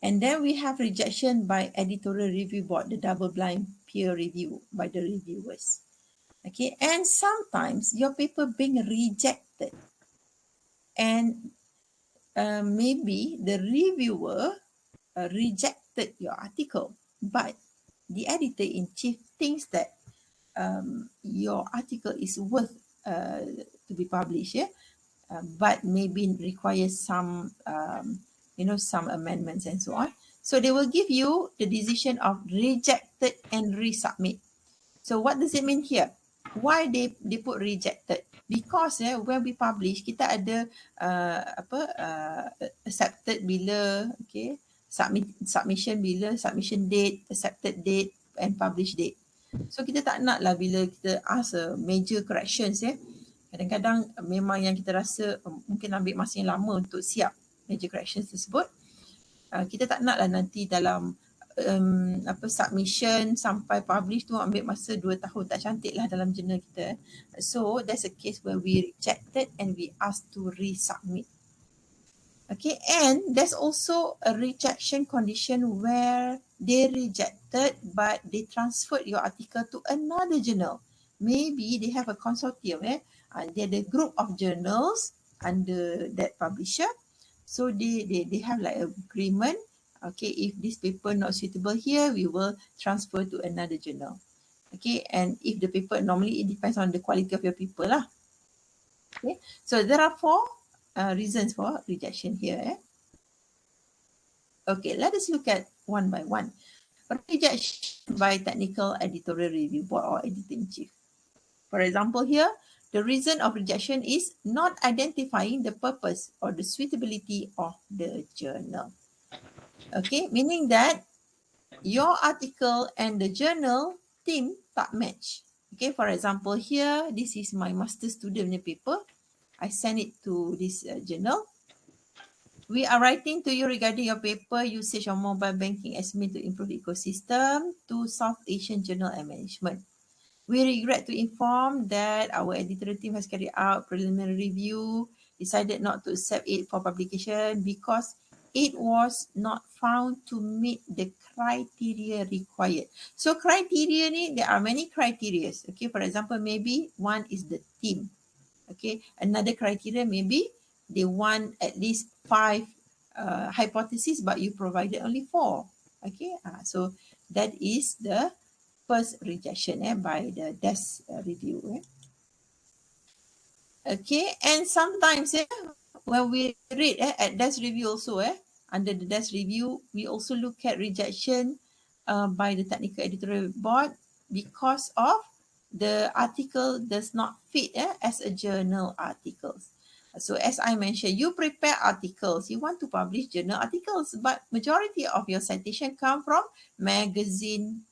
and then we have rejection by Editorial Review Board, the double-blind peer review by the reviewers. Okay, and sometimes your paper being rejected and maybe the reviewer rejected your article, but the editor-in-chief thinks that your article is worth to be published, but maybe requires some, some amendments and so on. So they will give you the decision of rejected and resubmit. So what does it mean here? Why they put rejected? Because when we publish, kita ada accepted bila, okay, submission bila, submission date, accepted date, and publish date. So kita tak nak lah bila kita ask major corrections, kadang-kadang memang yang kita rasa mungkin ambil masa yang lama untuk siap major corrections tersebut. Kita tak nak lah nanti dalam submission sampai publish tu ambil masa 2 tahun, tak cantik lah dalam jurnal kita. So that's a case where we rejected and we asked to resubmit. Okay, and there's also a rejection condition where they rejected but they transferred your article to another journal. Maybe they have a consortium, they had a group of journals under that publisher. So they have like an agreement. Okay, if this paper not suitable here, we will transfer to another journal. Okay, and if the paper, normally it depends on the quality of your paper lah. Okay, so there are 4 reasons for rejection here. Okay, let us look at one by one. Rejection by Technical Editorial Review Board or Editor-in-Chief. For example here, the reason of rejection is not identifying the purpose or the suitability of the journal. Okay, meaning that your article and the journal theme tak match. Okay, for example here, this is my master student paper. I send it to this journal. We are writing to you regarding your paper, usage of mobile banking estimate to improve ecosystem to South Asian Journal and Management. We regret to inform that our editorial team has carried out preliminary review, decided not to accept it for publication because it was not found to meet the criteria required. So criteria ni, there are many criteria. Okay, for example, maybe one is the theme. Okay, another criteria maybe they want at least 5 hypotheses, but you provided only 4. Okay, so that is the first rejection by the desk review. Okay, and sometimes when we read at desk review also, under the desk review, we also look at rejection by the technical editorial board because of the article does not fit as a journal article. So as I mentioned, you prepare articles, you want to publish journal articles, but majority of your citation come from magazine,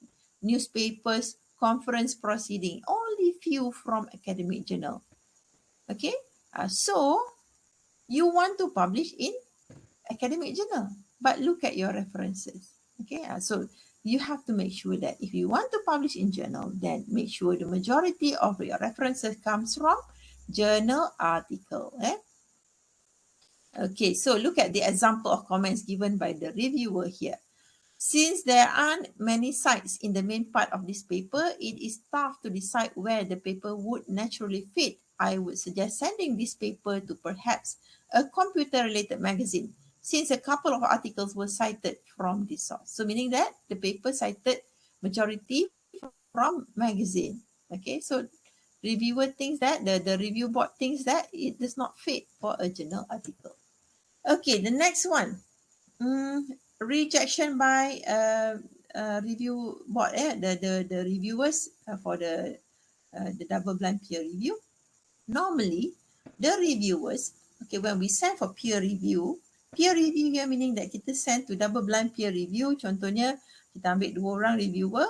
newspapers, conference proceeding, only few from academic journal. Okay, so you want to publish in academic journal, but look at your references. Okay, so you have to make sure that if you want to publish in journal, then make sure the majority of your references comes from journal article. Okay, so look at the example of comments given by the reviewer here. Since there aren't many sites in the main part of this paper, it is tough to decide where the paper would naturally fit. I would suggest sending this paper to perhaps a computer-related magazine, since a couple of articles were cited from this source. So meaning that the paper cited majority from magazine. Okay, so reviewer thinks that, the review board thinks that it does not fit for a journal article. Okay, the next one. Rejection by review board, the reviewers for the double blind peer review. Normally, the reviewers, okay, when we send for peer review here meaning that kita send to double blind peer review, contohnya kita ambil 2 orang reviewer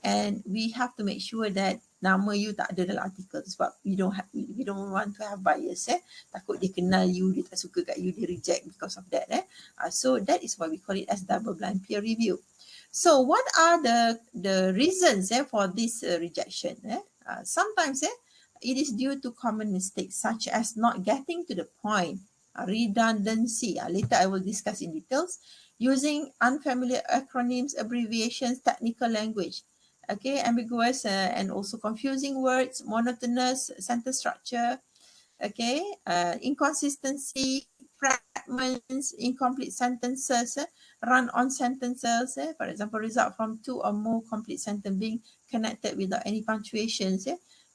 and we have to make sure that nama you tak ada dalam artikel sebab we don't want to have bias. Takut dia kenal you, dia tak suka kat you, dia reject because of that. So that is why we call it as double blind peer review. So what are the reasons for this rejection? Sometimes it is due to common mistakes such as not getting to the point, redundancy. Later I will discuss in details. Using unfamiliar acronyms, abbreviations, technical language. Okay, ambiguous and also confusing words, monotonous sentence structure, okay, inconsistency, fragments, incomplete sentences, run-on sentences, for example, result from 2 or more complete sentences being connected without any punctuations,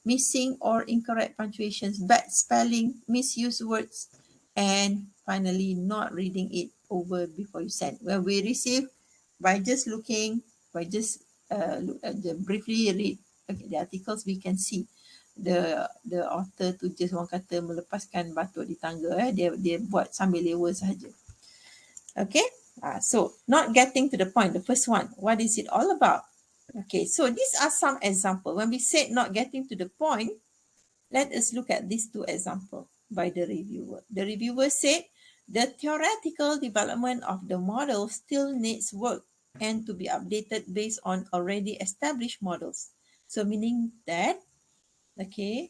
missing or incorrect punctuations, bad spelling, misused words, and finally not reading it over before you send. When we receive, by just looking, by just briefly read the articles, we can see the author tu just orang kata melepaskan batuk di tangga, dia buat sambil lewa sahaja. Okay, so not getting to the point, the first one, what is it all about? Okay, so these are some examples. When we say not getting to the point, let us look at these 2 examples by the reviewer. The reviewer said the theoretical development of the model still needs work and to be updated based on already established models. So meaning that, okay,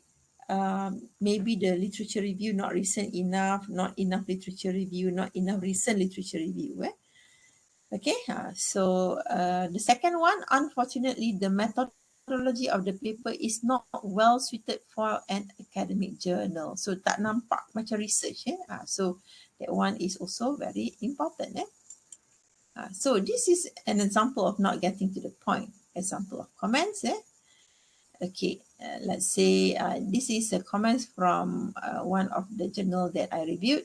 maybe the literature review not recent enough, not enough literature review, not enough recent literature review. Okay, so the second one, unfortunately, the methodology of the paper is not well suited for an academic journal. So tak nampak macam research. So that one is also very important. So this is an example of not getting to the point. Example of comments. Okay, let's say this is a comments from one of the journal that I reviewed.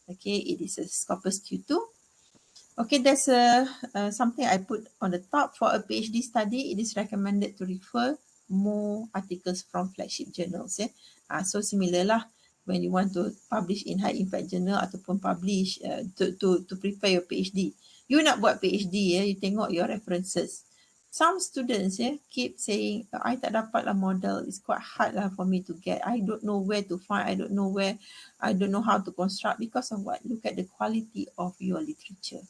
Okay, it is a Scopus Q2. Okay, there's something I put on the top. For a PhD study, it is recommended to refer more articles from flagship journals. So similar lah, when you want to publish in high impact journal ataupun publish to prepare your PhD. You nak buat PhD, you tengok your references. some students keep saying, I tak dapat lah model, it's quite hard lah for me to get. I don't know where to find, I don't know how to construct. Because of what? Look at the quality of your literature.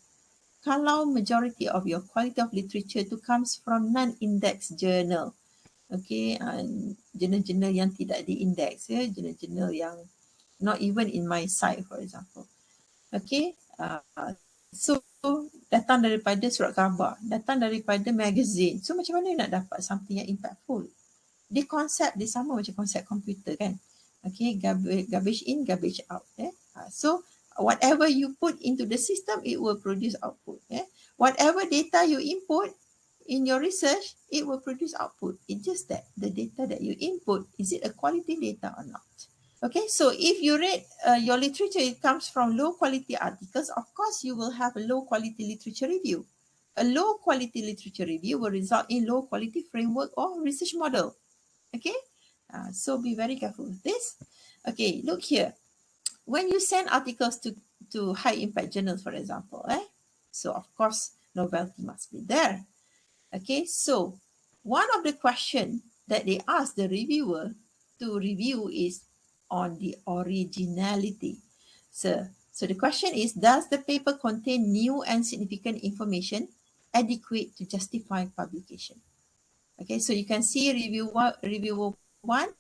Kalau majority of your quality of literature tu comes from non-index journal, okay, jurnal-jurnal yang tidak di-index, jurnal-jurnal yang not even in my site, for example. Okay, so datang daripada surat khabar, datang daripada magazine. So macam mana nak dapat something yang impactful? Dia konsep dia sama macam konsep komputer kan. Okay, garbage in, garbage out. So whatever you put into the system, it will produce output. Whatever data you input in your research, it will produce output. It's just that the data that you input, is it a quality data or not? Okay, so if you read your literature, it comes from low quality articles, of course you will have a low quality literature review. A low quality literature review will result in low quality framework or research model. Okay, so be very careful with this. Okay, look here. When you send articles to high impact journals, for example, so of course novelty must be there. Okay, so one of the questions that they ask the reviewer to review is on the originality. So the question is, does the paper contain new and significant information adequate to justify publication? Okay, so you can see reviewer 1.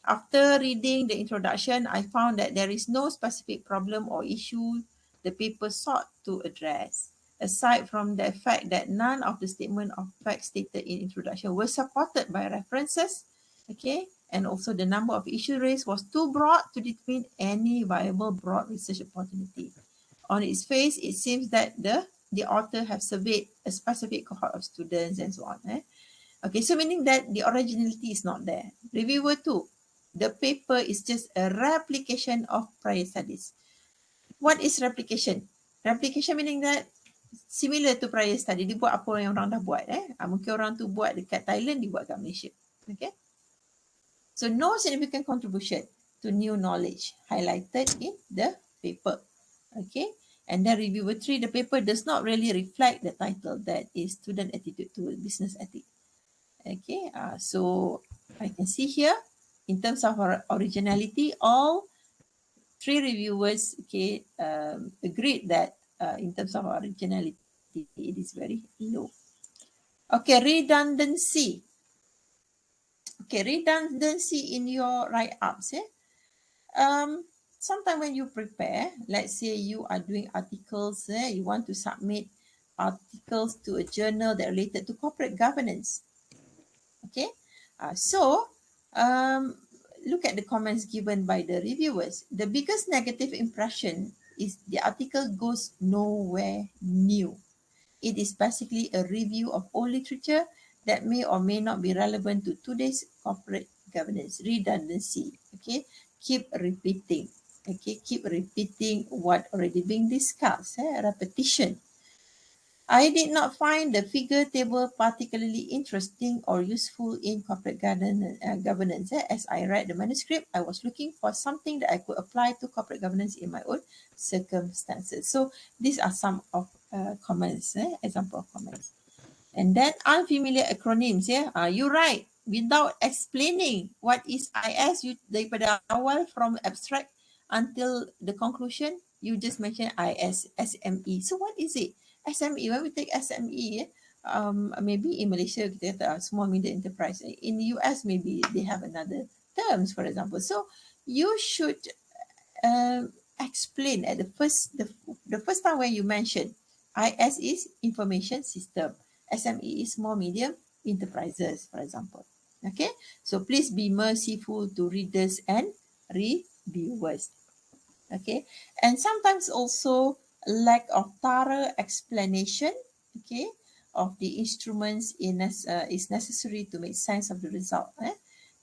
After reading the introduction, I found that there is no specific problem or issue the paper sought to address, aside from the fact that none of the statement of facts stated in introduction were supported by references, okay, and also the number of issues raised was too broad to determine any viable broad research opportunity. On its face, it seems that the author have surveyed a specific cohort of students and so on. Okay, so meaning that the originality is not there. Reviewer 2, the paper is just a replication of prior studies. What is replication? Replication meaning that similar to prior study, dia buat apa yang orang dah buat. Mungkin orang tu buat dekat Thailand, dia buat kat Malaysia. Okay. So no significant contribution to new knowledge highlighted in the paper. Okay. And then reviewer 3, the paper does not really reflect the title, that is student attitude towards business ethics. Okay. So I can see here in terms of originality, all 3 reviewers agreed that in terms of originality, it is very low. Okay, redundancy. Okay, redundancy in your write-ups. Sometimes when you prepare, let's say you are doing articles, you want to submit articles to a journal that related to corporate governance. Okay, look at the comments given by the reviewers. The biggest negative impression is the article goes nowhere new. It is basically a review of old literature that may or may not be relevant to today's corporate governance. Redundancy. Okay, keep repeating. Okay, keep repeating what already being discussed. Repetition. I did not find the figure table particularly interesting or useful in corporate governance. As I read the manuscript, I was looking for something that I could apply to corporate governance in my own circumstances. So these are some of comments, example of comments. And then unfamiliar acronyms. You're right. Without explaining what is IS, you daripada awal from abstract until the conclusion, you just mention IS, SME. So what is it? SME, when we take SME, maybe in Malaysia, kita kata small medium enterprise. In the US, maybe they have another terms, for example. So you should explain at the first time when you mention IS is information system, SME is small medium enterprises, for example. Okay, so please be merciful to readers and reviewers. Okay, and sometimes also lack of thorough explanation, okay, of the instruments is necessary to make sense of the result.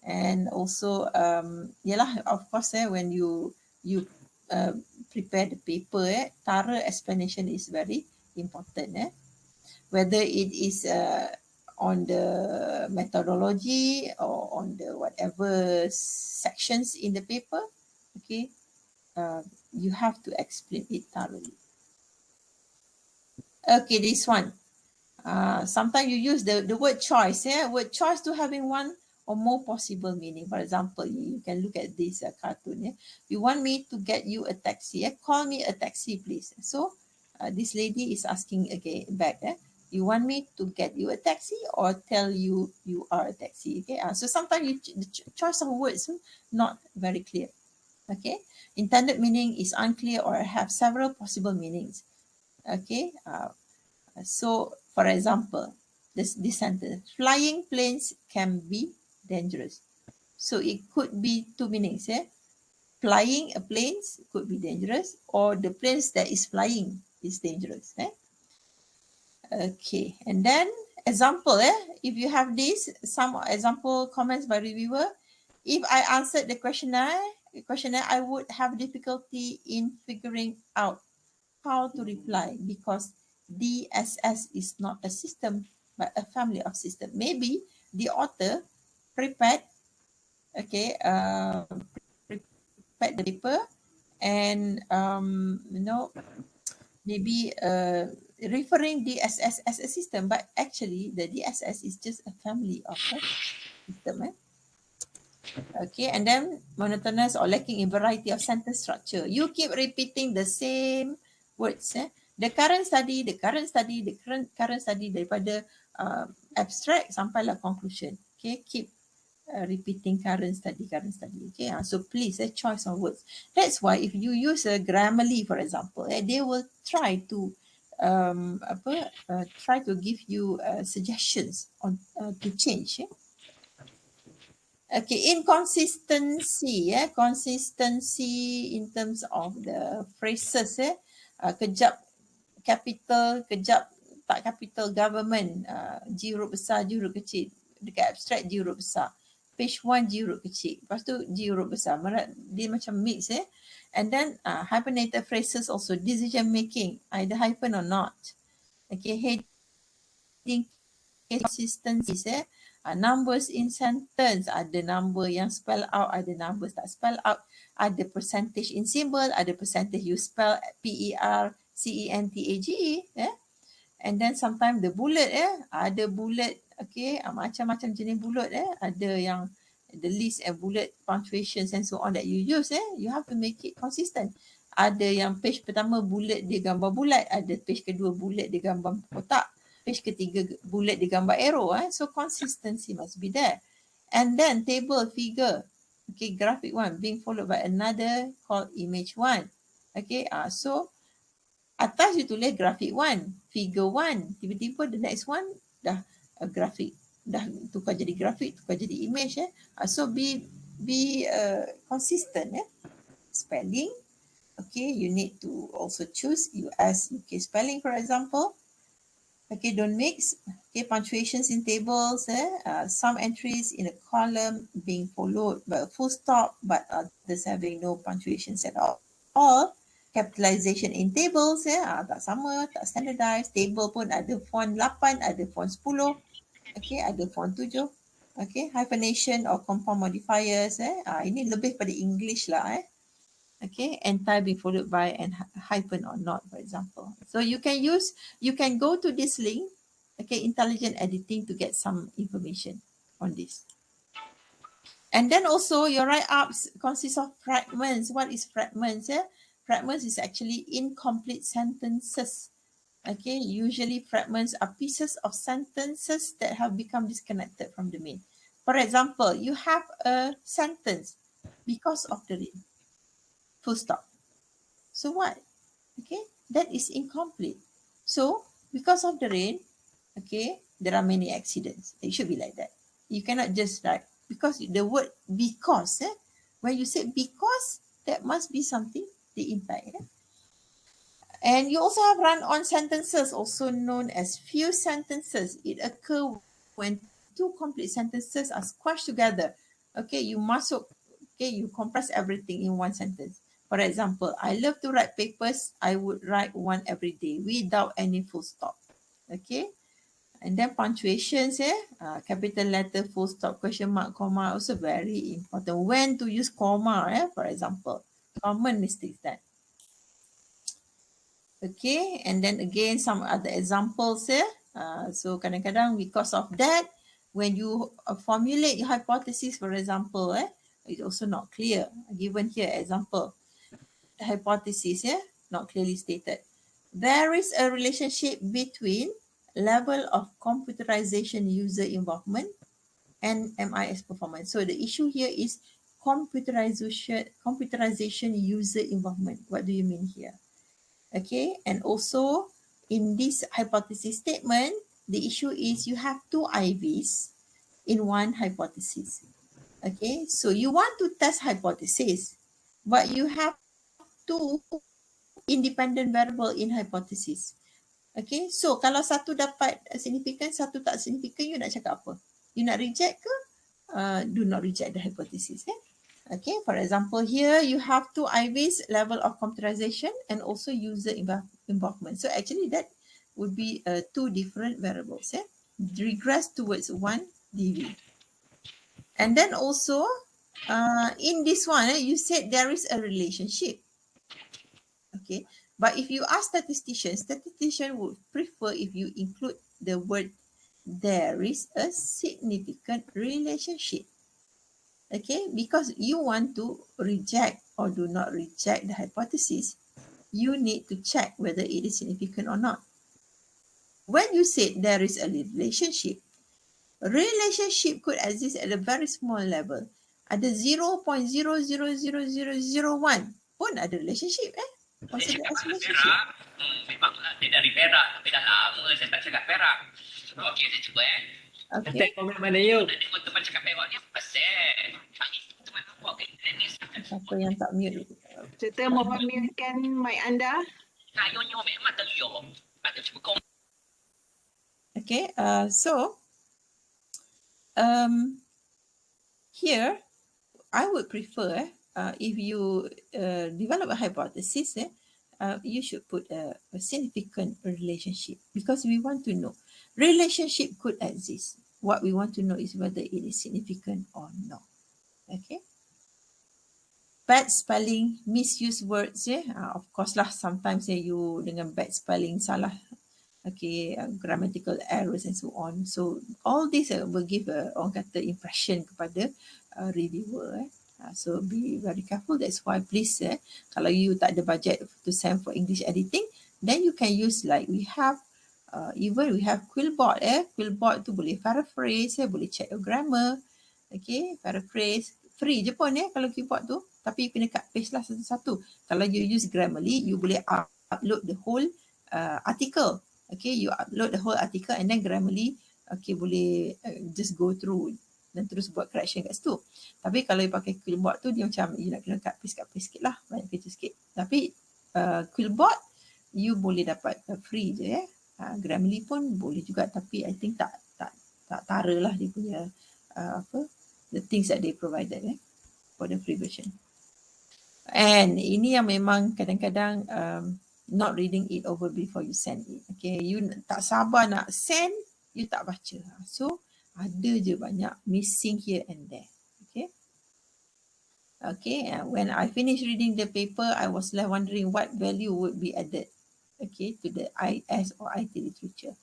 And also, of course, when you prepare the paper, thorough explanation is very important. Whether it is on the methodology or on the whatever sections in the paper, okay, you have to explain it thoroughly. Okay, this one. Sometimes you use the word choice, word choice to having one or more possible meaning. For example, you can look at this cartoon. You want me to get you a taxi. Call me a taxi, please. So this lady is asking again back. You want me to get you a taxi or tell you you are a taxi? Okay. So sometimes the choice of words not very clear. Okay. Intended meaning is unclear or have several possible meanings. Okay. So, for example, this sentence, flying planes can be dangerous. So it could be two meanings. Flying a planes could be dangerous, or the planes that is flying is dangerous. Okay, and then example, if you have this, some example comments by reviewer. If I answered the questionnaire, I would have difficulty in figuring out how to reply because DSS is not a system but a family of systems. Maybe the author prepared, prepared the paper and maybe referring DSS as a system, but actually the DSS is just a family of a system. Okay, and then monotonous or lacking in variety of sentence structure. You keep repeating the same words. The current study daripada abstract sampailah conclusion. Okay, keep repeating current study. Okay, so please, choice of words. That's why if you use a Grammarly, for example, they will try to try to give you suggestions on to change. Okay, inconsistency, consistency in terms of the phrases, kejap capital, kejap tak capital government, G huruf besar, G huruf kecil, dekat abstract G huruf besar, page 1 G huruf kecil, lepas tu G huruf besar, dia macam mix and then hyphenated phrases also, decision making, either hyphen or not, okay, heading consistencies, numbers in sentence, ada number yang spell out, ada numbers tak spell out, ada percentage in symbol, ada percentage you spell PERCENTAGE, and then sometimes the bullet, ada bullet, okay, macam-macam jenis bullet, ada yang the list and bullet punctuations and so on that you use, you have to make it consistent. Ada yang page pertama bullet dia gambar bulat, ada page kedua bullet dia gambar kotak, page ketiga bullet dia gambar arrow, so consistency must be there. And then table, figure, okay, graphic one being followed by another called image one. Okay, so atas you tulis graphic one, figure one, tiba-tiba the next one dah graphic, dah tukar jadi graphic, tukar jadi image. So be consistent. Spelling, okay, you need to also choose US UK spelling, for example. Okay, don't mix. Okay, punctuations in tables, some entries in a column being followed by a full stop, but others having no punctuations at all. Capitalization in tables, tak sama, tak standardized. Table pun ada font 8, ada font 10, okay, ada font 7. Okay, hyphenation or compound modifiers, ini lebih pada English lah, okay, entire being followed by and hyphen or not, for example. So you can go to this link, okay, intelligent editing, to get some information on this. And then also your write-ups consist of fragments. What is fragments? Fragments is actually incomplete sentences. Okay, usually fragments are pieces of sentences that have become disconnected from the main. For example, you have a sentence, because of the rain, full stop. So what? Okay, that is incomplete. So because of the rain, okay, there are many accidents. It should be like that. You cannot just write, because the word because, when you say because, that must be something they imply. And you also have run-on sentences, also known as few sentences. It occurs when two complete sentences are squashed together. Okay, you compress everything in one sentence. For example, I love to write papers. I would write one every day without any full stop. Okay, and then punctuations, capital letter, full stop, question mark, comma, also very important. When to use comma, for example, common mistakes that. Okay, and then again some other examples, So kadang-kadang because of that, when you formulate your hypothesis, for example, it's also not clear. Given here example, the hypothesis, not clearly stated. There is a relationship between level of computerization user involvement and MIS performance. So the issue here is computerization user involvement. What do you mean here? Okay, and also in this hypothesis statement, the issue is you have two IVs in one hypothesis. Okay, so you want to test hypothesis, but you have two independent variable in hypothesis. Okay, so kalau satu dapat signifikan, satu tak signifikan, you nak cakap apa? You nak reject ke? Do not reject the hypothesis. Okay, for example, here you have two IVs, level of computerization and also user involvement. So actually that would be two different variables. Regress towards one DV. And then also in this one, you said there is a relationship. Okay, but if you ask statistician would prefer if you include the word there is a significant relationship. Okay, because you want to reject or do not reject the hypothesis, you need to check whether it is significant or not. When you say there is a relationship could exist at a very small level. Ada 0.000001 pun ada relationship. Consider as relationship. Memang dia dari Perak, tapi dah lama saya tak cakap Perak. Okey, saya cuba Okay. Komen mana you? Nak dengar teman cakap Perak ni apa pasal? Teman apa ke ni? Siapa yang tak mute? Serta mohon mute-kan mic anda. Kayunya memang terliur. Ada cuba komen. Okay, so here I would prefer if you develop a hypothesis, you should put a significant relationship because we want to know relationship could exist. What we want to know is whether it is significant or not. Okay. Bad spelling, misuse words, of course lah. Sometimes you dengan bad spelling salah. Okay, grammatical errors and so on. So all this will give orang kata impression kepada reviewer. So be very careful. That's why please, kalau you tak ada budget to send for English editing, then you can use like we have, even we have Quillbot. Quillbot tu boleh paraphrase, boleh check your grammar. Okay, paraphrase free je pun kalau Quillbot tu. Tapi kena cut paste lah satu-satu. Kalau you use Grammarly, you boleh upload the whole article. Okay, you upload the whole article and then Grammarly, okay, boleh just go through dan terus buat correction kat situ. Tapi kalau you pakai Quillbot tu, dia macam you nak kena cut paste sikit lah, banyak kerja sikit. Tapi Quillbot, you boleh dapat free je Grammarly pun boleh juga, tapi I think tak tara lah dia punya the things that they provided for the free version. And ini yang memang kadang-kadang not reading it over before you send it. Okay, you tak sabar nak send, you tak baca. So ada je banyak missing here and there. Okay. Okay, when I finished reading the paper, I was left wondering what value would be added, okay, to the IS or IT literature.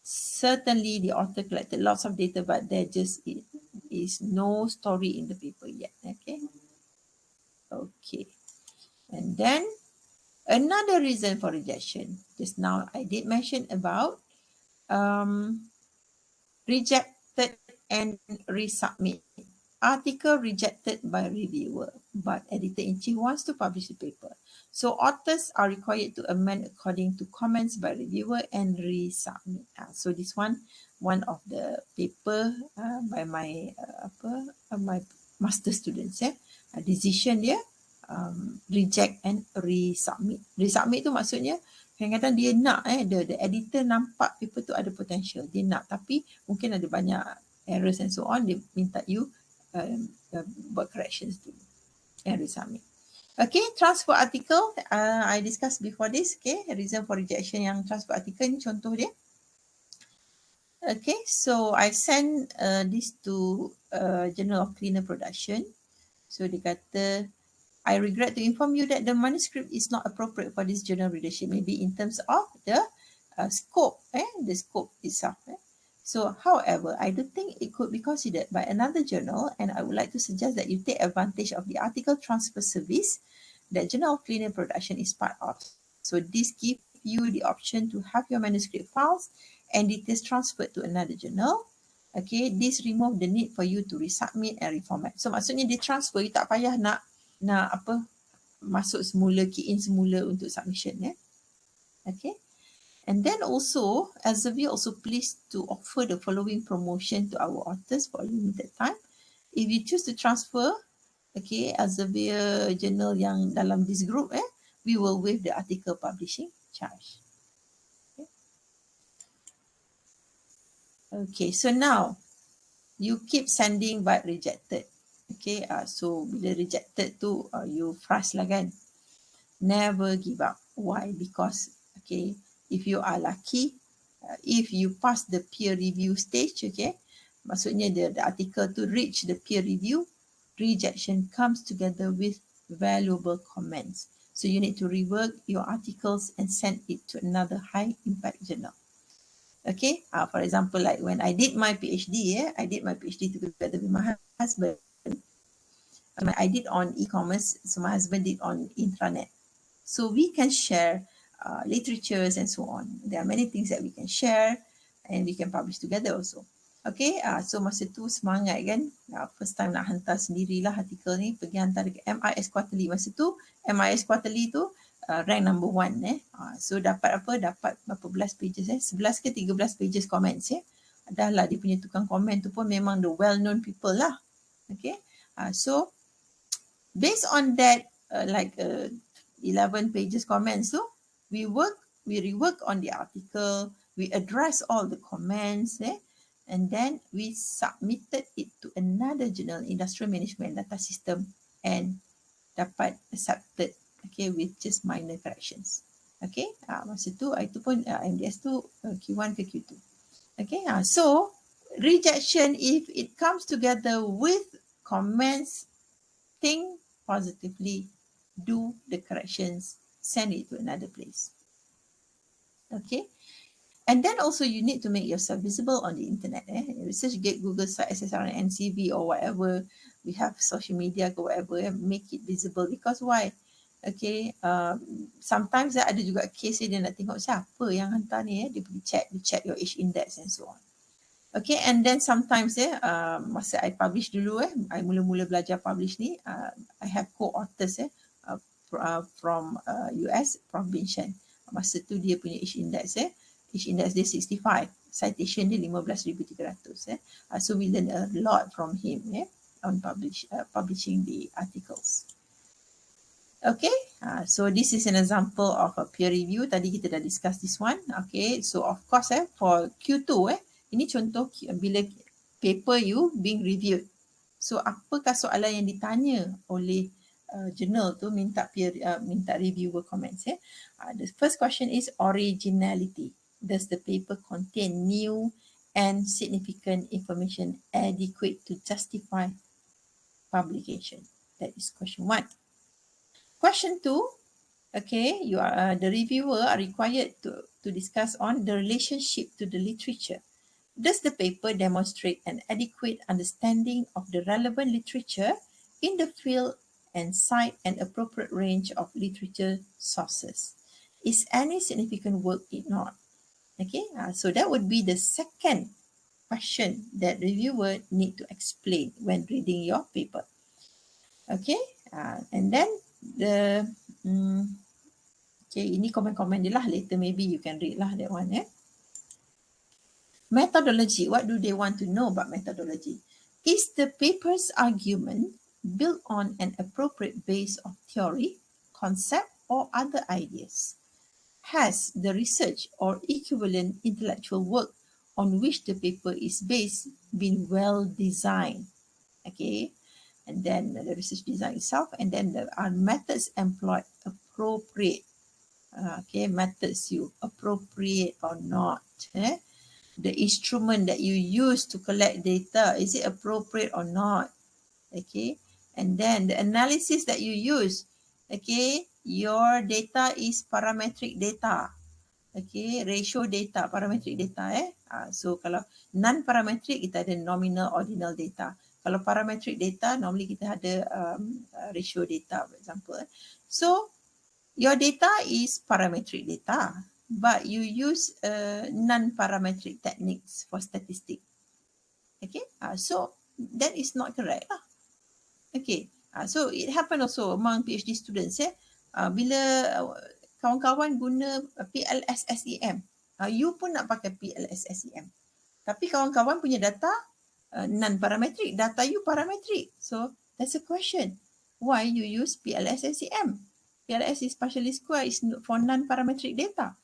Certainly the author collected lots of data, but there just is no story in the paper yet. Okay. Okay. And then another reason for rejection. Just now I did mention about rejected and resubmit. Article rejected by reviewer, but editor-in-chief wants to publish the paper. So authors are required to amend according to comments by reviewer and resubmit. So this one of the paper by my my master students. Decision dia reject and resubmit. Resubmit tu maksudnya kadang-kadang dia nak the editor nampak paper tu ada potential, dia nak, tapi mungkin ada banyak errors and so on, dia minta you buat corrections dulu and resubmit. Okay, transfer article, I discussed before this. Okay, reason for rejection yang transfer article ni contoh dia. Okay, so I send this to Journal of Cleaner Production. So dia kata, I regret to inform you that the manuscript is not appropriate for this journal readership, maybe in terms of the scope, the scope itself. So, however, I do think it could be considered by another journal, and I would like to suggest that you take advantage of the article transfer service that Journal of Clinical Production is part of. So, this gives you the option to have your manuscript files and details transferred to another journal. Okay, this remove the need for you to resubmit and reformat. So, maksudnya dia transfer, you tak payah nak masuk semula, key in semula untuk submission. Okay. And then also, Elsevier also pleased to offer the following promotion to our authors for a limited time. If you choose to transfer, okay, Elsevier journal yang dalam this group, we will waive the article publishing charge. Okay, so now you keep sending but rejected. Okay, so bila rejected tu, you frust lah kan. Never give up. Why? Because, okay, if you are lucky, if you pass the peer review stage, okay, maksudnya the article to reach the peer review, rejection comes together with valuable comments. So you need to rework your articles and send it to another high impact journal. Okay, for example, like when I did my PhD, I did my PhD together with my husband. I did on e-commerce, so my husband did on intranet. So we can share literatures and so on. There are many things that we can share and we can publish together also. Okay, so masa tu semangat kan. First time nak hantar sendirilah artikel ni, pergi hantar dekat MIS Quarterly. Masa tu MIS Quarterly tu rank number 1. So dapat apa? Dapat berapa belas pages 11 ke 13 pages comments Dah lah dia punya tukang komen tu pun memang the well known people lah. Okay, so based on that 11 pages comments tu, we rework on the article, we address all the comments, and then we submitted it to another journal, Industrial Management Data System, and dapat accepted, okay, with just minor corrections. Okay, masa tu itu pun MDS tu Q1 ke Q2. Okay, so rejection, if it comes together with comments, think positively, do the corrections, send it to another place. Okay, and then also you need to make yourself visible on the internet. ResearchGate, Google Site, SSR, NCV or whatever, we have social media or whatever, make it visible. Because why? Okay, sometimes ada juga case dia nak tengok siapa yang hantar ni, dia pergi check your age index and so on. Okay, and then sometimes masa I publish dulu I mula-mula belajar publish ni, I have co-authors from US, from Binshan. Masa tu dia punya age index age index dia 65, citation dia 15,300 so we learn a lot from him on publishing the articles. Okay, so this is an example of a peer review. Tadi kita dah discuss this one. Okay, so of course for Q2 ini contoh bila paper you being reviewed. So apakah soalan yang ditanya oleh journal tu minta reviewer comments The first question is originality. Does the paper contain new and significant information adequate to justify publication? That is question 1. Question 2, okay, the reviewer are required to discuss on the relationship to the literature. Does the paper demonstrate an adequate understanding of the relevant literature in the field and cite an appropriate range of literature sources? Is any significant work ignored? Okay, so that would be the second question that reviewer need to explain when reading your paper. Okay, and then okay, ini komen-komen dia lah, later maybe you can read lah that one. Methodology, what do they want to know about methodology? Is the paper's argument built on an appropriate base of theory, concept, or other ideas? Has the research or equivalent intellectual work on which the paper is based been well designed? Okay, and then the research design itself, and then are methods employed appropriate? Okay, methods you appropriate or not? The instrument that you use to collect data, is it appropriate or not? Okay, and then the analysis that you use, okay, your data is parametric data. Okay, ratio data, parametric data. So kalau non-parametric, kita ada nominal, ordinal data. Kalau parametric data, normally kita ada ratio data, for example. So your data is parametric data, but you use non-parametric techniques for statistics. Okay, so that is not correct lah. Okay, so it happen also among PhD students. Bila kawan-kawan guna PLSSEM, you pun nak pakai PLSSEM. Tapi kawan-kawan punya data non-parametric, data you parametric. So that's a question. Why you use PLSSEM? PLS is partially square, is for non-parametric data.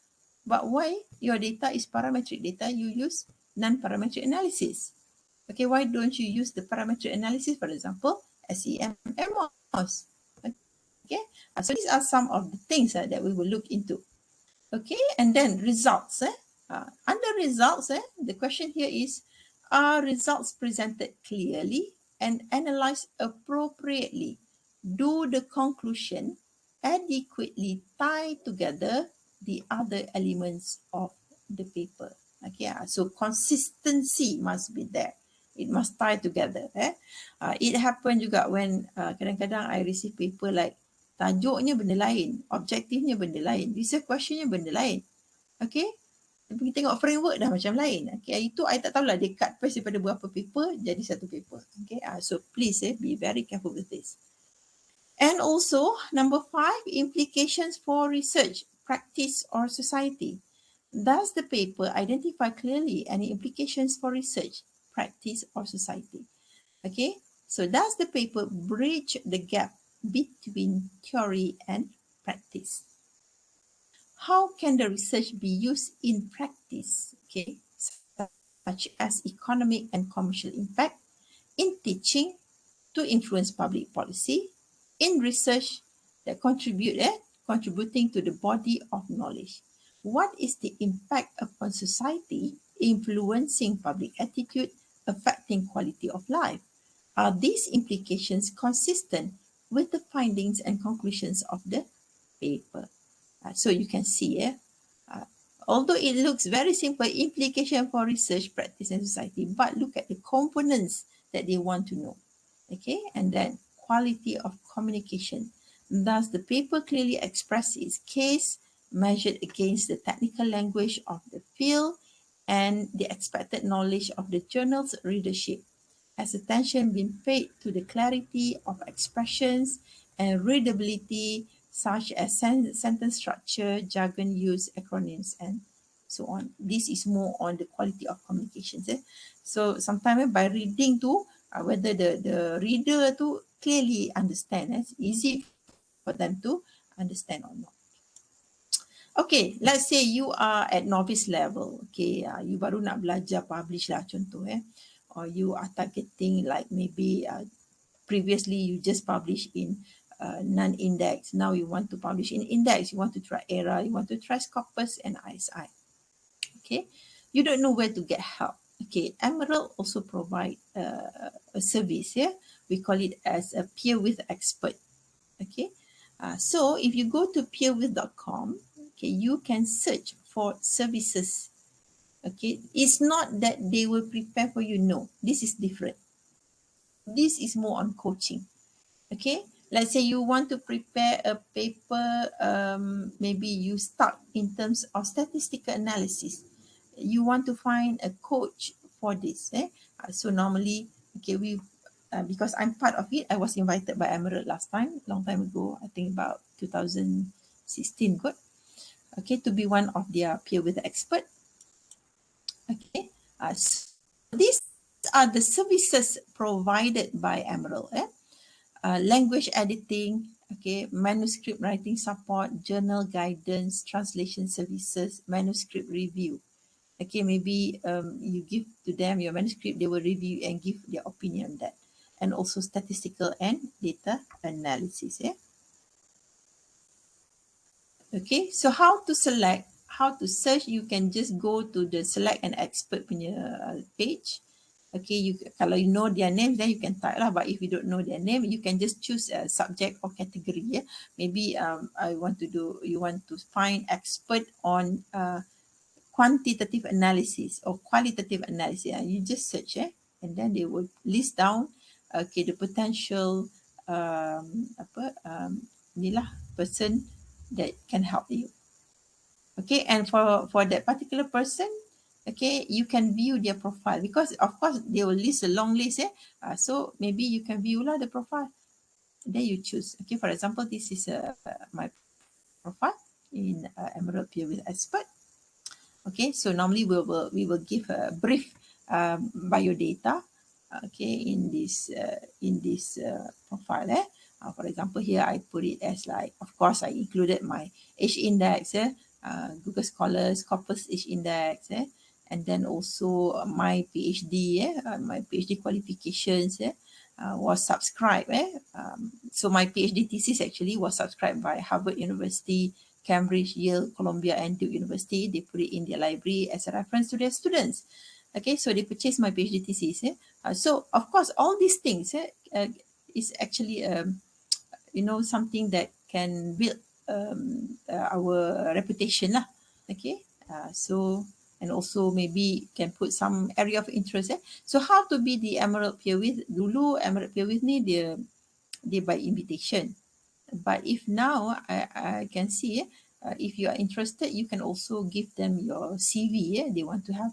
But why your data is parametric data, you use non-parametric analysis? Okay, why don't you use the parametric analysis, for example, SEM and MOS? Okay, so these are some of the things that we will look into. Okay, and then results. Under results, the question here is, are results presented clearly and analyzed appropriately? Do the conclusion adequately tie together the other elements of the paper? Okay, so consistency must be there. It must tie together. It happen juga when kadang-kadang I receive paper like tajuknya benda lain, objektifnya benda lain, research questionnya benda lain. Okay, pergi tengok framework dah macam lain. Okay, itu I tak tahulah dia cut paste daripada berapa paper jadi satu paper. Okay, so please be very careful with this. And also number 5, implications for research, practice or society. Does the paper identify clearly any implications for research, practice or society? Okay, so does the paper bridge the gap between theory and practice? How can the research be used in practice? Okay, such as economic and commercial impact, in teaching to influence public policy, in research that contributing to the body of knowledge. What is the impact upon society, influencing public attitude, affecting quality of life? Are these implications consistent with the findings and conclusions of the paper? So you can see, although it looks very simple, implication for research, practice and society, but look at the components that they want to know. Okay, and then quality of communication. Does the paper clearly express its case, measured against the technical language of the field and the expected knowledge of the journal's readership? Has attention been paid to the clarity of expressions and readability, such as sentence structure, jargon use, acronyms, and so on? This is more on the quality of communications. So sometimes by reading to whether the reader to clearly understand, it's easy for them to understand or not. Okay, let's say you are at novice level. Okay, you baru nak belajar publish lah contoh or you are targeting like maybe previously you just publish in non-index. Now you want to publish in index. You want to try ERA. You want to try Scopus and ISI. Okay, you don't know where to get help. Okay, Emerald also provide a service here. We call it as a peer with expert. Okay, so if you go to peerwith.com, okay, you can search for services. Okay, it's not that they will prepare for you. No, this is different. This is more on coaching. Okay, let's say you want to prepare a paper, maybe you start in terms of statistical analysis. You want to find a coach for this. So normally, okay, because I'm part of it, I was invited by Emerald last time, long time ago, I think about 2016, good. Okay, to be one of their peer with the expert. Okay, so these are the services provided by Emerald. Language editing, okay, manuscript writing support, journal guidance, translation services, manuscript review. Okay, maybe you give to them your manuscript, they will review and give their opinion on that. And also statistical and data analysis. Okay, so how to select, how to search, you can just go to the select an expert punya page. Okay, kalau you know their name, then you can type lah. But if you don't know their name, you can just choose a subject or category. Yeah? Maybe you want to find expert on quantitative analysis or qualitative analysis. You just search, and then they will list down the potential person that can help you. Okay, and for that particular person, okay, you can view their profile, because of course they will list a long list. So maybe you can view lah the profile. Then you choose. Okay, for example, this is my profile in Emerald Peer with Expert. Okay, so normally we will give a brief biodata. Okay, in this profile. For example, here I put it as like, of course, I included my H index. Google Scholars Corpus H index, and then also my PhD, my PhD qualifications was subscribed. So my PhD thesis actually was subscribed by Harvard University, Cambridge, Yale, Columbia, and Duke University. They put it in their library as a reference to their students. Okay, so they purchased my PhD thesis. So of course, all these things is actually something that can build our reputation lah. Okay, so and also maybe can put some area of interest. So how to be the Emerald Peer with? Dulu Emerald Peer with ni dia by invitation, but if now I can see if you are interested, you can also give them your CV. They want to have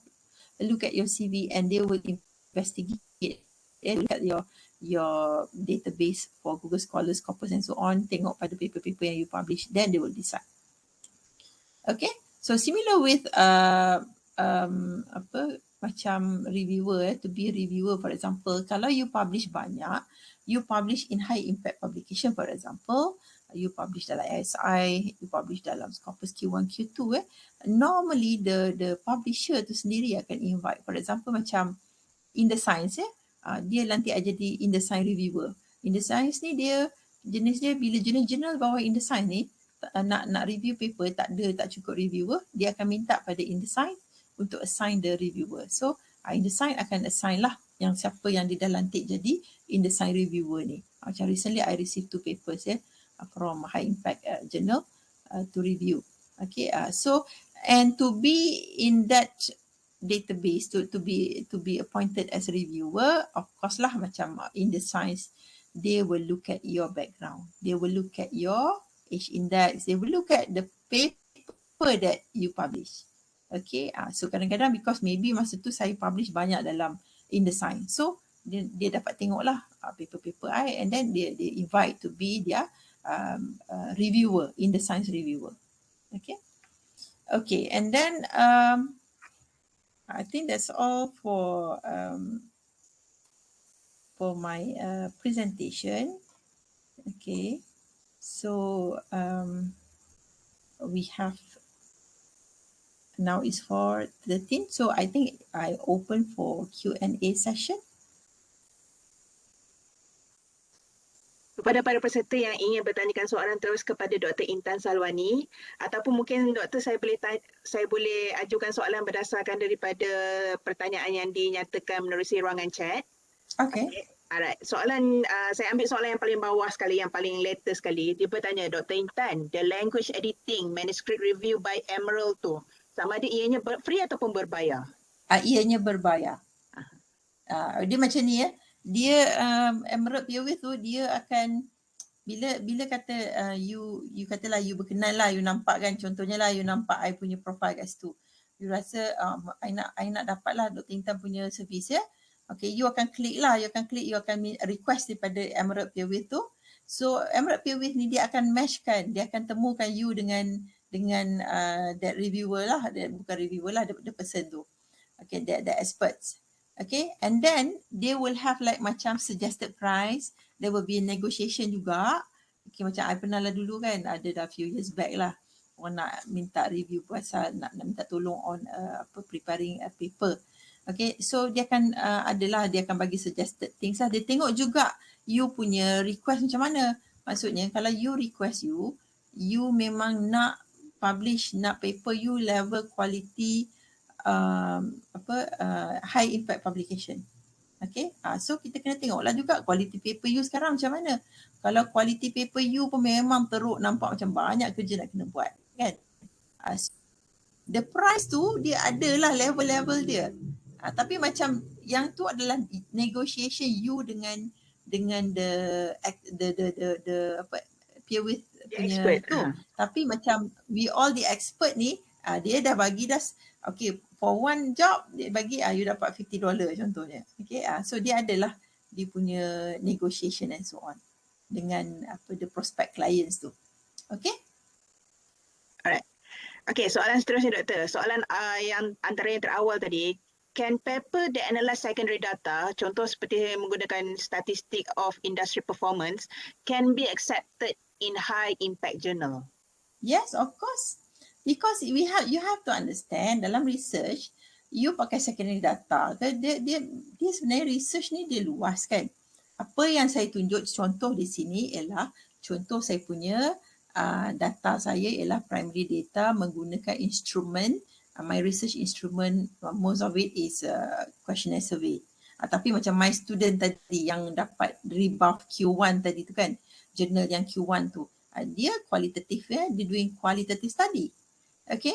a look at your CV, and they will investigate, look at your database for Google Scholars, Scopus and so on, tengok pada paper-paper yang you publish, then they will decide. Okay, so similar with macam reviewer, to be a reviewer, for example, kalau you publish banyak, you publish in high impact publication, for example, you publish dalam SI, you publish dalam Scopus Q1, Q2, normally the publisher tu sendiri akan invite, for example, macam in the Sains, dia nanti aja di in the Sains reviewer. In the Sains ni dia jenis dia, bila jurnal bawah in the Sains ni nak review paper, tak cukup reviewer, dia akan minta pada in the Sains untuk assign the reviewer. So in the Sains akan assign lah yang siapa yang dia dah lantik jadi in the Sains reviewer ni. Macam recently I received 2 papers from high impact journal to review. Okay, so and to be in that database, to be appointed as a reviewer, of course lah, macam in the Sains, they will look at your background, they will look at your H index, they will look at the paper that you publish. Okay, so kadang-kadang because maybe masa tu saya publish banyak dalam in the Sains, so dia dapat tengok lah paper-paper I, and then they invite to be their reviewer, in the Sains reviewer. Okay, and then I think that's all for my presentation. Okay, so we have now is for 13, so I think I open for Q&A session. Kepada para peserta yang ingin bertanyakan soalan terus kepada Dr. Intan Salwani, ataupun mungkin Dr. saya boleh ajukan soalan berdasarkan daripada pertanyaan yang dinyatakan menerusi ruangan chat. Okay. Alright, soalan saya ambil soalan yang paling bawah sekali, yang paling latest sekali. Dia bertanya, Dr. Intan, the language editing manuscript review by Emerald tu, sama ada ianya free ataupun berbayar? Ianya berbayar. Dia macam ni dia Emerald Peer with tu, dia akan bila kata you katalah you berkenal lah, you nampak kan, contohnya lah you nampak I punya profile kat situ, you rasa I nak dapat lah Dr. Intan punya servis okay, you akan klik, you akan request daripada Emerald Peer with tu. So Emerald Peer with ni dia akan matchkan, dia akan temukan you dengan that reviewer lah, bukan reviewer lah, the person tu, okay, the experts. Okay, and then they will have like macam suggested price, there will be a negotiation juga. Okay, macam I pernah lah dulu kan, ada dah few years back lah, orang nak minta review pasal nak minta tolong on preparing a paper. Okay, so dia akan dia akan bagi suggested things lah. Dia tengok juga you punya request macam mana. Maksudnya kalau you request you memang nak publish, nak paper you level quality high impact publication. Okay, so kita kena tengoklah juga quality paper you sekarang macam mana. Kalau quality paper you pun memang teruk, nampak macam banyak kerja nak kena buat kan. The price tu dia adalah level-level dia. Tapi macam yang tu adalah negotiation you dengan the apa peer with punya expert, tu. Tapi macam we all the expert ni, dia dah bagi dah okay, for one job dia bagi you dapat $50 contohnya. Okay, so dia adalah dia punya negotiation and so on dengan apa the prospect clients tu. Okay. Alright. Okay, soalan seterusnya Doktor. Soalan yang antara yang terawal tadi, can paper that analyze secondary data, contoh seperti menggunakan statistic of industry performance, can be accepted in high impact journal? Yes, of course. Because you have to understand dalam research, you pakai secondary data, dia sebenarnya research ni dia luas kan. Apa yang saya tunjuk contoh di sini ialah contoh saya punya data saya ialah primary data menggunakan instrument, my research instrument, most of it is questionnaire survey. Tapi macam my student tadi yang dapat rebuff Q1 tadi tu kan, jurnal yang Q1 tu, dia kualitatif ya, dia doing qualitative study. Okay,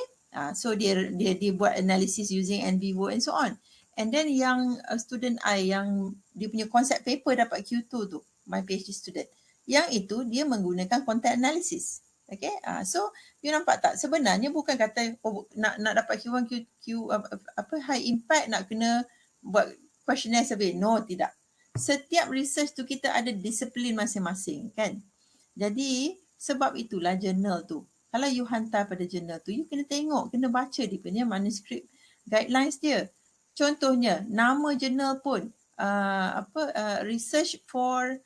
so dia buat analysis using NVivo and so on. And then yang student I yang dia punya concept paper dapat Q2 tu, my PhD student, yang itu dia menggunakan content analysis. Okay, so you nampak tak, sebenarnya bukan kata nak dapat Q1 apa high impact nak kena buat questionnaire survey. No, tidak. Setiap research tu kita ada disiplin masing-masing kan. Jadi sebab itulah jurnal tu, kalau you hantar pada jurnal tu, you kena tengok, kena baca dia punya manuscript guidelines dia. Contohnya nama jurnal pun research for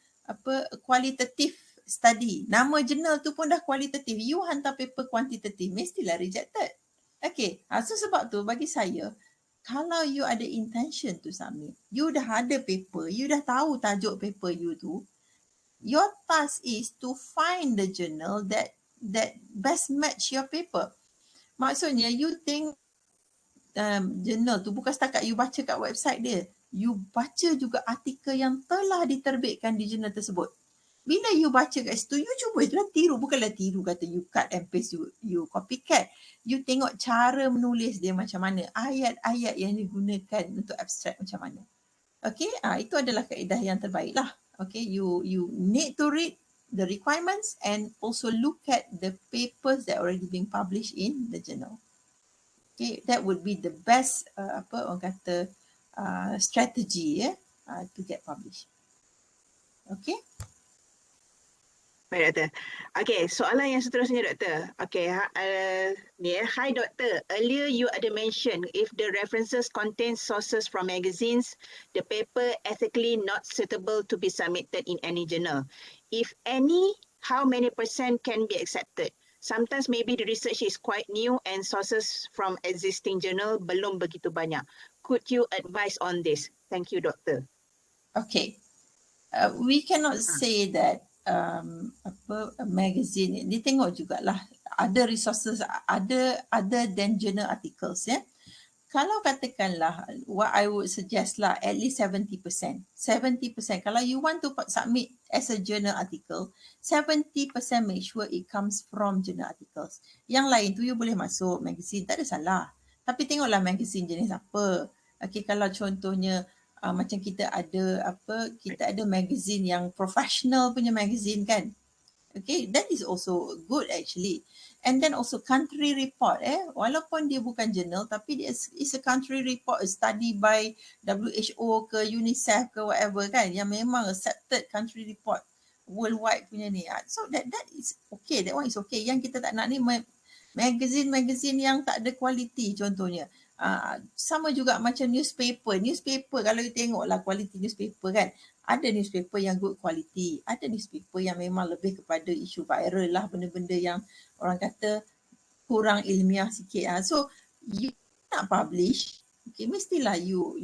qualitative study. Nama jurnal tu pun dah kualitatif. You hantar paper kuantitatif, mestilah rejected. Okay, so sebab tu bagi saya, kalau you ada intention to submit, you dah ada paper, you dah tahu tajuk paper you tu, your task is to find the journal that best match your paper. Maksudnya you think journal tu bukan setakat you baca kat website dia, you baca juga artikel yang telah diterbitkan di jurnal tersebut. Bila you baca kat situ, you cuba je lah tiru. Bukanlah tiru kata you cut and paste, you copycat. You tengok cara menulis dia macam mana, ayat-ayat yang digunakan untuk abstract macam mana. Okay, itu adalah kaedah yang terbaik lah. Okay, you need to read the requirements and also look at the papers that already being published in the journal. Okay, that would be the best orang kata strategy to get published. Okay. Baik Doktor. Okay, soalan yang seterusnya Doktor. Okay, hi Doktor. Earlier you ada mention if the references contain sources from magazines, the paper ethically not suitable to be submitted in any journal. If any, how many % can be accepted? Sometimes maybe the research is quite new and sources from existing journal belum begitu banyak. Could you advise on this? Thank you, Doktor. Okay, we cannot say that magazine, dia tengok jugalah ada resources other than journal articles ya. Kalau katakanlah what I would suggest lah, at least 70%. Kalau you want to submit as a journal article, 70% make sure it comes from journal articles. Yang lain tu you boleh masuk magazine, tak ada salah. Tapi tengoklah magazine jenis apa. Okay, kalau contohnya macam kita ada magazine yang professional punya magazine kan. Okay, that is also good actually. And then also country report walaupun dia bukan journal tapi dia is a country report, a study by WHO ke UNICEF ke whatever kan, yang memang accepted country report worldwide punya ni. So that is okay, that one is okay. Yang kita tak nak ni magazine yang tak ada quality contohnya. Sama juga macam newspaper kalau you tengoklah quality newspaper kan, ada newspaper yang good quality, ada newspaper yang memang lebih kepada isu viral lah, benda-benda yang orang kata kurang ilmiah sikit. So you nak publish, okay, mestilah you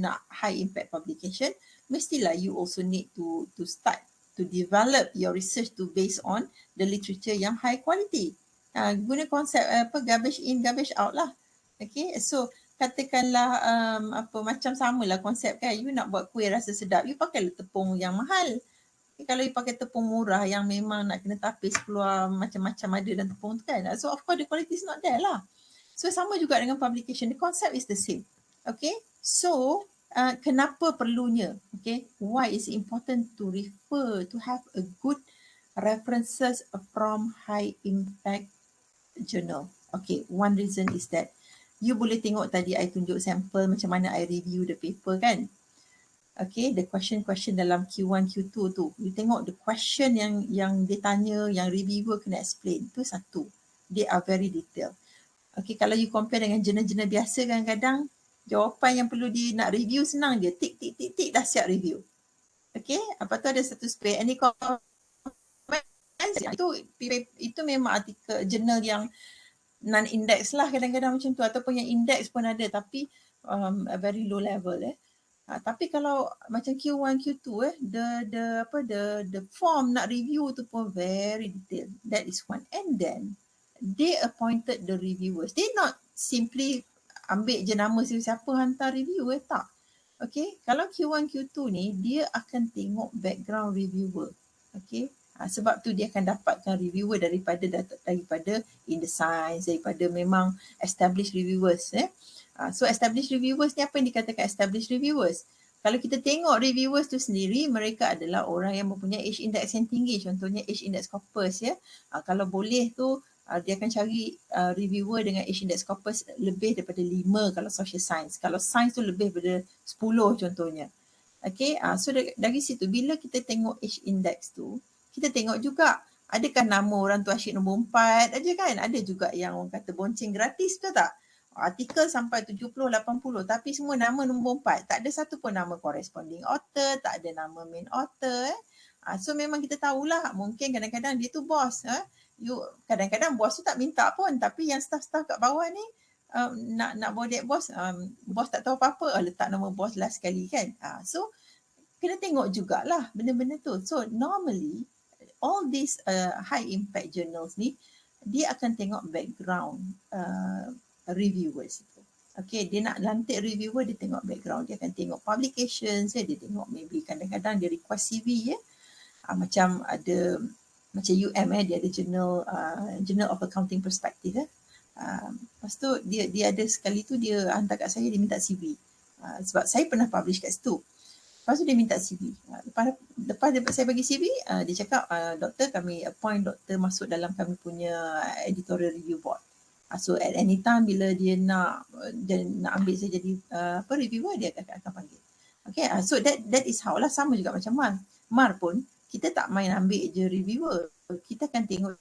nak high impact publication, mestilah you also need to start to develop your research to based on the literature yang high quality. Guna konsep garbage in garbage out lah. Okay, so katakanlah macam samalah konsep kan, you nak buat kuih rasa sedap, you pakailah tepung yang mahal. Kalau you pakai tepung murah yang memang nak kena tapis keluar macam-macam ada dalam tepung tu kan. So of course the quality is not there lah. So sama juga dengan publication, the concept is the same. Okay, so kenapa perlunya, okay, why is it important to refer, to have a good references from high impact journal. Okay, one reason is that you boleh tengok tadi I tunjuk sampel macam mana I review the paper kan. Okay, the question dalam Q1, Q2 tu. You tengok the question yang dia tanya, yang reviewer kena explain. Tu satu. They are very detailed. Okay, kalau you compare dengan jurnal-jurnal biasa kadang-kadang jawapan yang perlu di nak review senang je. Tik, tik, tik, tik dah siap review. Okay, apa tu ada satu space. Any comment? Itu memang artikel jurnal yang non-index lah kadang-kadang macam tu. Ataupun yang index pun ada tapi a very low level tapi kalau macam Q1, Q2 the form nak review tu pun very detailed. That is one. And then they appointed the reviewers. They not simply ambil je nama siapa hantar review tak. Okay, kalau Q1, Q2 ni dia akan tengok background reviewer. Okay, sebab tu dia akan dapatkan reviewer daripada in the Sains, daripada memang established reviewers. So established reviewers ni apa yang dikatakan established reviewers? Kalau kita tengok reviewers tu sendiri, mereka adalah orang yang mempunyai age index yang tinggi. Contohnya age index Scopus ya. Kalau boleh tu dia akan cari reviewer dengan age index Scopus lebih daripada 5 kalau social science. Kalau science tu lebih daripada 10 contohnya. Okay, so dari situ bila kita tengok age index tu, kita tengok juga adakah nama orang tu asyik nombor 4 aja kan? Ada juga yang orang kata bonceng gratis, betul tak? Artikel sampai 70, 80 tapi semua nama nombor 4. Tak ada satu pun nama corresponding author, tak ada nama main author. So memang kita tahulah mungkin kadang-kadang dia tu bos. Kadang-kadang bos tu tak minta pun tapi yang staff-staff kat bawah ni nak bodek bos, bos tak tahu apa-apa, letak nama bos last sekali kan. So kena tengok jugalah benda-benda tu. So normally all these high impact journals ni dia akan tengok background reviewers itu. Okay, dia nak lantik reviewer, dia tengok background, dia akan tengok publications, dia tengok maybe kadang-kadang dia request CV macam ada macam dia ada journal of accounting perspective lepas tu dia ada sekali tu dia hantar kat saya, dia minta CV sebab saya pernah publish kat situ. Lepas tu dia minta CV. Lepas saya bagi CV, dia cakap doktor, kami appoint doktor masuk dalam kami punya editorial review board. So at any time bila dia nak ambil saya jadi reviewer, dia akan panggil. Okay, so that is how lah. Sama juga macam Mar pun kita tak main ambil je reviewer. Kita akan tengok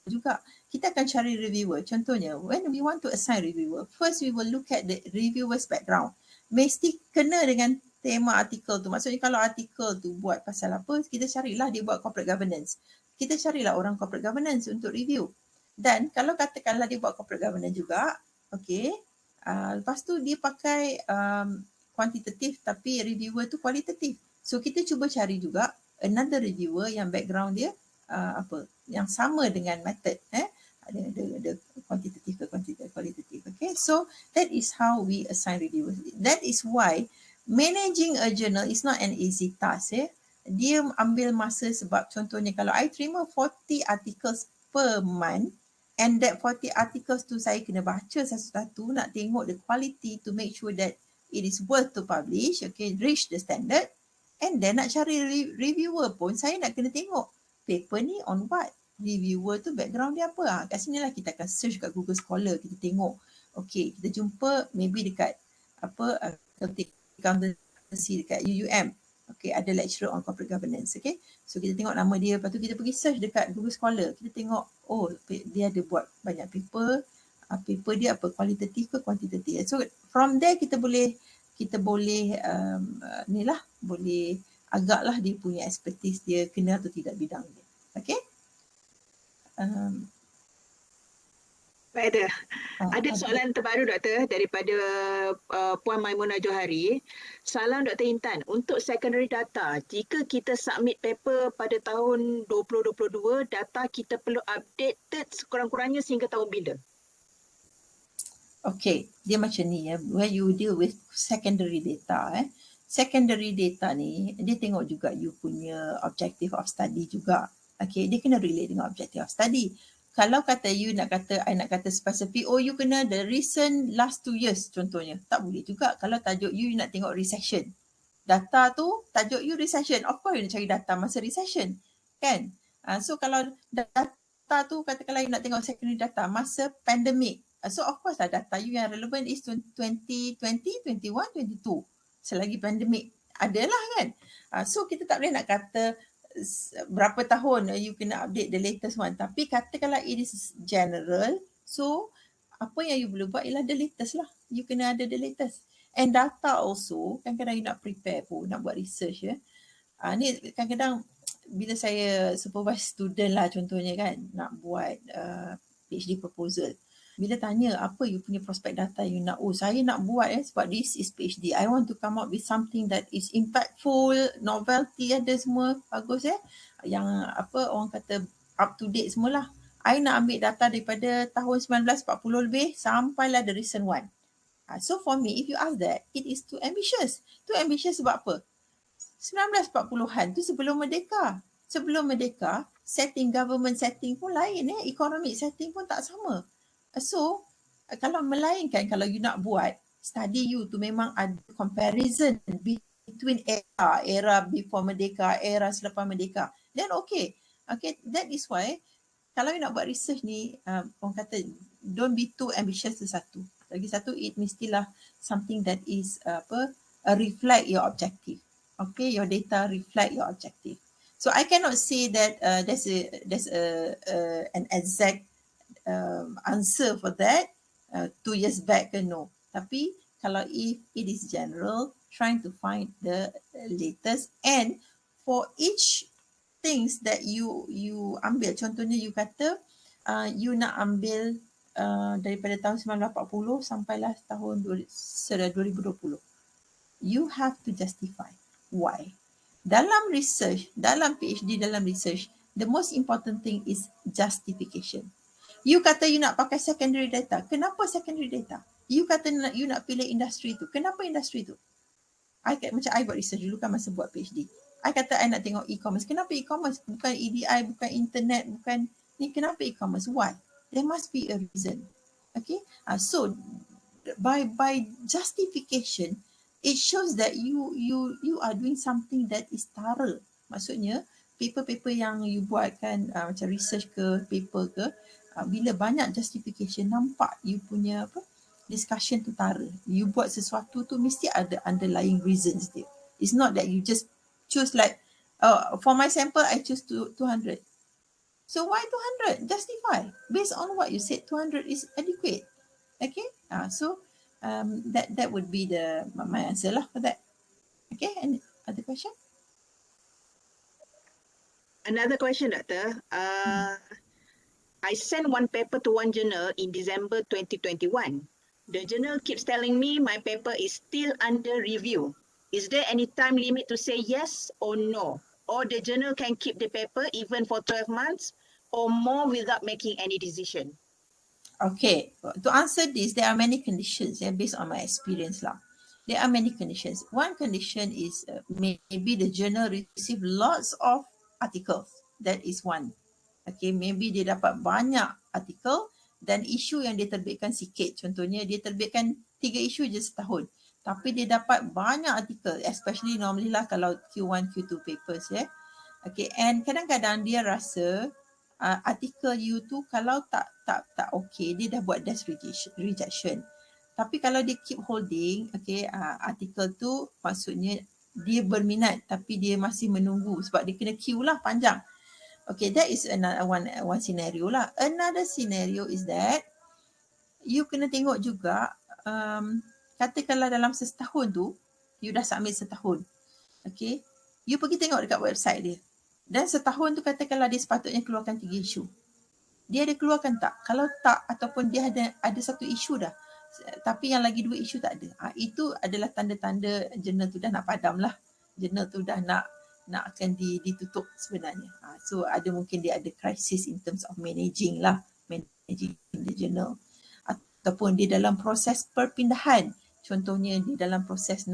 juga. Kita akan cari reviewer. Contohnya when we want to assign reviewer, first we will look at the reviewer's background. Mesti kena dengan tema artikel tu. Maksudnya kalau artikel tu buat pasal apa, kita carilah dia buat corporate governance. Kita carilah orang corporate governance untuk review. Dan kalau katakanlah dia buat corporate governance juga, okay, lepas tu dia pakai kuantitatif tapi reviewer tu kualitatif. So kita cuba cari juga another reviewer yang background dia yang sama dengan method. Ada kuantitatif ke kualitatif. Okay, so that is how we assign reviewers. That is why managing a journal is not an easy task. Dia ambil masa sebab contohnya kalau I terima 40 articles per month, and that 40 articles tu saya kena baca satu-satu, nak tengok the quality to make sure that it is worth to publish, okay, reach the standard. And then nak cari reviewer pun saya nak kena tengok paper ni on what, reviewer tu background dia apa. Kat sini lah kita akan search kat Google Scholar, kita tengok, okay, kita jumpa maybe dekat accountancy dekat UUM. Okay, ada lecturer on corporate governance. Okay, so kita tengok nama dia, lepas tu kita pergi search dekat Google Scholar, kita tengok dia ada buat banyak paper dia apa, kualitatif ke kuantitatif. So from there kita boleh boleh agaklah dia punya expertise dia kena atau tidak bidang dia. Okay. Ada soalan terbaru doktor daripada Puan Maimunah Johari. Salam Dr. Intan. Untuk secondary data, jika kita submit paper pada tahun 2022, data kita perlu updated sekurang-kurangnya sehingga tahun bila? Okay, dia macam ni ya. Where you deal with secondary data secondary data ni dia tengok juga you punya objective of study juga. Okay, dia kena relate dengan objective of study. Kalau kata you nak kata, I nak kata spesifik, oh you kena the recent last 2 years contohnya. Tak boleh juga. Kalau tajuk you nak tengok recession. Data tu tajuk you recession. Of course you nak cari data masa recession. Kan? So kalau data tu katakanlah you nak tengok secondary data masa pandemic. So of course lah data you yang relevant is 2020, 21, 22. Selagi pandemik adalah kan. So kita tak boleh nak kata berapa tahun you kena update the latest one. Tapi katakanlah it is general. So apa yang you boleh buat ialah the latest lah. You kena ada the latest. And data also kadang-kadang you nak prepare pun, nak buat research ya. Ni kadang-kadang bila saya supervise student lah contohnya kan, nak buat PhD proposal. Bila tanya apa you punya prospek data you nak, oh saya nak buat sebab this is PhD. I want to come up with something that is impactful, novelty ada semua bagus yang apa orang kata up to date semualah. I nak ambil data daripada tahun 1940 lebih sampailah the recent one. So for me, if you ask that, it is too ambitious. Too ambitious sebab apa? 1940-an tu sebelum merdeka. Sebelum merdeka, setting government setting pun lain economic setting pun tak sama. So, kalau melainkan kalau you nak buat study you tu memang ada comparison between era before merdeka, era selepas merdeka. Then okay, that is why kalau you nak buat research ni, orang kata don't be too ambitious tu satu. Lagi satu, it mestilah something that is reflect your objective. Okay, your data reflect your objective. So I cannot say that there's an exact answer for that 2 years back no. Tapi kalau if it is general, trying to find the latest, and for each things that you ambil, contohnya you kata you nak ambil daripada tahun 1940 sampailah tahun 2020. You have to justify why. Dalam research, dalam PhD, dalam research, the most important thing is justification. You kata you nak pakai secondary data. Kenapa secondary data? You kata you nak pilih industri tu. Kenapa industri tu? Macam I buat research dulu kan masa buat PhD. I kata I nak tengok e-commerce. Kenapa e-commerce? Bukan EDI, bukan internet, bukan ni. Kenapa e-commerce? Why? There must be a reason. Okay? So by justification, it shows that you are doing something that is thorough. Maksudnya paper-paper yang you buat kan macam research ke paper ke, bila banyak justification, nampak you punya discussion tu thorough. You buat sesuatu tu mesti ada underlying reasons dia. It's not that you just choose like for my sample I choose 200. So why 200? Justify based on what you said 200 is adequate. Okay? So that would be my answer lah for that. Okay, any other question? Another question, Doctor. I sent one paper to one journal in December 2021. The journal keeps telling me my paper is still under review. Is there any time limit to say yes or no? Or the journal can keep the paper even for 12 months or more without making any decision? Okay, to answer this, there are many conditions based on my experience lah. There are many conditions. One condition is maybe the journal receive lots of articles. That is one. Okay, maybe dia dapat banyak artikel dan isu yang dia terbitkan sikit. Contohnya dia terbitkan 3 isu je setahun. Tapi dia dapat banyak artikel, especially normally lah kalau Q1, Q2 papers Okay, and kadang-kadang dia rasa artikel you tu kalau tak okay, dia dah buat desk rejection. Tapi kalau dia keep holding, okay, artikel tu maksudnya dia berminat tapi dia masih menunggu sebab dia kena queue lah panjang. Okay, that is another one scenario lah. Another scenario is that you kena tengok juga, katakanlah dalam setahun tu, you dah submit setahun. Okay, you pergi tengok dekat website dia. Dan setahun tu katakanlah dia sepatutnya keluarkan 3 isu. Dia ada keluarkan tak? Kalau tak, ataupun dia ada satu isu dah, tapi yang lagi 2 isu tak ada. Itu adalah tanda-tanda jurnal tu dah nak padam lah. Jurnal tu dah nak akan ditutup sebenarnya. So mungkin dia ada crisis in terms of managing the journal. ataupun di dalam proses perpindahan. Contohnya di dalam proses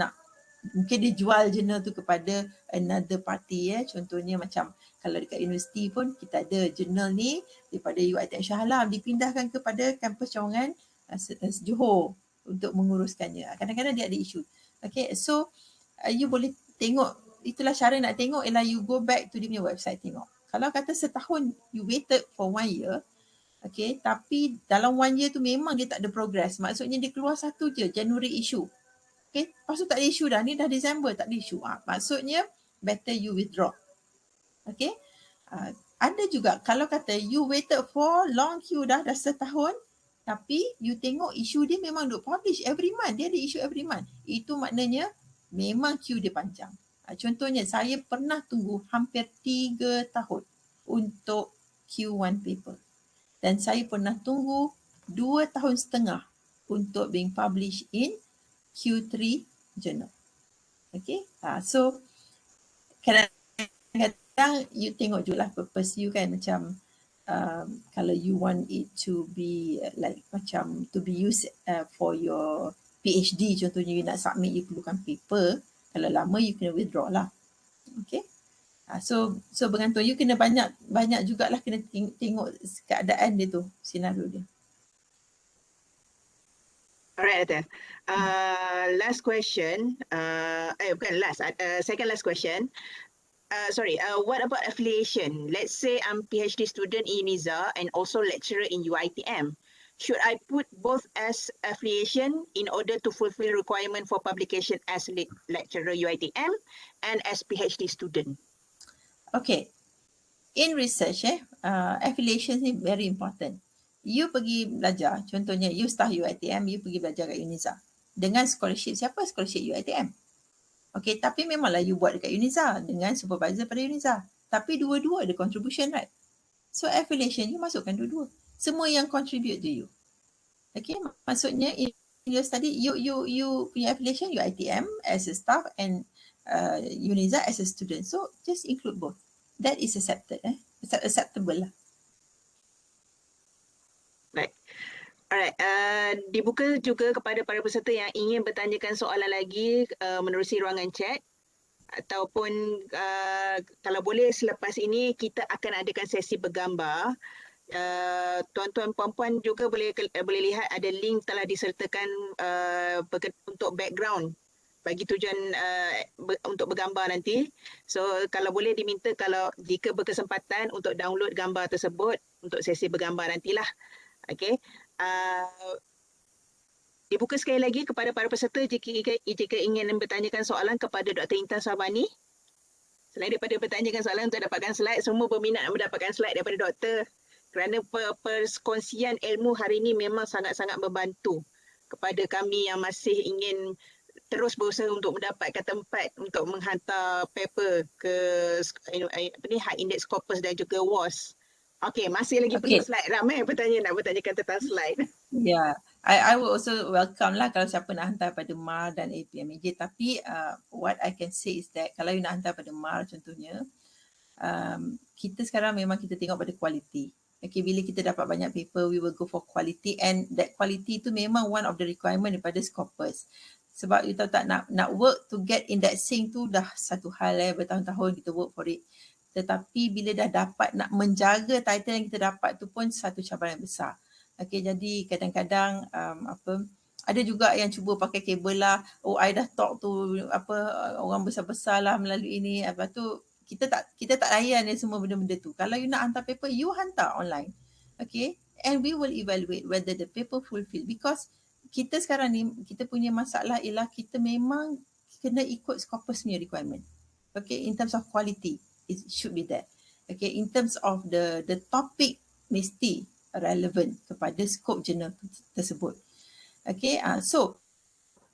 mungkin dia jual jurnal tu kepada another party Contohnya macam kalau dekat universiti pun kita ada jurnal ni daripada UiTM Shah dipindahkan kepada kampus cawangan Johor untuk menguruskannya. Kadang-kadang dia ada isu. Okay, so you boleh tengok, itulah cara nak tengok ialah you go back to dia punya website tengok. Kalau kata setahun you waited for 1 year, okay, tapi dalam 1 year tu memang dia tak ada progress. Maksudnya dia keluar satu je, January issue. Okay, lepas tu tak ada issue dah. Ni dah December tak ada issue. Maksudnya better you withdraw. Okay. Ada juga kalau kata you waited for long queue dah setahun, tapi you tengok isu dia memang duk publish every month. Dia ada issue every month. Itu maknanya memang queue dia panjang. Contohnya saya pernah tunggu hampir 3 tahun untuk Q1 paper. Dan saya pernah tunggu 2 tahun setengah untuk being published in Q3 journal. Okay. So kadang-kadang you tengok jugalah purpose you kan, macam kalau you want it to be like macam to be used for your PhD, contohnya you nak submit, you perlukan paper. Kalau lama you kena withdraw lah. Okay. So bergantung, you kena banyak jugalah kena tengok keadaan dia tu, senario dia. Alright, Atta. Last question. Bukan last. Second last question. What about affiliation? Let's say I'm PhD student in UNIZA and also lecturer in UiTM. Should I put both as affiliation in order to fulfill requirement for publication as lecturer UiTM and as PhD student? Okay. In research, affiliation ni very important. You pergi belajar, contohnya you staff UiTM, you pergi belajar kat UNIZA. Dengan scholarship siapa? Scholarship UiTM. Okay, tapi memanglah you buat dekat UNIZA dengan supervisor pada UNIZA. Tapi dua-dua ada contribution, right? So affiliation, you masukkan dua-dua. Semua yang contribute to you. Okay, maksudnya in your study, you punya affiliation UiTM as a staff and UNIZA as a student. So just include both. That is accepted, acceptable lah. Right. Alright, dibuka juga kepada para peserta yang ingin bertanyakan soalan lagi menerusi ruangan chat, ataupun kalau boleh selepas ini kita akan adakan sesi bergambar. Tuan-tuan puan-puan juga boleh lihat ada link telah disertakan untuk background bagi tujuan untuk bergambar nanti. So kalau boleh diminta, kalau jika berkesempatan untuk download gambar tersebut untuk sesi bergambar nantilah. Okay. Dibuka sekali lagi kepada para peserta jika ingin bertanyakan soalan kepada Dr. Intan Salwani. Selain daripada bertanyakan soalan untuk dapatkan slide, semua berminat mendapatkan slide daripada doktor, kerana perkongsian ilmu hari ini memang sangat-sangat membantu kepada kami yang masih ingin terus berusaha untuk mendapatkan tempat untuk menghantar paper ke high index Scopus dan juga WoS. Okay, masih lagi penuh slide. Ramai yang nak bertanyakan tentang slide. Yeah, I would also welcome lah kalau siapa nak hantar pada MAR dan APMAJ. Tapi what I can say is that kalau you nak hantar pada MAR contohnya, kita sekarang memang kita tengok pada quality. Okay, bila kita dapat banyak paper, we will go for quality, and that quality tu memang one of the requirement daripada Scopus. Sebab you tahu tak, nak work to get indexing tu dah satu hal, bertahun-tahun kita work for it. Tetapi bila dah dapat, nak menjaga title yang kita dapat tu pun satu cabaran besar. Okay, jadi kadang-kadang ada juga yang cuba pakai kabel lah. Oh, I dah talk tu orang besar-besar lah melalui ini. Lepas tu kita tak layan semua benda-benda tu. Kalau you nak hantar paper, you hantar online. Okay, and we will evaluate whether the paper fulfill. Because kita sekarang ni, kita punya masalah ialah kita memang kena ikut Scopus punya requirement. Okay, in terms of quality, it should be there. Okay, in terms of the topic mesti relevant kepada scope jurnal tersebut. Okay, so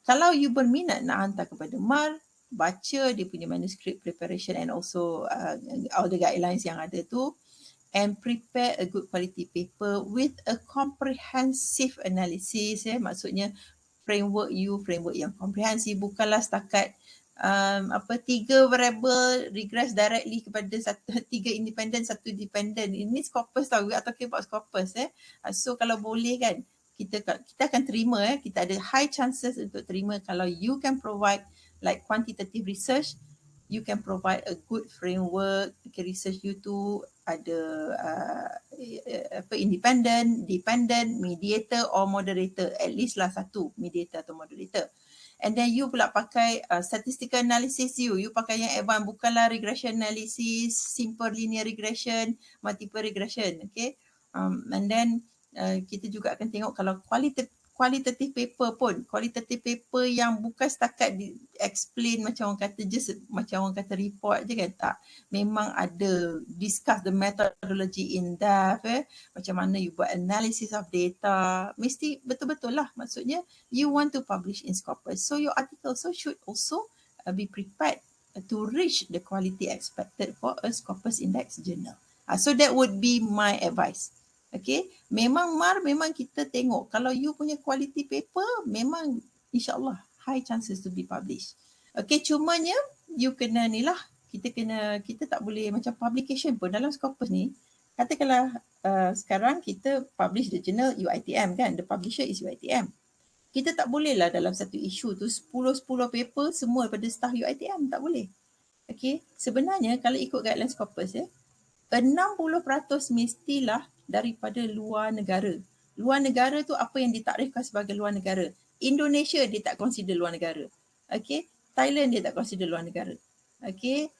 kalau you berminat nak hantar kepada MAR, baca dia punya manuscript preparation and also all the guidelines yang ada tu, and prepare a good quality paper with a comprehensive analysis. Maksudnya framework yang komprehensif, bukanlah setakat 3 variable regress directly kepada 3 independent, 1 dependent. Ini Scopus tau, we are talking about Scopus. So kalau boleh kan, kita akan terima, kita ada high chances untuk terima kalau you can provide like quantitative research, you can provide a good framework, research you tu ada independent, dependent, mediator or moderator, at least lah satu mediator atau moderator. And then you pula pakai statistical analysis you pakai yang advanced, bukanlah regression analysis, simple linear regression, multiple regression, okay. And then kita juga akan tengok kalau qualitative paper yang bukan setakat explain macam orang kata just macam orang kata report je kan, tak, memang ada discuss the methodology in depth, macam mana you buat analysis of data, mesti betul-betul lah, maksudnya you want to publish in Scopus, so your article should also be prepared to reach the quality expected for a Scopus index journal. So that would be my advice. Okay, memang kita tengok kalau you punya quality paper memang insyaAllah high chances to be published. Okay, cumanya you kena ni lah, kita tak boleh macam publication pun dalam Scopus ni. Katakanlah sekarang kita publish the journal UiTM kan, the publisher is UiTM. Kita tak boleh lah dalam satu isu tu 10 paper semua daripada staff UiTM, tak boleh. Okay, sebenarnya kalau ikut guideline Scopus 60% mestilah daripada luar negara. Luar negara tu apa yang ditakrikan sebagai luar negara. Indonesia dia tak consider luar negara. Okay. Thailand dia tak consider luar negara. Okay.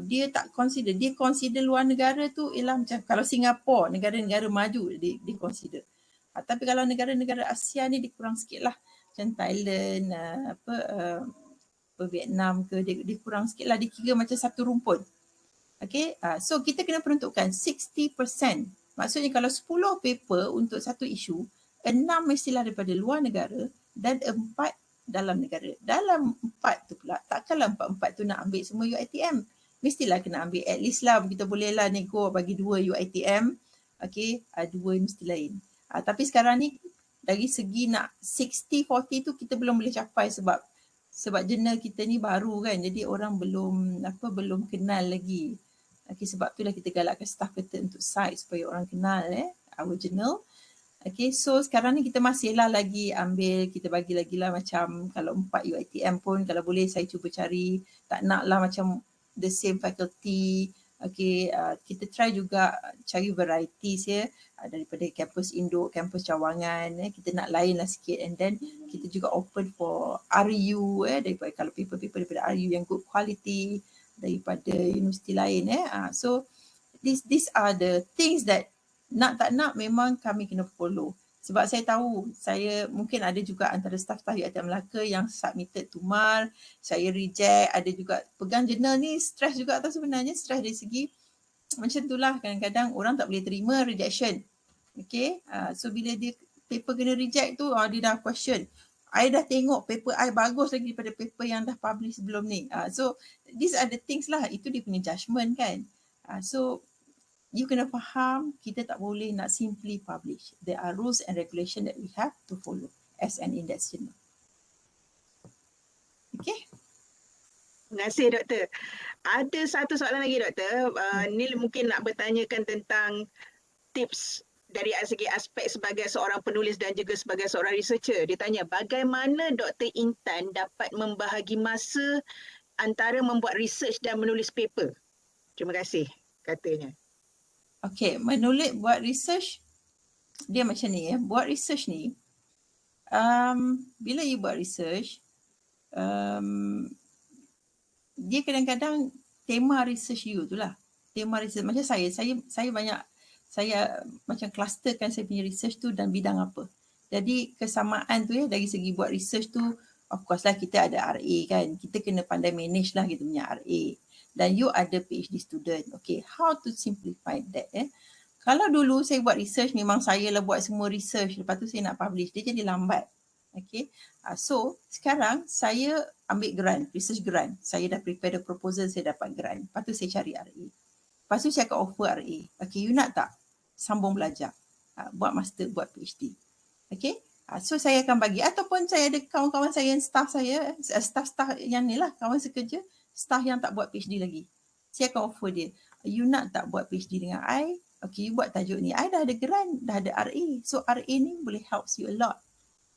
Dia tak consider. Dia consider luar negara tu ialah macam kalau Singapura, negara-negara maju dia consider. Tapi kalau negara-negara Asia ni dia kurang sikit lah. Macam Thailand, Vietnam ke, dia kurang sikit lah. Dia kira macam satu rumpun. Okay. So kita kena peruntukkan 60%. Maksudnya kalau 10 paper untuk satu isu, 6 mestilah daripada luar negara dan 4 dalam negara. Dalam 4 tu pula, takkanlah 4 tu nak ambil semua UiTM. Mestilah kena ambil at least lah, kita bolehlah nego bagi 2 UiTM, okay, 2 universiti lain. Tapi sekarang ni dari segi nak 60-40 tu kita belum boleh capai sebab jurnal kita ni baru kan, jadi orang belum kenal lagi. Okay, sebab itulah kita galakkan staff kita untuk cite supaya orang kenal our journal. Okay, so sekarang ni kita masihlah lagi ambil, kita bagi lagi lah macam kalau 4 UiTM pun kalau boleh saya cuba cari, tak nak lah macam the same faculty. Okay, kita try juga cari varieties daripada kampus induk, kampus cawangan, kita nak lain lah sikit, and then kita juga open for RU daripada kalau paper-paper daripada RU yang good quality daripada universiti lain. So these are the things that nak tak nak memang kami kena follow. Sebab saya tahu, saya mungkin ada juga antara staff-staff UiTM Melaka yang submitted to MAR, saya reject, ada juga pegang jurnal ni stress juga tau sebenarnya, stress dari segi macam itulah, kadang-kadang orang tak boleh terima rejection. Okay, so bila dia paper kena reject tu, dia dah question. I dah tengok paper I bagus lagi daripada paper yang dah publish sebelum ni. So these are the things lah, itu dia punya judgement kan. So you kena faham, kita tak boleh nak simply publish. There are rules and regulation that we have to follow as an index journal. Okay. Terima kasih Doktor. Ada satu soalan lagi Doktor. Ni mungkin nak bertanyakan tentang tips dari segi aspek sebagai seorang penulis dan juga sebagai seorang researcher. Dia tanya bagaimana Dr. Intan dapat membahagi masa antara membuat research dan menulis paper. Terima kasih katanya. Okay, buat research dia macam ni Buat research ni bila you buat research dia kadang-kadang tema research you tu lah. Tema research macam saya banyak macam clusterkan saya punya research tu dan bidang apa. Jadi kesamaan tu dari segi buat research tu, of course lah kita ada RA kan. Kita kena pandai manage lah kita punya RA. Dan you ada PhD student. Okay, how to simplify that Kalau dulu saya buat research, memang saya lah buat semua research. Lepas tu saya nak publish, dia jadi lambat. Okay, so sekarang saya ambil grant, research grant. Saya dah prepare the proposal, saya dapat grant. Lepas tu saya cari RA. Lepas tu saya akan offer RA. Okay, you nak tak sambung belajar? Buat master, buat PhD. Okay, so saya akan bagi. Ataupun saya ada kawan-kawan saya yang staff saya, staff yang ni lah, kawan sekerja, staff yang tak buat PhD lagi. Saya akan offer dia, you nak tak buat PhD dengan I? Okay, you buat tajuk ni. I dah ada grant, dah ada RA. So RA ni boleh helps you a lot.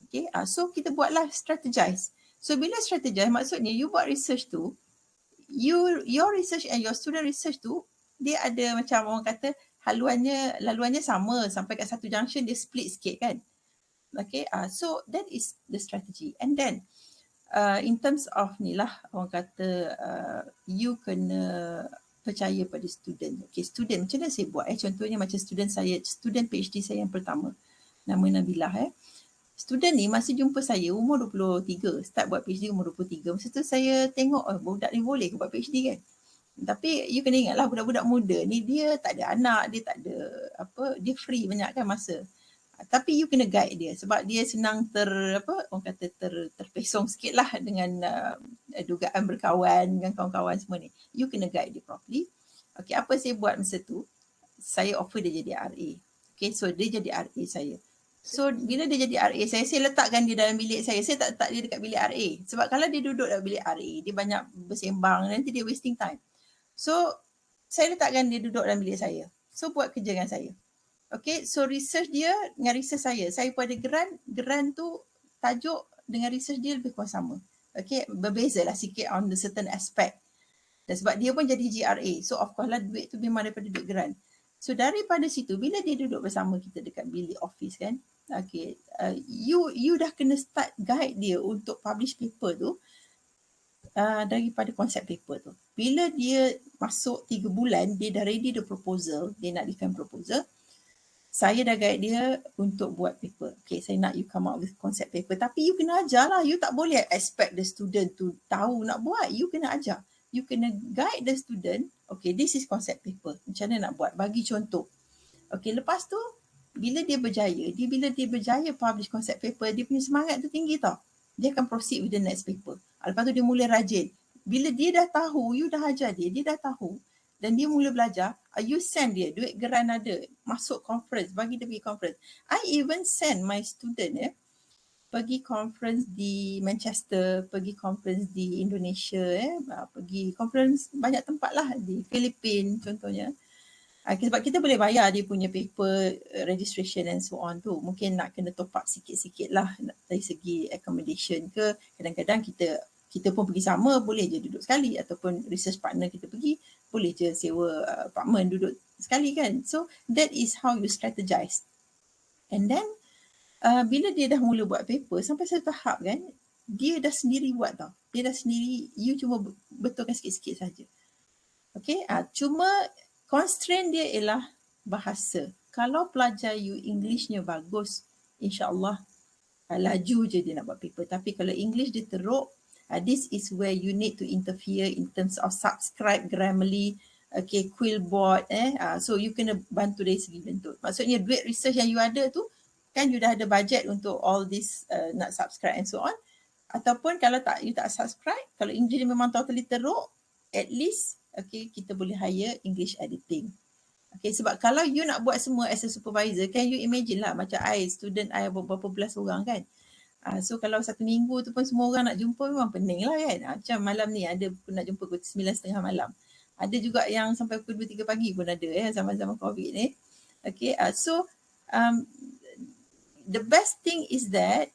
Okay, so kita buatlah strategize. So bila strategize, maksudnya you buat research tu, your research and your student research tu, dia ada macam orang kata laluannya sama sampai kat satu junction dia split sikit kan. Okay, so that is the strategy. And then in terms of ni lah orang kata you kena percaya pada student. Okay, student macam mana saya buat contohnya macam student PhD saya yang pertama, nama Nabilah Student ni masa jumpa saya umur 23, start buat PhD umur 23. Masa tu saya tengok budak ni boleh ke buat PhD kan. Tapi you kena ingatlah budak-budak muda ni dia tak ada anak, dia tak ada dia free banyak kan masa. Tapi you kena guide dia sebab dia senang orang kata terpesong sikit lah dengan dugaan berkawan dengan kawan-kawan semua ni. You kena guide dia properly. Okay, apa saya buat masa tu? Saya offer dia jadi RA. Okay, so dia jadi RA saya. So bila dia jadi RA saya letakkan dia dalam bilik saya. Saya tak letak dia dekat bilik RA. Sebab kalau dia duduk dalam bilik RA, dia banyak bersembang, nanti dia wasting time. So saya letakkan dia duduk dalam bilik saya. So buat kerja dengan saya. Okay, so research dia dengan research saya. Saya pun ada grant tu tajuk dengan research dia lebih kurang sama. Okay, berbeza lah sikit on the certain aspect. Dan sebab dia pun jadi GRA. So of course lah duit tu memang daripada duit grant. So daripada situ, bila dia duduk bersama kita dekat bilik office kan, okay, you dah kena start guide dia untuk publish paper tu daripada konsep paper tu. Bila dia masuk 3 bulan, dia dah ready the proposal, dia nak defend proposal, saya dah guide dia untuk buat paper. Okay, saya nak you come out with concept paper. Tapi you kena ajar lah. You tak boleh expect the student to tahu nak buat. You kena ajar. You kena guide the student. Okay, this is concept paper. Macam mana nak buat? Bagi contoh. Okay, lepas tu, bila dia berjaya publish concept paper, dia punya semangat tu tinggi tau. Dia akan proceed with the next paper. Lepas tu dia mula rajin. Bila dia dah tahu, you dah ajar dia dah tahu. Dan dia mula belajar, you send dia, duit geran ada, masuk conference, bagi dia pergi conference. I even send my student pergi conference di Manchester, pergi conference di Indonesia, pergi conference banyak tempat lah, di Filipina contohnya. Sebab kita boleh bayar dia punya paper registration and so on tu. Mungkin nak kena top up sikit-sikit lah dari segi accommodation ke. Kadang-kadang kita pun pergi sama, boleh je duduk sekali. Ataupun research partner kita pergi, boleh je sewa apartment duduk sekali kan. So that is how you strategize. And then bila dia dah mula buat paper, sampai satu tahap kan, dia dah sendiri buat tau. Dia dah sendiri, you cuma betulkan sikit-sikit saja. Okay, cuma constraint dia ialah bahasa. Kalau pelajar you Englishnya bagus, insyaAllah laju je dia nak buat paper. Tapi kalau English dia teruk, this is where you need to interfere in terms of subscribe Grammarly, okay, Quillboard, so you kena bantu dari segi bentuk. Maksudnya duit research yang you ada tu, kan you dah ada budget untuk all this nak subscribe and so on. Ataupun kalau you tak subscribe, kalau English memang totally teruk, at least, okay, kita boleh hire English editing. Okay, sebab kalau you nak buat semua as a supervisor, can you imagine lah macam student I berapa belas orang kan. So kalau 1 minggu tu pun semua orang nak jumpa memang pening lah kan. Macam malam ni ada pun nak jumpa pukul 9.30 malam. Ada juga yang sampai pukul 2-3 pagi pun ada zaman-zaman COVID ni. Okay, so the best thing is that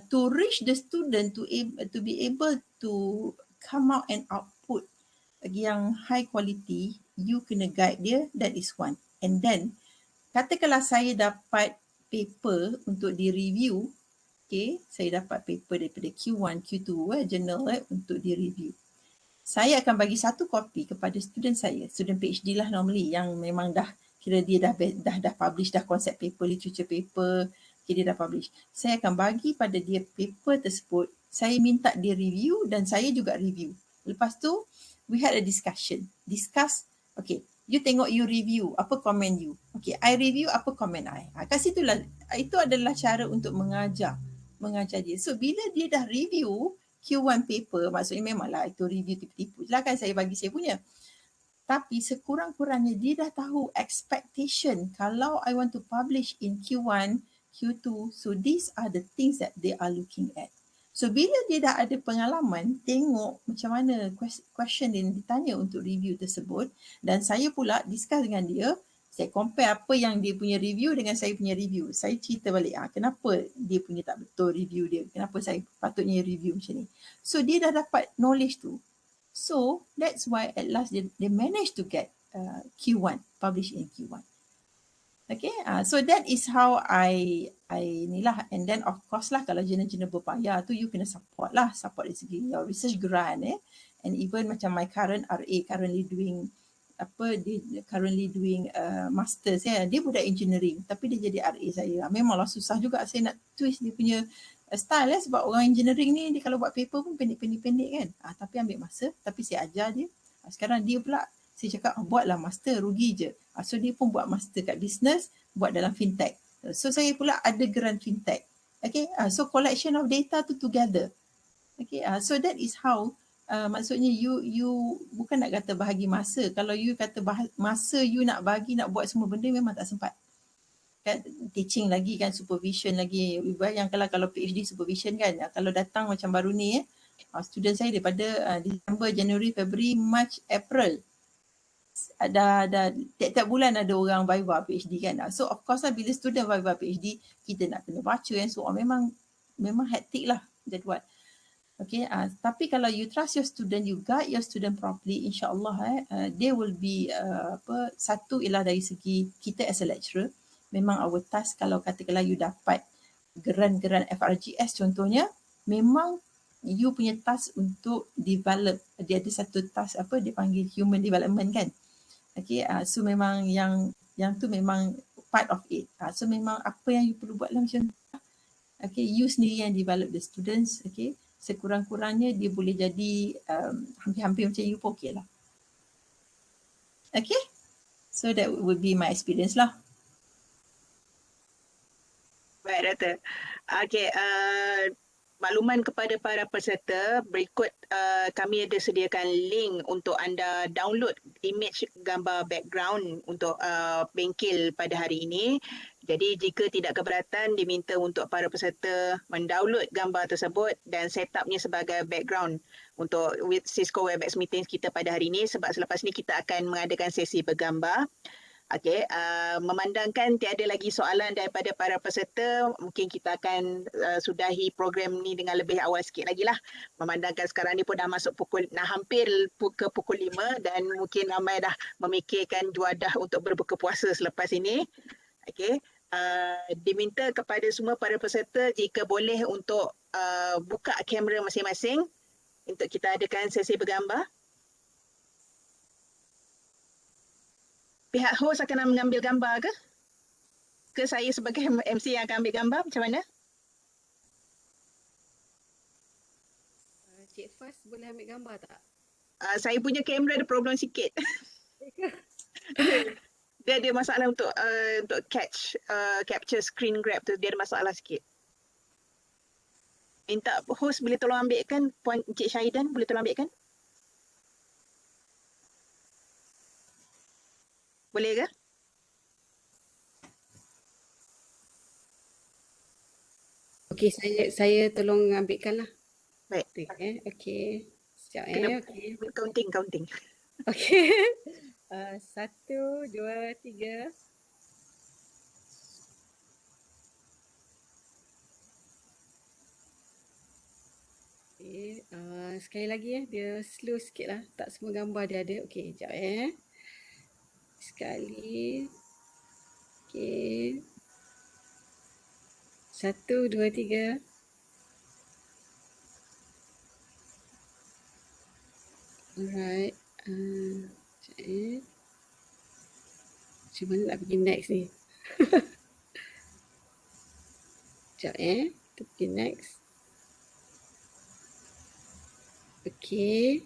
to reach the student to be able to come out and output yang high quality, you kena guide dia, that is one. And then, katakanlah saya dapat paper untuk di-review, okay, saya dapat paper daripada Q1, Q2 journal untuk di-review. Saya akan bagi 1 kopi kepada student saya, student PhD lah normally, yang memang dah kira dia dah publish dah concept paper, literature paper, okay, dia dah publish. Saya akan bagi pada dia paper tersebut, saya minta dia review dan saya juga review. Lepas tu, we had a discuss, okay, you tengok you review, apa komen you. Okay, I review, apa komen I. Kat situlah, itu adalah cara untuk mengajar dia. So, bila dia dah review Q1 paper, maksudnya memanglah itu review tipu-tipu. Jelah kan saya bagi saya punya. Tapi sekurang-kurangnya dia dah tahu expectation. Kalau I want to publish in Q1, Q2, so these are the things that they are looking at. So bila dia dah ada pengalaman, tengok macam mana question yang ditanya untuk review tersebut, dan saya pula discuss dengan dia, Saya compare apa yang dia punya review dengan saya punya review. Saya cerita balik, kenapa dia punya tak betul review dia. Kenapa saya patutnya review macam ni. So dia dah dapat knowledge tu. So that's why at last they managed to get Q1, published in Q1. Okay, so that is how I ni lah. And then of course lah, kalau jurnal-jurnal berbayar tu, you kena support lah. Support dari segi your research grant And even macam my current RA currently doing masters dia budak engineering tapi dia jadi RA saya. Memanglah susah juga saya nak twist dia punya style sebab orang engineering ni dia kalau buat paper pun pendek-pendek kan. Tapi ambil masa, tapi saya ajar dia. Sekarang dia pula saya cakap buatlah master, rugi je. So dia pun buat master kat business, buat dalam fintech. So saya pula ada grant fintech. Okay, so collection of data tu together. Okay, so that is how maksudnya you bukan nak kata bahagi masa. Kalau you kata masa you nak bagi nak buat semua benda memang tak sempat. Kan teaching lagi kan, supervision lagi. Bayangkanlah kalau PhD supervision kan, kalau datang macam baru ni student saya daripada Disember, January, February, March, April. Ada tiap-tiap bulan ada orang viva PhD kan. So of course lah bila student viva PhD kita nak kena baca and so on. Memang hectic lah jadual. Okay, tapi kalau you trust your student, you guide your student properly, insyaAllah they will be satu ialah dari segi kita as a lecturer, memang our task kalau katakanlah you dapat grant FRGS contohnya, memang you punya task untuk develop, dia ada satu task dia panggil human development kan. Okay, so memang yang tu memang part of it. So memang apa yang you perlu buat lah macam tu. Okay, you sendiri yang develop the students, okay. Sekurang-kurangnya dia boleh jadi hampir-hampir macam you pun okey lah. Okay, so that would be my experience lah. Baik, Doktor. Okay, makluman kepada para peserta, berikut kami ada sediakan link untuk anda download image gambar background untuk Bengkel pada hari ini. Jadi jika tidak keberatan, diminta untuk para peserta mendownload gambar tersebut dan setupnya sebagai background untuk Cisco Webex meeting kita pada hari ini, sebab selepas ini kita akan mengadakan sesi bergambar. Okey, memandangkan tiada lagi soalan daripada para peserta, mungkin kita akan sudahi program ni dengan lebih awal sikit lagi lah. Memandangkan sekarang ni pun dah masuk hampir ke pukul 5 dan mungkin ramai dah memikirkan juadah untuk berbuka puasa selepas ini. Okey, diminta kepada semua para peserta jika boleh untuk buka kamera masing-masing untuk kita adakan sesi bergambar. Pihak host akan mengambil gambar ke? Ke saya sebagai MC yang akan ambil gambar? Macam mana? Cik Fas boleh ambil gambar tak? Saya punya kamera ada problem sikit. Dia ada masalah untuk capture screen grab tu, dia ada masalah sikit. Minta host boleh tolong ambilkan, Puan Encik Syahidan boleh tolong ambilkan? Boleh ke? Okey, saya tolong ambilkan lah. Baik. Okey. Sekejap Okey. Counting. Okey. 1, 2, 3. Okay, sekali lagi dia slow sikit lah. Tak semua gambar dia ada. Okey, sekejap Sekali. Okey. 1, 2, 3. Alright. Macam mana nak pergi next ni? Sekejap kita pergi next. Okey,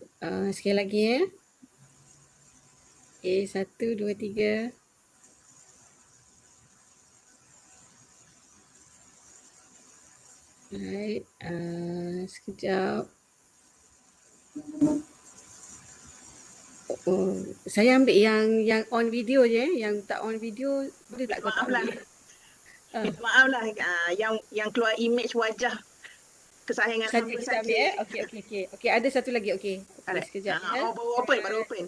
sekali lagi Okey, 1, 2, 3. Alright, sekejap. Saya ambil yang on video je, yang tak on video boleh tak kau ambil? Maaf lah, yang keluar image wajah kesayangan hamba saja. Okey, ada satu lagi. Okey, sekejap baru open.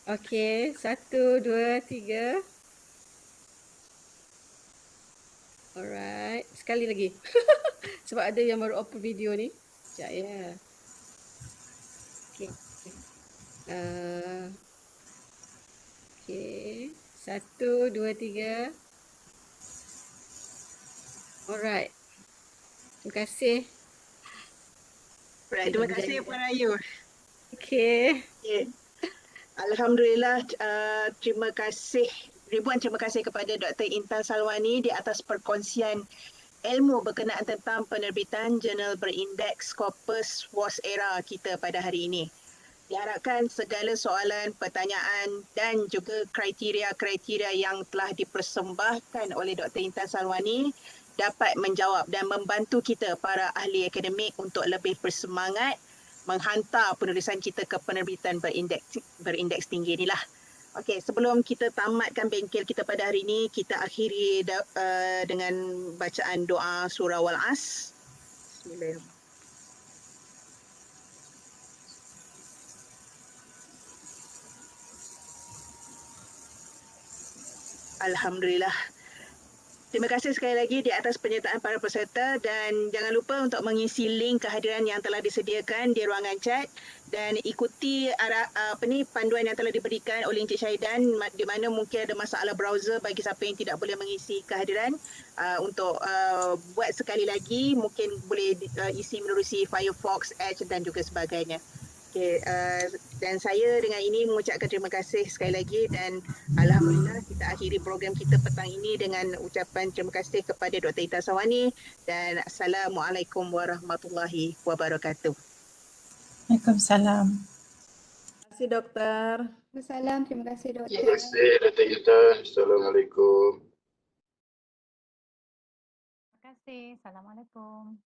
Okey, 1, 2, 3. Alright, sekali lagi. Sebab ada yang baru open video ni. Sekejap ya. Okay. Okay. 1, 2, 3. Alright. Terima kasih. Right, terima kasih Puan Ayu. Okay. Okay. Alhamdulillah, terima kasih, ribuan terima kasih kepada Dr. Intan Salwani di atas perkongsian ilmu berkenaan tentang penerbitan jurnal berindeks Scopus WoS era kita pada hari ini. Diharapkan segala soalan, pertanyaan dan juga kriteria-kriteria yang telah dipersembahkan oleh Dr. Intan Salwani dapat menjawab dan membantu kita para ahli akademik untuk lebih bersemangat menghantar penulisan kita ke penerbitan berindeks tinggi inilah. Okey, sebelum kita tamatkan bengkel kita pada hari ini, kita akhiri dengan bacaan doa surah Wal-As. Bismillahirrahmanirrahim. Alhamdulillah. Terima kasih sekali lagi di atas penyertaan para peserta dan jangan lupa untuk mengisi link kehadiran yang telah disediakan di ruangan chat dan ikuti panduan yang telah diberikan oleh Encik Syahidan di mana mungkin ada masalah browser bagi siapa yang tidak boleh mengisi kehadiran untuk buat sekali lagi mungkin boleh isi menerusi Firefox, Edge dan juga sebagainya. Okay, dan saya dengan ini mengucapkan terima kasih sekali lagi dan Alhamdulillah kita akhiri program kita petang ini dengan ucapan terima kasih kepada Dr. Intan Salwani dan Assalamualaikum warahmatullahi wabarakatuh. Waalaikumsalam. Terima kasih dokter. Waalaikumsalam. Terima kasih doktor. Terima kasih Dr. Intan. Assalamualaikum. Terima kasih. Assalamualaikum.